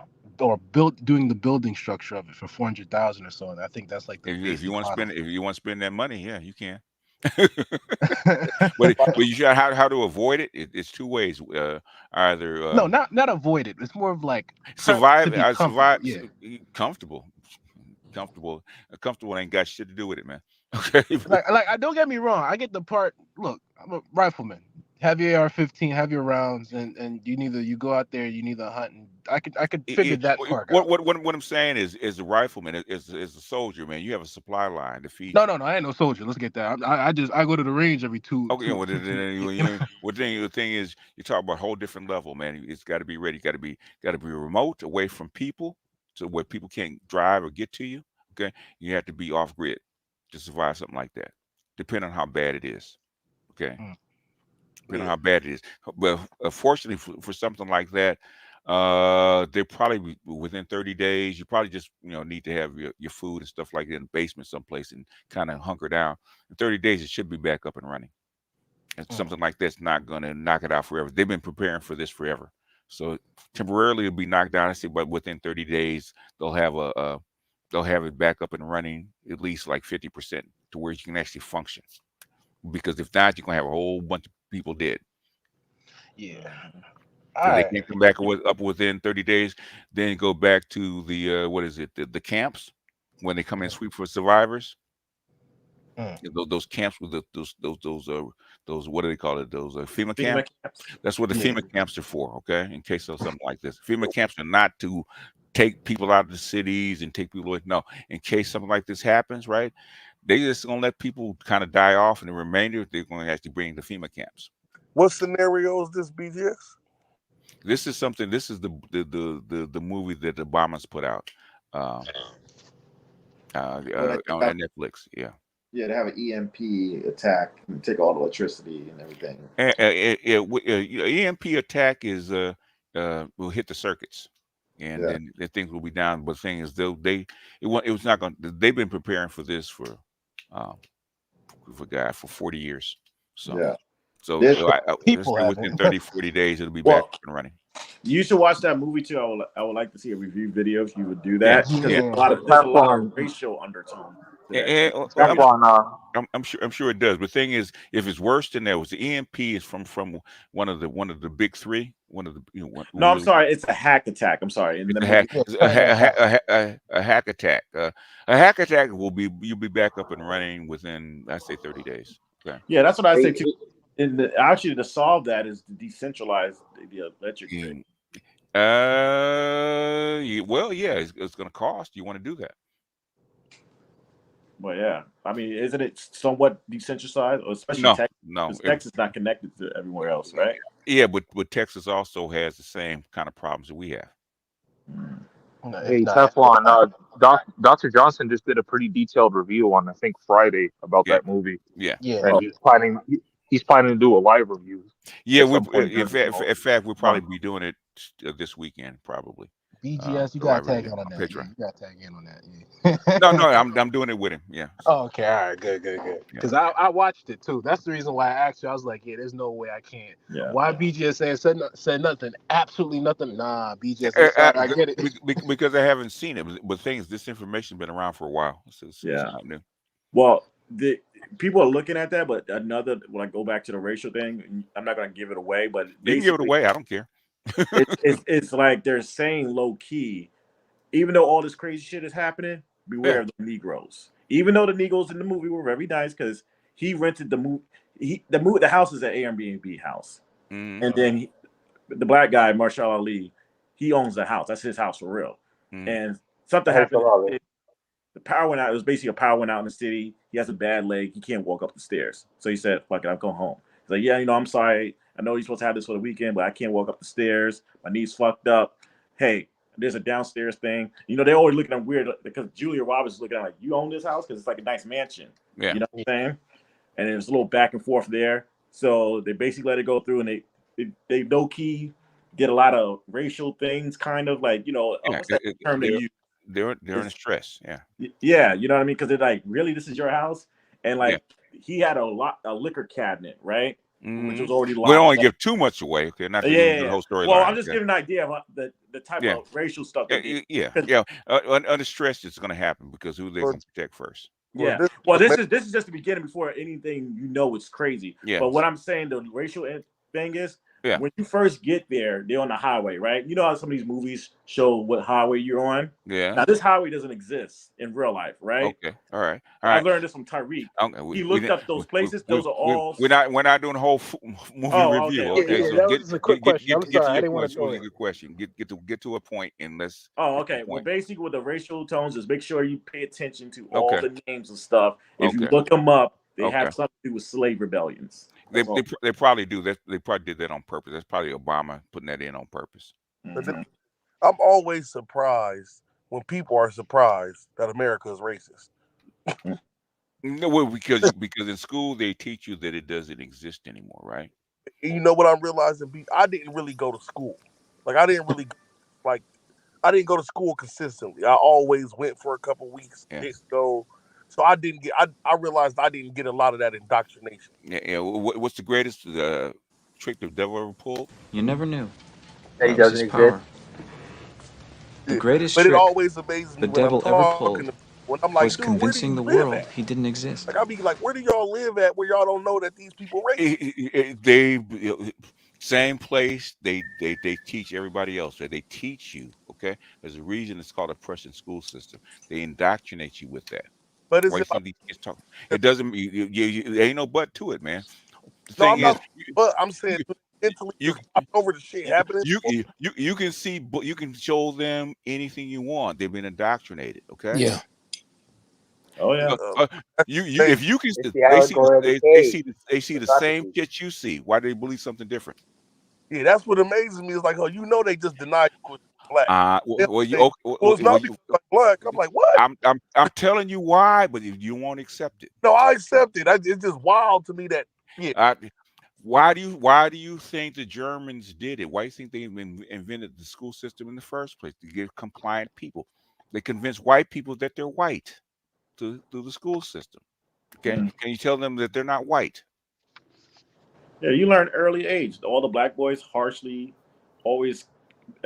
doing the building structure of it for $400,000 or so. And I think that's like if you want to spend that money, yeah, you can. but you should, how to avoid it? It's two ways. Either no, not avoid it. It's more of like survive. Comfortable. Comfortable ain't got shit to do with it, man. Okay. like don't get me wrong. I get the part. Look, I'm a rifleman. Have your AR-15, have your rounds, and you go out there, you need to hunt. And I could figure that part out. What I'm saying is a rifleman, is a soldier, man. You have a supply line to feed. No, I ain't no soldier. Let's get that. I go to the range every two. Okay, the thing is, you talk about a whole different level, man. It's got to be ready. Got to be remote, away from people, so where people can't drive or get to you. Okay, you have to be off grid to survive something like that, depending on how bad it is. Okay. Depending on how bad it is. But fortunately for something like that, they're probably within 30 days. You probably just need to have your food and stuff like that in the basement someplace and kind of hunker down. In 30 days, it should be back up and running. And something like that's not going to knock it out forever. They've been preparing for this forever. So temporarily it'll be knocked down. I say, but within 30 days, they'll have it back up and running at least like 50% to where you can actually function. Because if not, you're gonna have a whole bunch of people dead. Yeah. They can't come back up within 30 days. Then go back to the the camps when they come in sweep for survivors. Those camps with those what do they call it? Those FEMA camps. That's what the FEMA camps are for. Okay, in case of something like this, FEMA camps are not to take people out of the cities and take people away. No, in case something like this happens, right? They just gonna let people kind of die off, and the remainder they're going to actually bring to FEMA camps. What scenario is this, BGS? This is something. This is the movie that the Obama's put out on Netflix. Yeah. Yeah, they have an EMP attack and take all the electricity and everything. EMP attack is will hit the circuits, and then things will be down. But the thing is, it was not going. They've been preparing for this for 40 years. So within 30, 40 days, it'll be back up and running. You should watch that movie too. I would like to see a review video if you would do that. There's a lot of racial undertone. I'm sure it does. But the thing is, if it's worse than that, the EMP is from one of the big three. No, I'm sorry. It's a hack attack. I'm sorry. A hack attack. A hack attack you'll be back up and running within, I say, 30 days. Okay. Yeah, that's what I say too. And actually, to solve that is to decentralize the electric grid. Well, yeah, it's going to cost. You want to do that? Well, yeah. I mean, isn't it somewhat decentralized, or especially Texas? No, Texas is not connected to everywhere else, right? Yeah, but Texas also has the same kind of problems that we have. Hey, Teflon, Dr. Johnson just did a pretty detailed review on, I think, Friday about that movie. Yeah. And he's planning to do a live review. Yeah, in fact, we'll probably be doing it this weekend, probably. BGS, you got to tag in on that. You got to tag in on that. No, I'm doing it with him. Yeah. Oh, okay. All right. Good. Because I watched it too. That's the reason why I asked you. I was like, yeah, there's no way I can't. Yeah. Why BGS said nothing? Absolutely nothing. Nah, BGS. I get it. Because I haven't seen it. But things, this information has been around for a while. It's not new. Well, the people are looking at that, but another when I go back to the racial thing, I'm not going to give it away, but you can give it away. I don't care. it's like they're saying low key, even though all this crazy shit is happening, beware of the Negroes. Even though the Negroes in the movie were very nice because he rented the house is an Airbnb house, and then the black guy Marshall Ali, he owns the house. That's his house for real. And something happened. The power went out. It was basically a power went out in the city. He has a bad leg. He can't walk up the stairs. So he said, "Fuck it, I'm going home." He's like, "Yeah, I'm sorry. I know you're supposed to have this for the weekend, but I can't walk up the stairs. My knee's fucked up. Hey, there's a downstairs thing." They're always looking at him weird because Julia Roberts is looking at him like, "You own this house?" Because it's like a nice mansion. Yeah. You know what I'm saying? And there's a little back and forth there. So they basically let it go through, and they low key did a lot of racial things, kind of like what's that term they use? They're in stress. Yeah. Yeah, you know what I mean? Because they're like, really, this is your house? And like he had a liquor cabinet, right? Which was already locked. We don't want to give too much away. Okay, not to lose the whole story. Well, I'm just giving an idea of the type of racial stuff. Under stress, it's going to happen because who they're going to protect first. Yeah. Well, this is just the beginning before anything it's crazy. Yeah. But what I'm saying, the racial thing is, when you first get there, they're on the highway, right? You know how some of these movies show what highway you're on? Yeah. Now, this highway doesn't exist in real life, right? Okay. All right. I learned this from Tyreek. He looked up those places. Those are all. We're not doing a whole movie review. Okay. So that was a quick question. I'm sorry, I didn't want to go. Good question. Get to a point and let's. Oh, okay. Well, basically, with the racial tones, is make sure you pay attention to all the names and stuff. If you look them up, they have something to do with slave rebellions. They probably do that. They probably did that on purpose. That's probably Obama putting that in on purpose. I'm always surprised when people are surprised that America is racist. No, because in school they teach you that it doesn't exist anymore, right? And you know what I'm realizing? I didn't really go to school. Like I didn't go to school consistently. I always went for a couple weeks. So I didn't get. I realized I didn't get a lot of that indoctrination. Yeah. What's the greatest trick the devil ever pulled? You never knew. That he doesn't exist. The greatest but trick it always amazes me the devil ever pulled when I'm like, was convincing the world he didn't exist. Like I'll be like, where do y'all live at where y'all don't know that these people racist? They same place they teach everybody else. They teach you. Okay, there's a reason it's called a Prussian school system. They indoctrinate you with that. But is it doesn't. You ain't no but to it, man. The no, thing is, but I'm saying mentally, you over the shit happening. You can see, you can show them anything you want. They've been indoctrinated. Okay. Yeah. Oh yeah. If you can, they see the same shit you see. Why do they believe something different? Yeah, that's what amazes me. Is like, oh, they just denied you was black. It's not because I'm black. I'm like, what? I'm telling you why, but you won't accept it. No, I accept it. It's just wild to me that. Yeah. Why do you think the Germans did it? Why do you think they invented the school system in the first place? To get compliant people. They convinced white people that they're white through the school system. Okay, Can you tell them that they're not white? Yeah, you learn early age. All the black boys harshly always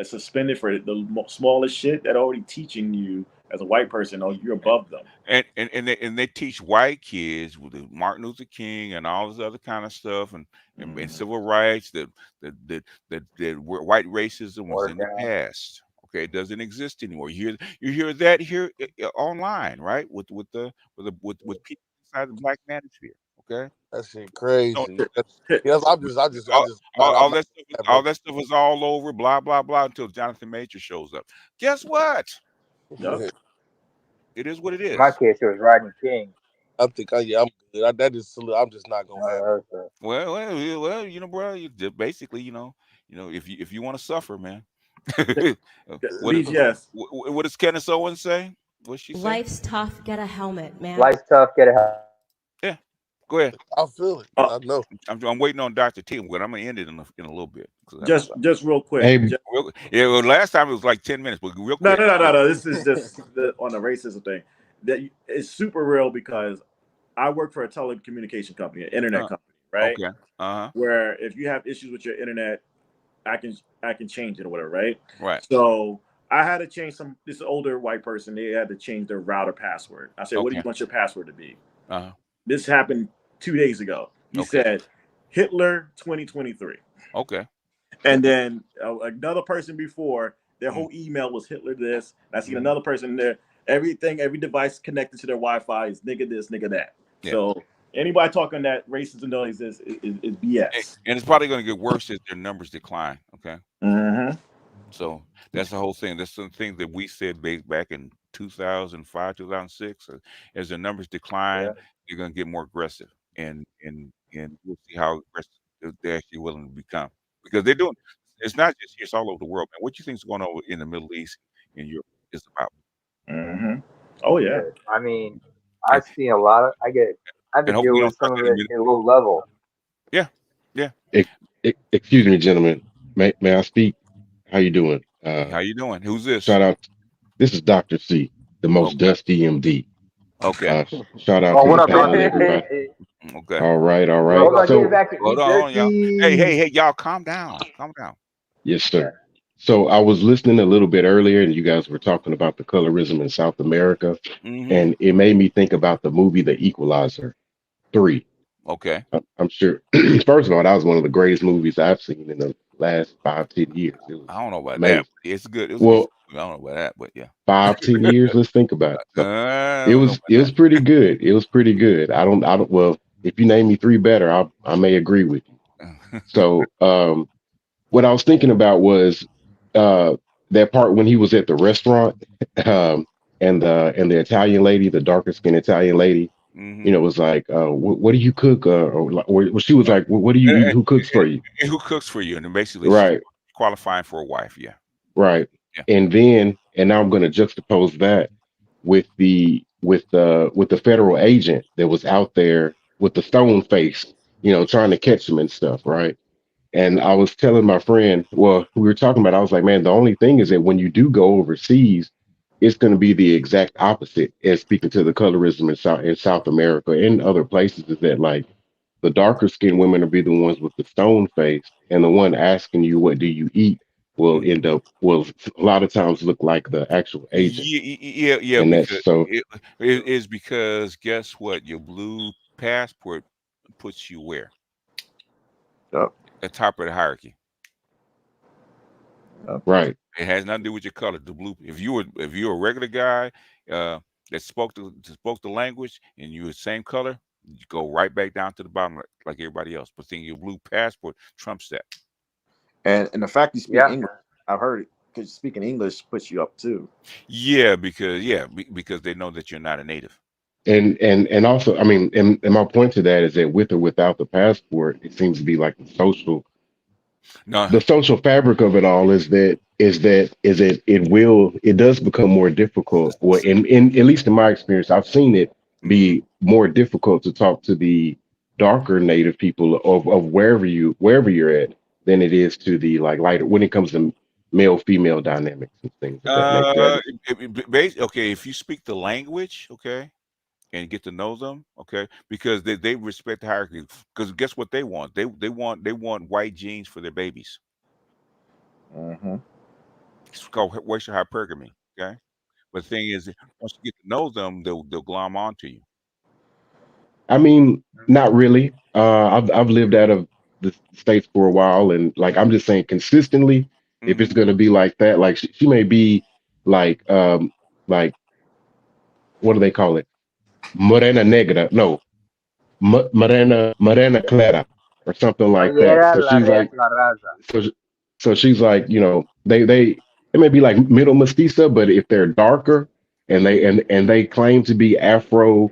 suspended for the smallest shit. That already teaching you as a white person, you're above them. And they teach white kids with Martin Luther King and all this other kind of stuff and civil rights that white racism was in the past. Okay, it doesn't exist anymore. You hear that here online, right? With people inside the black manosphere. Okay, that shit crazy. All that stuff is all over. Blah blah blah until Jonathan Major shows up. Guess what? Yep. It is what it is. My kid was riding King. I think I'm good. I'm just not gonna have it. Well, bro. Basically, if you want to suffer, man. What does Kenneth Owens say? What's she say? Life's tough. Get a helmet, man. Life's tough. Get a helmet. Yeah. Go ahead. I feel it. I know. I'm waiting on Dr. T, but I'm gonna end it in a little bit. Just real quick. Well, last time it was like 10 minutes, but real quick. No. This is just on the racism thing. That it's super real because I work for a telecommunication company, an internet company, right? Okay. Where if you have issues with your internet, I can change it or whatever, right? Right. So I had to change this older white person. They had to change their router password. I said, "What do you want your password to be?" This happened 2 days ago. He said Hitler 2023. Okay. And then another person before, their whole email was Hitler this. I seen another person there. Every device connected to their Wi-Fi is nigga this, nigga that. Yeah. So anybody talking that racism noise is BS. And it's probably going to get worse as their numbers decline. Okay. Mm-hmm. So that's the whole thing. That's some things that we said back in 2005, 2006. As the numbers decline, they're going to get more aggressive, and we'll see how aggressive they're actually willing to become, because they're doing. It's not just here; it's all over the world, man. What you think is going on in the Middle East and Europe is about? Mm-hmm. Oh yeah. I mean, I've seen a lot of. I've been dealing with some of it in low level. Yeah. Yeah. Excuse me, gentlemen. May I speak? How you doing? How you doing? Who's this? Shout out. This is Dr. C, the most dusty MD. Okay. Shout out to the panel, everybody. Okay. All right. Hold on, y'all. Hey, y'all, calm down. Calm down. Yes, sir. So I was listening a little bit earlier, and you guys were talking about the colorism in South America, and it made me think about the movie The Equalizer 3. Okay. I'm sure. First of all, that was one of the greatest movies I've seen in the last 5-10 years. I don't know about amazing. that. It's good. Well, I don't know about that, but yeah. 5-10 years. Let's think about it. So it was pretty good. It was pretty good. I don't. Well, if you name me 3 better, I may agree with you. So what I was thinking about was that part when he was at the restaurant, and the Italian lady, the darker skinned Italian lady, you know, was like, what do you cook? Or she was like, what do you eat? Who cooks for you? And who cooks for you? And then basically, Right. qualifying for a wife. Yeah. Right. Yeah. And now I'm going to juxtapose that with the federal agent that was out there with the stone face, you know, trying to catch him and stuff. Right. And I was telling my friend, well, we were talking about, I was like, man, the only thing is that when you do go overseas, it's going to be the exact opposite. And speaking to the colorism in South America and other places, is that like the darker skinned women will be the ones with the stone face, and the one asking you, what do you eat, will end up, a lot of times look like the actual agent. Yeah. And Because that's so. it is because guess what? Your blue passport puts you where? Yep. At top of the hierarchy. Right. It has nothing to do with your color. The blue. If you're a regular guy that spoke the language and you're the same color, you go right back down to the bottom like everybody else. But then your blue passport trumps that. And the fact you speak English, I've heard it, because speaking English puts you up too. Yeah, because they know that you're not a native. And also, I mean, and my point to that is that with or without the passport, it seems to be like the social fabric of it all is that it does become more difficult. Well, in at least in my experience, I've seen it be more difficult to talk to the darker native people of wherever you're at than it is to the like lighter when it comes to male female dynamics and things of that nature. Okay, if you speak the language, okay, and get to know them, okay, because they respect the hierarchy. Because guess what they want? They want white genes for their babies. Mm-hmm. It's called racial hypergamy. Okay, but the thing is, once you get to know them, they'll glom onto you. I mean, not really. I've lived out of the States for a while, and like I'm just saying, consistently, if it's gonna be like that, like she may be like what do they call it? Morena negra, no, morena clara, or something like that. So she's like, so she's like, you know, it may be like middle mestiza, but if they're darker and they claim to be Afro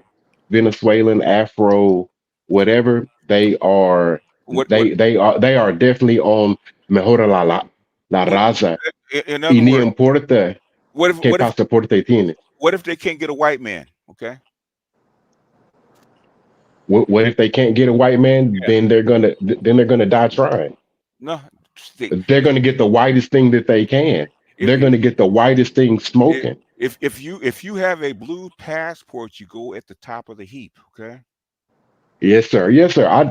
Venezuelan, Afro whatever, they are definitely on mejora la raza In y other ni words, importa qué pasaporte tiene. what if they can't get a white man? Okay. What if they can't get a white man? Then they're gonna die trying. No, they're gonna get the whitest thing that they can. They're gonna get the whitest thing smoking. If you have a blue passport, you go at the top of the heap. Okay. Yes, sir. Yes, sir. I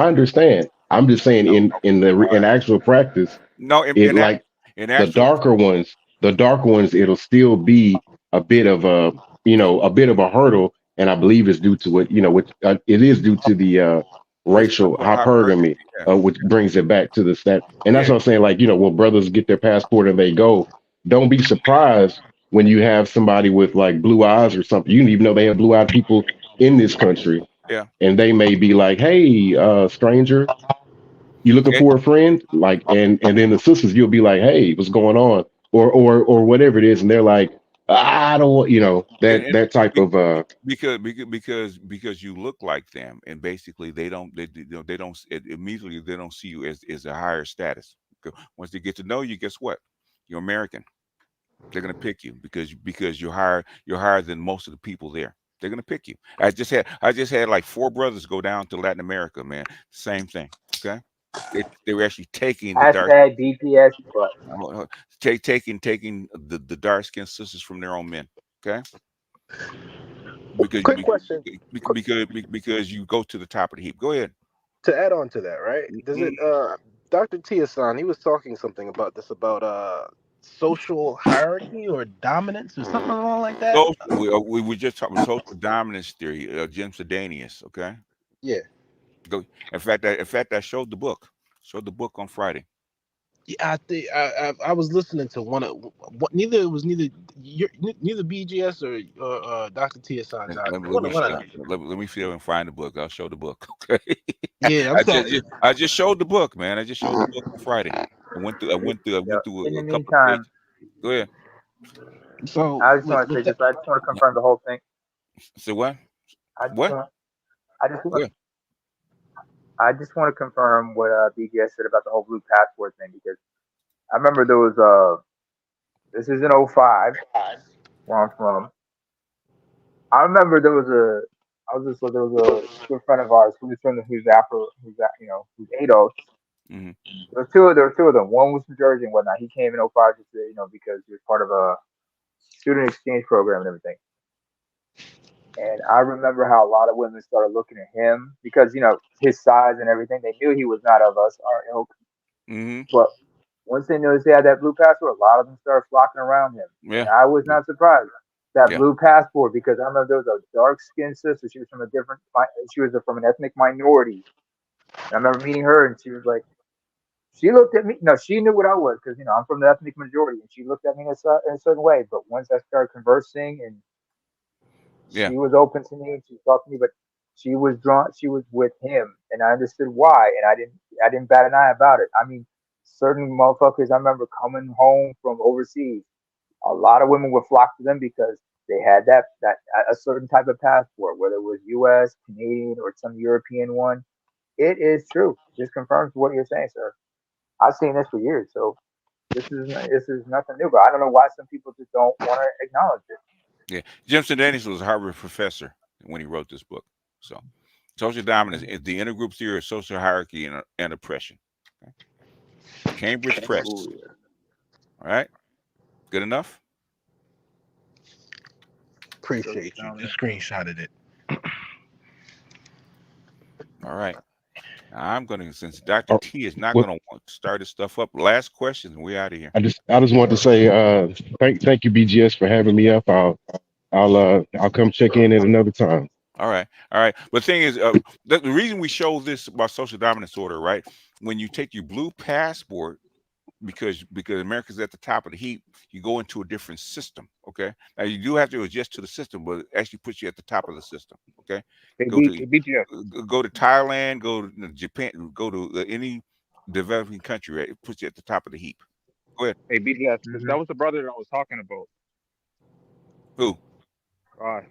understand. I'm just saying in actual practice, the darker ones, it'll still be a bit of a hurdle and I believe it's due to what it is due to the racial hypergamy, which brings it back to the stat. And that's what I'm saying. Like, when brothers get their passport and they go, don't be surprised when you have somebody with like blue eyes or something. You didn't even know they have blue eyed people in this country. Yeah. And they may be like, hey, stranger, you looking for a friend? Like, and then the sisters, you'll be like, hey, what's going on? Or whatever it is. And they're like, I don't, that type of because you look like them, and basically they don't immediately they don't see you as a higher status. Once they get to know you, guess what? You're American. They're gonna pick you because you're higher than most of the people there. They're gonna pick you. I just had like 4 brothers go down to Latin America, man. Same thing. Okay. They were actually taking the dark BPS, but taking the dark skinned sisters from their own men. Okay. Quick question. Because you go to the top of the heap. Go ahead. To add on to that, right? Does it Dr. Tia-san, he was talking something about this, about social hierarchy or dominance or something along like that? So we were just talking social dominance theory, Jim Sedanius, okay? Yeah. Go. In fact, I showed the book. Showed the book on Friday. Yeah, I think I was listening to neither BGS or Dr. Tia-san's out. Let me see if I can find the book. I'll show the book. Okay. Yeah, I just showed the book, man. I just showed the book on Friday. I went through a couple of pages. Go ahead. So I just want to confirm the whole thing. So what? I just want to confirm what BGS said about the whole blue passport thing, because I remember there was this is in 05 where I'm from. I remember there was a good friend of ours who's ADOS. Mm-hmm. There were two of them. One was from Jersey and whatnot. He came in 05 just because he was part of a student exchange program and everything. And I remember how a lot of women started looking at him because, his size and everything. They knew he was not of us, our ilk. Mm-hmm. But once they noticed he had that blue passport, a lot of them started flocking around him. Yeah. And I was not surprised. That blue passport, because I remember there was a dark-skinned sister. She was from from an ethnic minority. And I remember meeting her, and she was like, she looked at me. No, she knew what I was because, I'm from the ethnic majority. And she looked at me in a certain way. But once I started conversing and she was open to me, she talked to me, but she was with him, and I understood why, and I didn't bat an eye about it. I mean, certain motherfuckers, I remember coming home from overseas, a lot of women would flock to them because they had that a certain type of passport, whether it was US, Canadian, or some European one. It is true. This confirms what you're saying, sir. I've seen this for years, so this is nothing new, but I don't know why some people just don't want to acknowledge it. Yeah, Jim Sedanius was a Harvard professor when he wrote this book. So, social dominance is the intergroup theory of social hierarchy and oppression. Okay. Cambridge Press. All right, good enough. Appreciate you. Just screenshotted it. All right. I'm gonna, since Dr. T is not gonna want to start his stuff up. Last question, and we're out of here. I just want to say thank you, BGS, for having me up. I'll come check in at another time. All right. But the thing is, the reason we show this about social dominance order, right? When you take your blue passport, because America's at the top of the heap, you go into a different system. Okay. Now you do have to adjust to the system, but it actually puts you at the top of the system. Okay. Go to Thailand, go to Japan, go to any developing country, right? It puts you at the top of the heap. Go ahead. Hey, BGS, that was the brother that I was talking about. Who?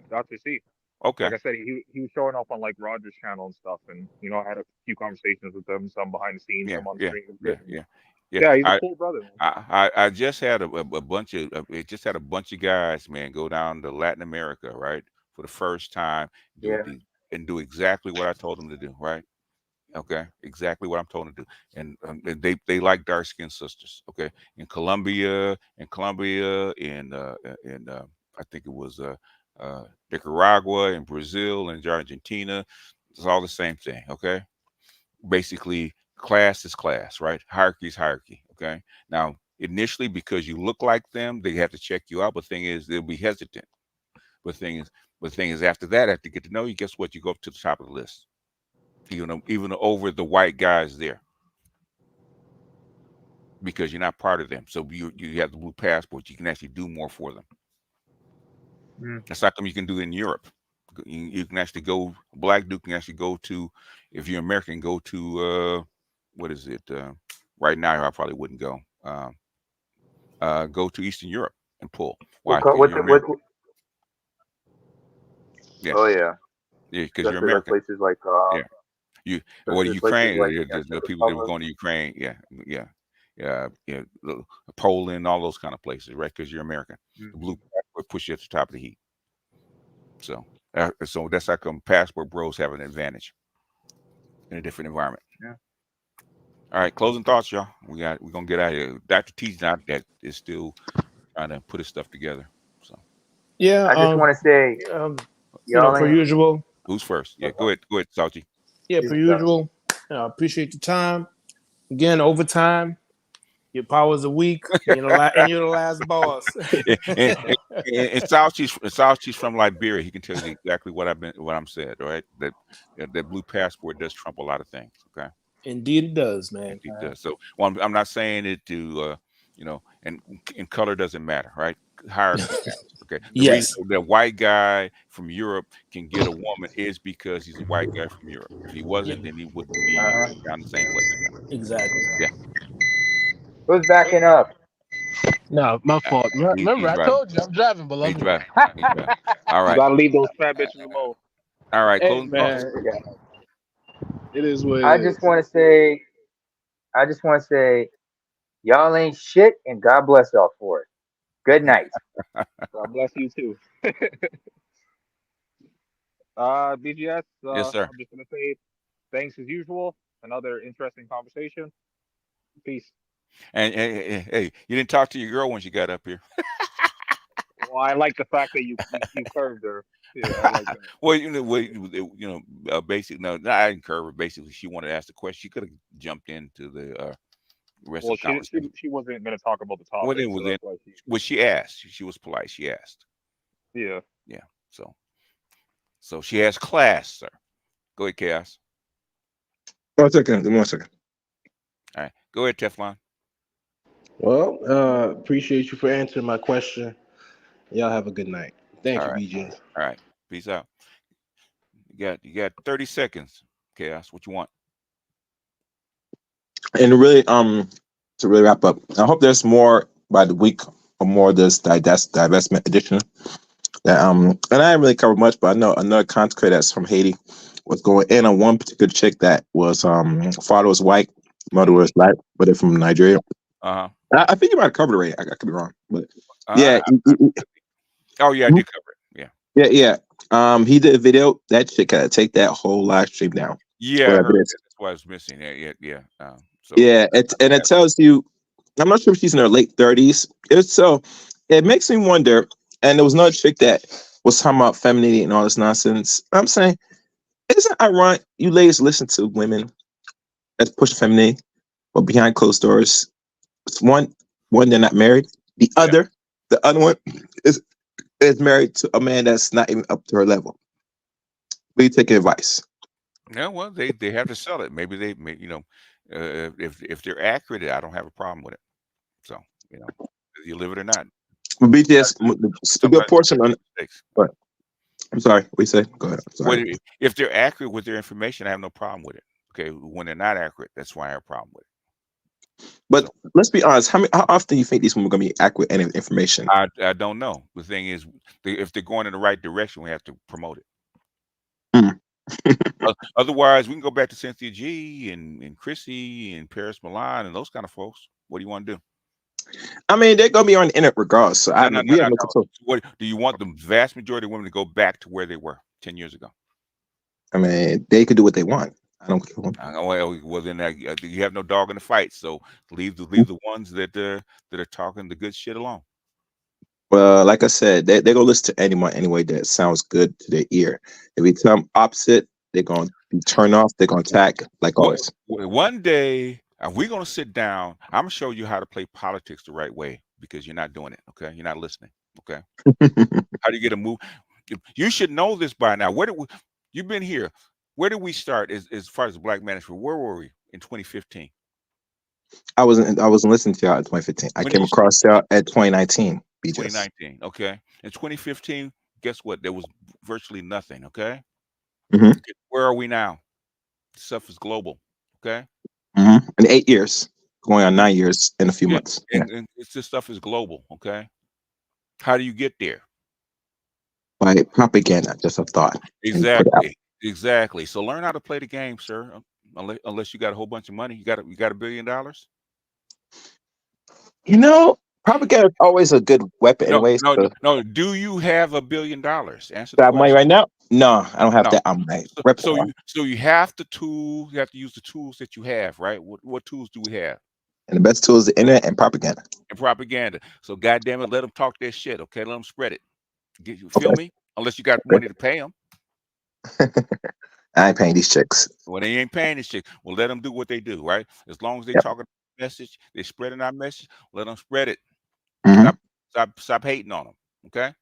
Dr. C. Okay. Like I said, he was showing up on like Roger's channel and stuff, and I had a few conversations with him, some behind the scenes, some on stream. Yeah, he's a cool brother. I just had a bunch of guys, man, go down to Latin America, right, for the first time, and do exactly what I told them to do, right? Okay, exactly what I'm told them to do, and they like dark skinned sisters. Okay, in Colombia, in I think it was Nicaragua and Brazil and Argentina. It's all the same thing. Okay, basically class is class, right? Hierarchy is hierarchy. Okay, now initially because you look like them, they have to check you out. But the thing is, they'll be hesitant. But the thing is, after that, after you get to know you, guess what? You go up to the top of the list. Even over the white guys there, because you're not part of them. So you have the blue passport. You can actually do more for them. That's not something you can do in Europe. You can actually go. A black dude can actually go to, if you're American, go to what is it? Right now, I probably wouldn't go. Go to Eastern Europe and pull. Why? Because you're American. Yeah. Oh yeah. Yeah, because you're Especially like American. places like Ukraine. like The people that were going to Ukraine. Poland, all those kind of places, right? Because you're American. The blue passport push you at the top of the heap. So that's how come passport bros have an advantage in a different environment. Yeah. All right, closing thoughts, y'all. We're gonna get out of here. Dr. T's not that is still trying to put his stuff together. So yeah, I just want to say, per usual. Who's first? Yeah, go ahead, Salchi. Yeah, per usual. Appreciate the time. Again, overtime. Your power's a week, and you're the last boss. and Salchi's from Liberia. He can tell you exactly what I'm said. Right, that blue passport does trump a lot of things. Okay. Indeed, it does, man. It does. So, I'm not saying it to, and color doesn't matter, right? Hierarchy. Okay. The reason that white guy from Europe can get a woman is because he's a white guy from Europe. If he wasn't, then he wouldn't be down the same place. Exactly. Yeah. Who's backing up? No, my fault. Remember, I told you I'm driving, beloved. He's driving. All right. You gotta leave those fat bitches alone. All right. Hey, man. It is what I just want to say, y'all ain't shit, and God bless y'all for it. Good night. God bless you too. BGS. Yes, sir. I'm just gonna say thanks as usual. Another interesting conversation. Peace. And hey, you didn't talk to your girl when she got up here. Well, I like the fact that you curved her. Yeah, I like that. Well, basically, no, I didn't curve her. Basically, she wanted to ask the question. She could have jumped into the rest of the conversation. She wasn't going to talk about the topic. Well, she asked. She was polite. She asked. Yeah. Yeah. So she has class, sir. Go ahead, Chaos. 1 second. 1 second. All right. Go ahead, Teflon. Well, appreciate you for answering my question. Y'all have a good night. Thank you, BJ. All right. Peace out. You got 30 seconds, Chaos. What you want? And really, to really wrap up, I hope there's more by the week or more of this divestment edition. That and I didn't really cover much, but I know another content creator that's from Haiti was going in on one particular chick that was father was white, mother was black, but they're from Nigeria. I think you might have covered it already. I could be wrong, but yeah. Oh yeah, I did cover it. Yeah. He did a video. That chick had to take that whole live stream down. Yeah, I heard that's why I was missing. Yeah. It tells you. I'm not sure if she's in her late 30s. It makes me wonder. And there was another chick that was talking about femininity and all this nonsense. I'm saying, isn't it ironic you ladies listen to women that push femininity, but behind closed doors, one they're not married. The other one is married to a man that's not even up to her level. Will you take advice? No, well, they have to sell it. Maybe if they're accurate, I don't have a problem with it. So you live it or not. BTS, a good portion on it. I'm sorry, what you say? Go ahead. Well, if they're accurate with their information, I have no problem with it. Okay, when they're not accurate, that's why I have a problem with it. But let's be honest. How often do you think these women are going to be accurate in information? I don't know. The thing is, if they're going in the right direction, we have to promote it. Otherwise, we can go back to Cynthia G and Chrissy and Paris Milan and those kind of folks. What do you want to do? I mean, they're going to be on the internet regardless. So no. What do you want? The vast majority of women to go back to where they were 10 years ago. I mean, they could do what they want. I don't care. Well, then you have no dog in the fight. So leave the ones that are talking the good shit alone. Well, like I said, they're gonna listen to anyone anyway that sounds good to their ear. If we tell them opposite, they're gonna be turned off. They're gonna attack like always. One day, we're gonna sit down. I'm gonna show you how to play politics the right way because you're not doing it. Okay, you're not listening. Okay, how do you get a move? You should know this by now. You've been here. Where did we start as far as the Black Manosphere? Where were we in 2015? I wasn't listening to y'all in 2015. I came across y'all at 2019. 2019. Okay. In 2015, guess what? There was virtually nothing. Okay. Mm-hmm. Where are we now? Stuff is global. Okay. Mm-hmm. In 8 years, going on 9 years in a few months. And this stuff is global. Okay. How do you get there? By propaganda, just a thought. Exactly. So learn how to play the game, sir. Unless you got a whole bunch of money, you got $1 billion. You know, propaganda is always a good weapon. No. Do you have $1 billion? Answer Do I the have money question. right now? No, I don't have that on my repertoire. So you have the tools. You have to use the tools that you have, right? What tools do we have? And the best tool is the internet and propaganda. So goddamn it, let them talk their shit. Okay, let them spread it. Feel me? Unless you got money to pay them. I ain't paying these chicks. Well, they ain't paying this shit. Well, let them do what they do, right? As long as they talk a message, they spreading our message. Let them spread it. Mm-hmm. Stop hating on them. Okay.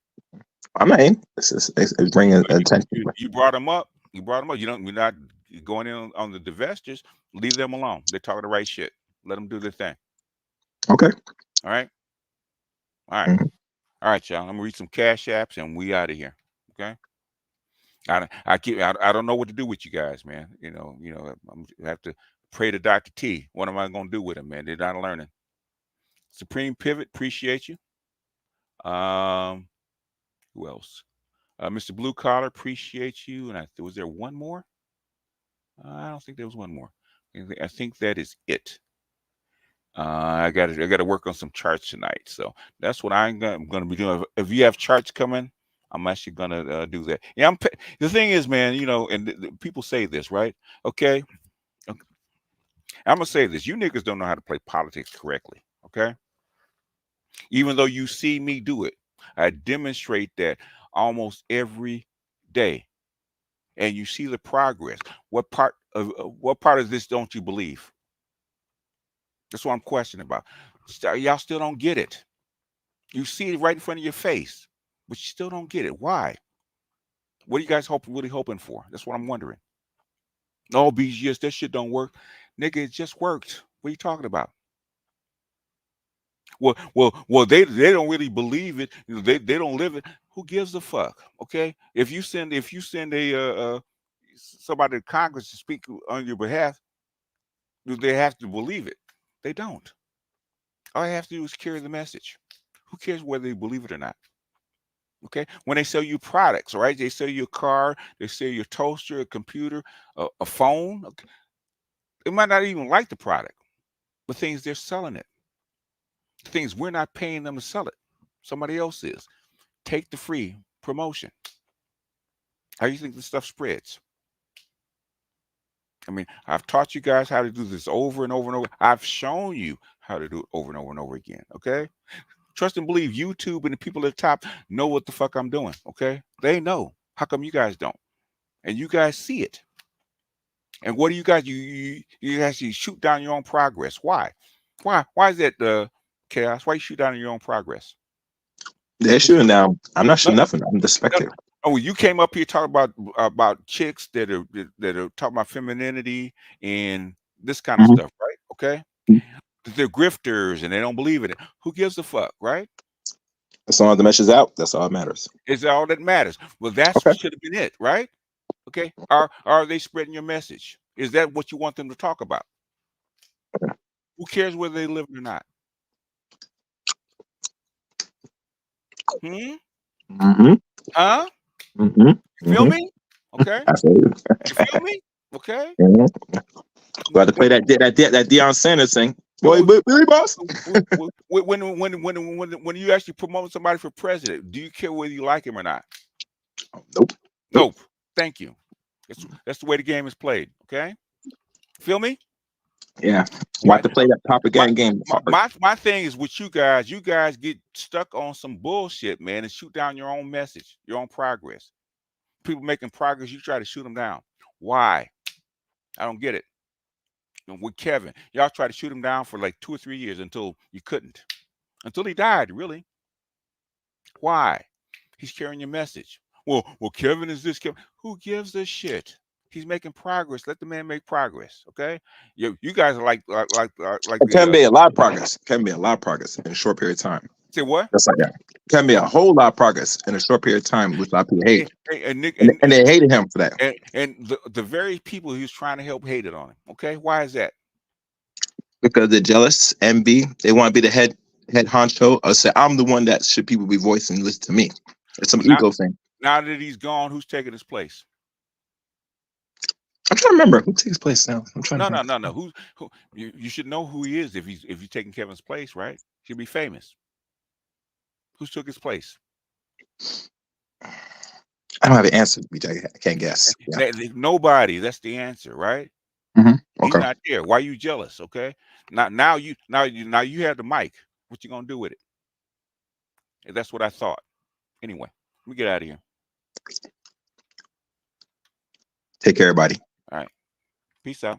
I'm not hating. It's bringing attention. You brought them up. You brought them up. We're not going in on the divestors. Leave them alone. They're talking the right shit. Let them do their thing. Okay. All right. All right, y'all. I'm gonna read some cash apps and we out of here. Okay. I don't know what to do with you guys, man. You know, I have to pray to Dr. T. What am I gonna do with him, man? They're not learning. Supreme Pivot, appreciate you. Who else? Mr. Blue Collar, appreciate you. And was there one more? I don't think there was one more. I think that is it. I got to work on some charts tonight, so that's what I'm gonna be doing. If you have charts coming, I'm actually gonna do that. Yeah, the thing is, man, and people say this, right? Okay, I'm gonna say this: you niggas don't know how to play politics correctly. Okay, even though you see me do it, I demonstrate that almost every day, and you see the progress. What part of this don't you believe? That's what I'm questioning about. Y'all still don't get it. You see it right in front of your face, but you still don't get it. Why? What are you guys really hoping for? That's what I'm wondering. No, BGS, that shit don't work. Nigga, it just worked. What are you talking about? Well, they don't really believe it. They don't live it. Who gives a fuck? Okay? If you send a somebody to Congress to speak on your behalf, do they have to believe it? They don't. All you have to do is carry the message. Who cares whether they believe it or not? Okay, when they sell you products, right? They sell you a car, they sell you a toaster, a computer, a phone. Okay. They might not even like the product, but things they're selling it. Things we're not paying them to sell it. Somebody else is. Take the free promotion. How do you think this stuff spreads? I mean, I've taught you guys how to do this over and over and over. I've shown you how to do it over and over and over again. Okay. Trust and believe YouTube and the people at the top know what the fuck I'm doing. Okay. They know. How come you guys don't? And you guys see it. And what do you guys, you actually shoot down your own progress. Why? Why is that chaos? Why you shoot down your own progress? They're shooting down. I'm not shooting nothing. I'm the spectator. Oh, you came up here talking about chicks that are talking about femininity and this kind of stuff, right? Okay. They're grifters and they don't believe in it. Who gives a fuck, right? As long as the message is out, that's all that matters. It's all that matters. Well, that should have been it, right? Okay. Are they spreading your message? Is that what you want them to talk about? Who cares whether they live or not? Huh? You feel me? Okay. Absolutely. You feel me? Okay. We have to play that Deion Sanders thing. Boy, Billy Boss. When you actually promote somebody for president, do you care whether you like him or not? Nope. Thank you. That's the way the game is played. Okay. Feel me? Yeah. You have to play that propaganda game. My thing is with you guys get stuck on some bullshit, man, and shoot down your own message, your own progress. People making progress, you try to shoot them down. Why? I don't get it. And with Kevin, y'all tried to shoot him down for like 2 or 3 years until you couldn't. Until he died, really. Why? He's carrying your message. well, Kevin is this Kevin. Who gives a shit? He's making progress. Let the man make progress. Okay. You guys are like It can be a lot of progress. Can be a lot of progress in a short period of time. Say what? That's like that. Can be a whole lot of progress in a short period of time, which a lot of people hate. And they hated him for that. And the very people he was trying to help hated on him. Okay. Why is that? Because they're jealous, envy. They want to be the head honcho, or say, I'm the one that should people be voicing, listen to me. It's some ego thing. Now that he's gone, who's taking his place? I'm trying to remember who takes place now. I'm trying No. to Who you should know who he is if you're taking Kevin's place, right? He'll be famous. Who took his place? I don't have an answer, BJ. I can't guess. Yeah. Nobody. That's the answer, right? Okay. He's not there. Why are you jealous? Okay. Now you have the mic. What you gonna do with it? That's what I thought. Anyway, let me get out of here. Take care, everybody. All right. Peace out.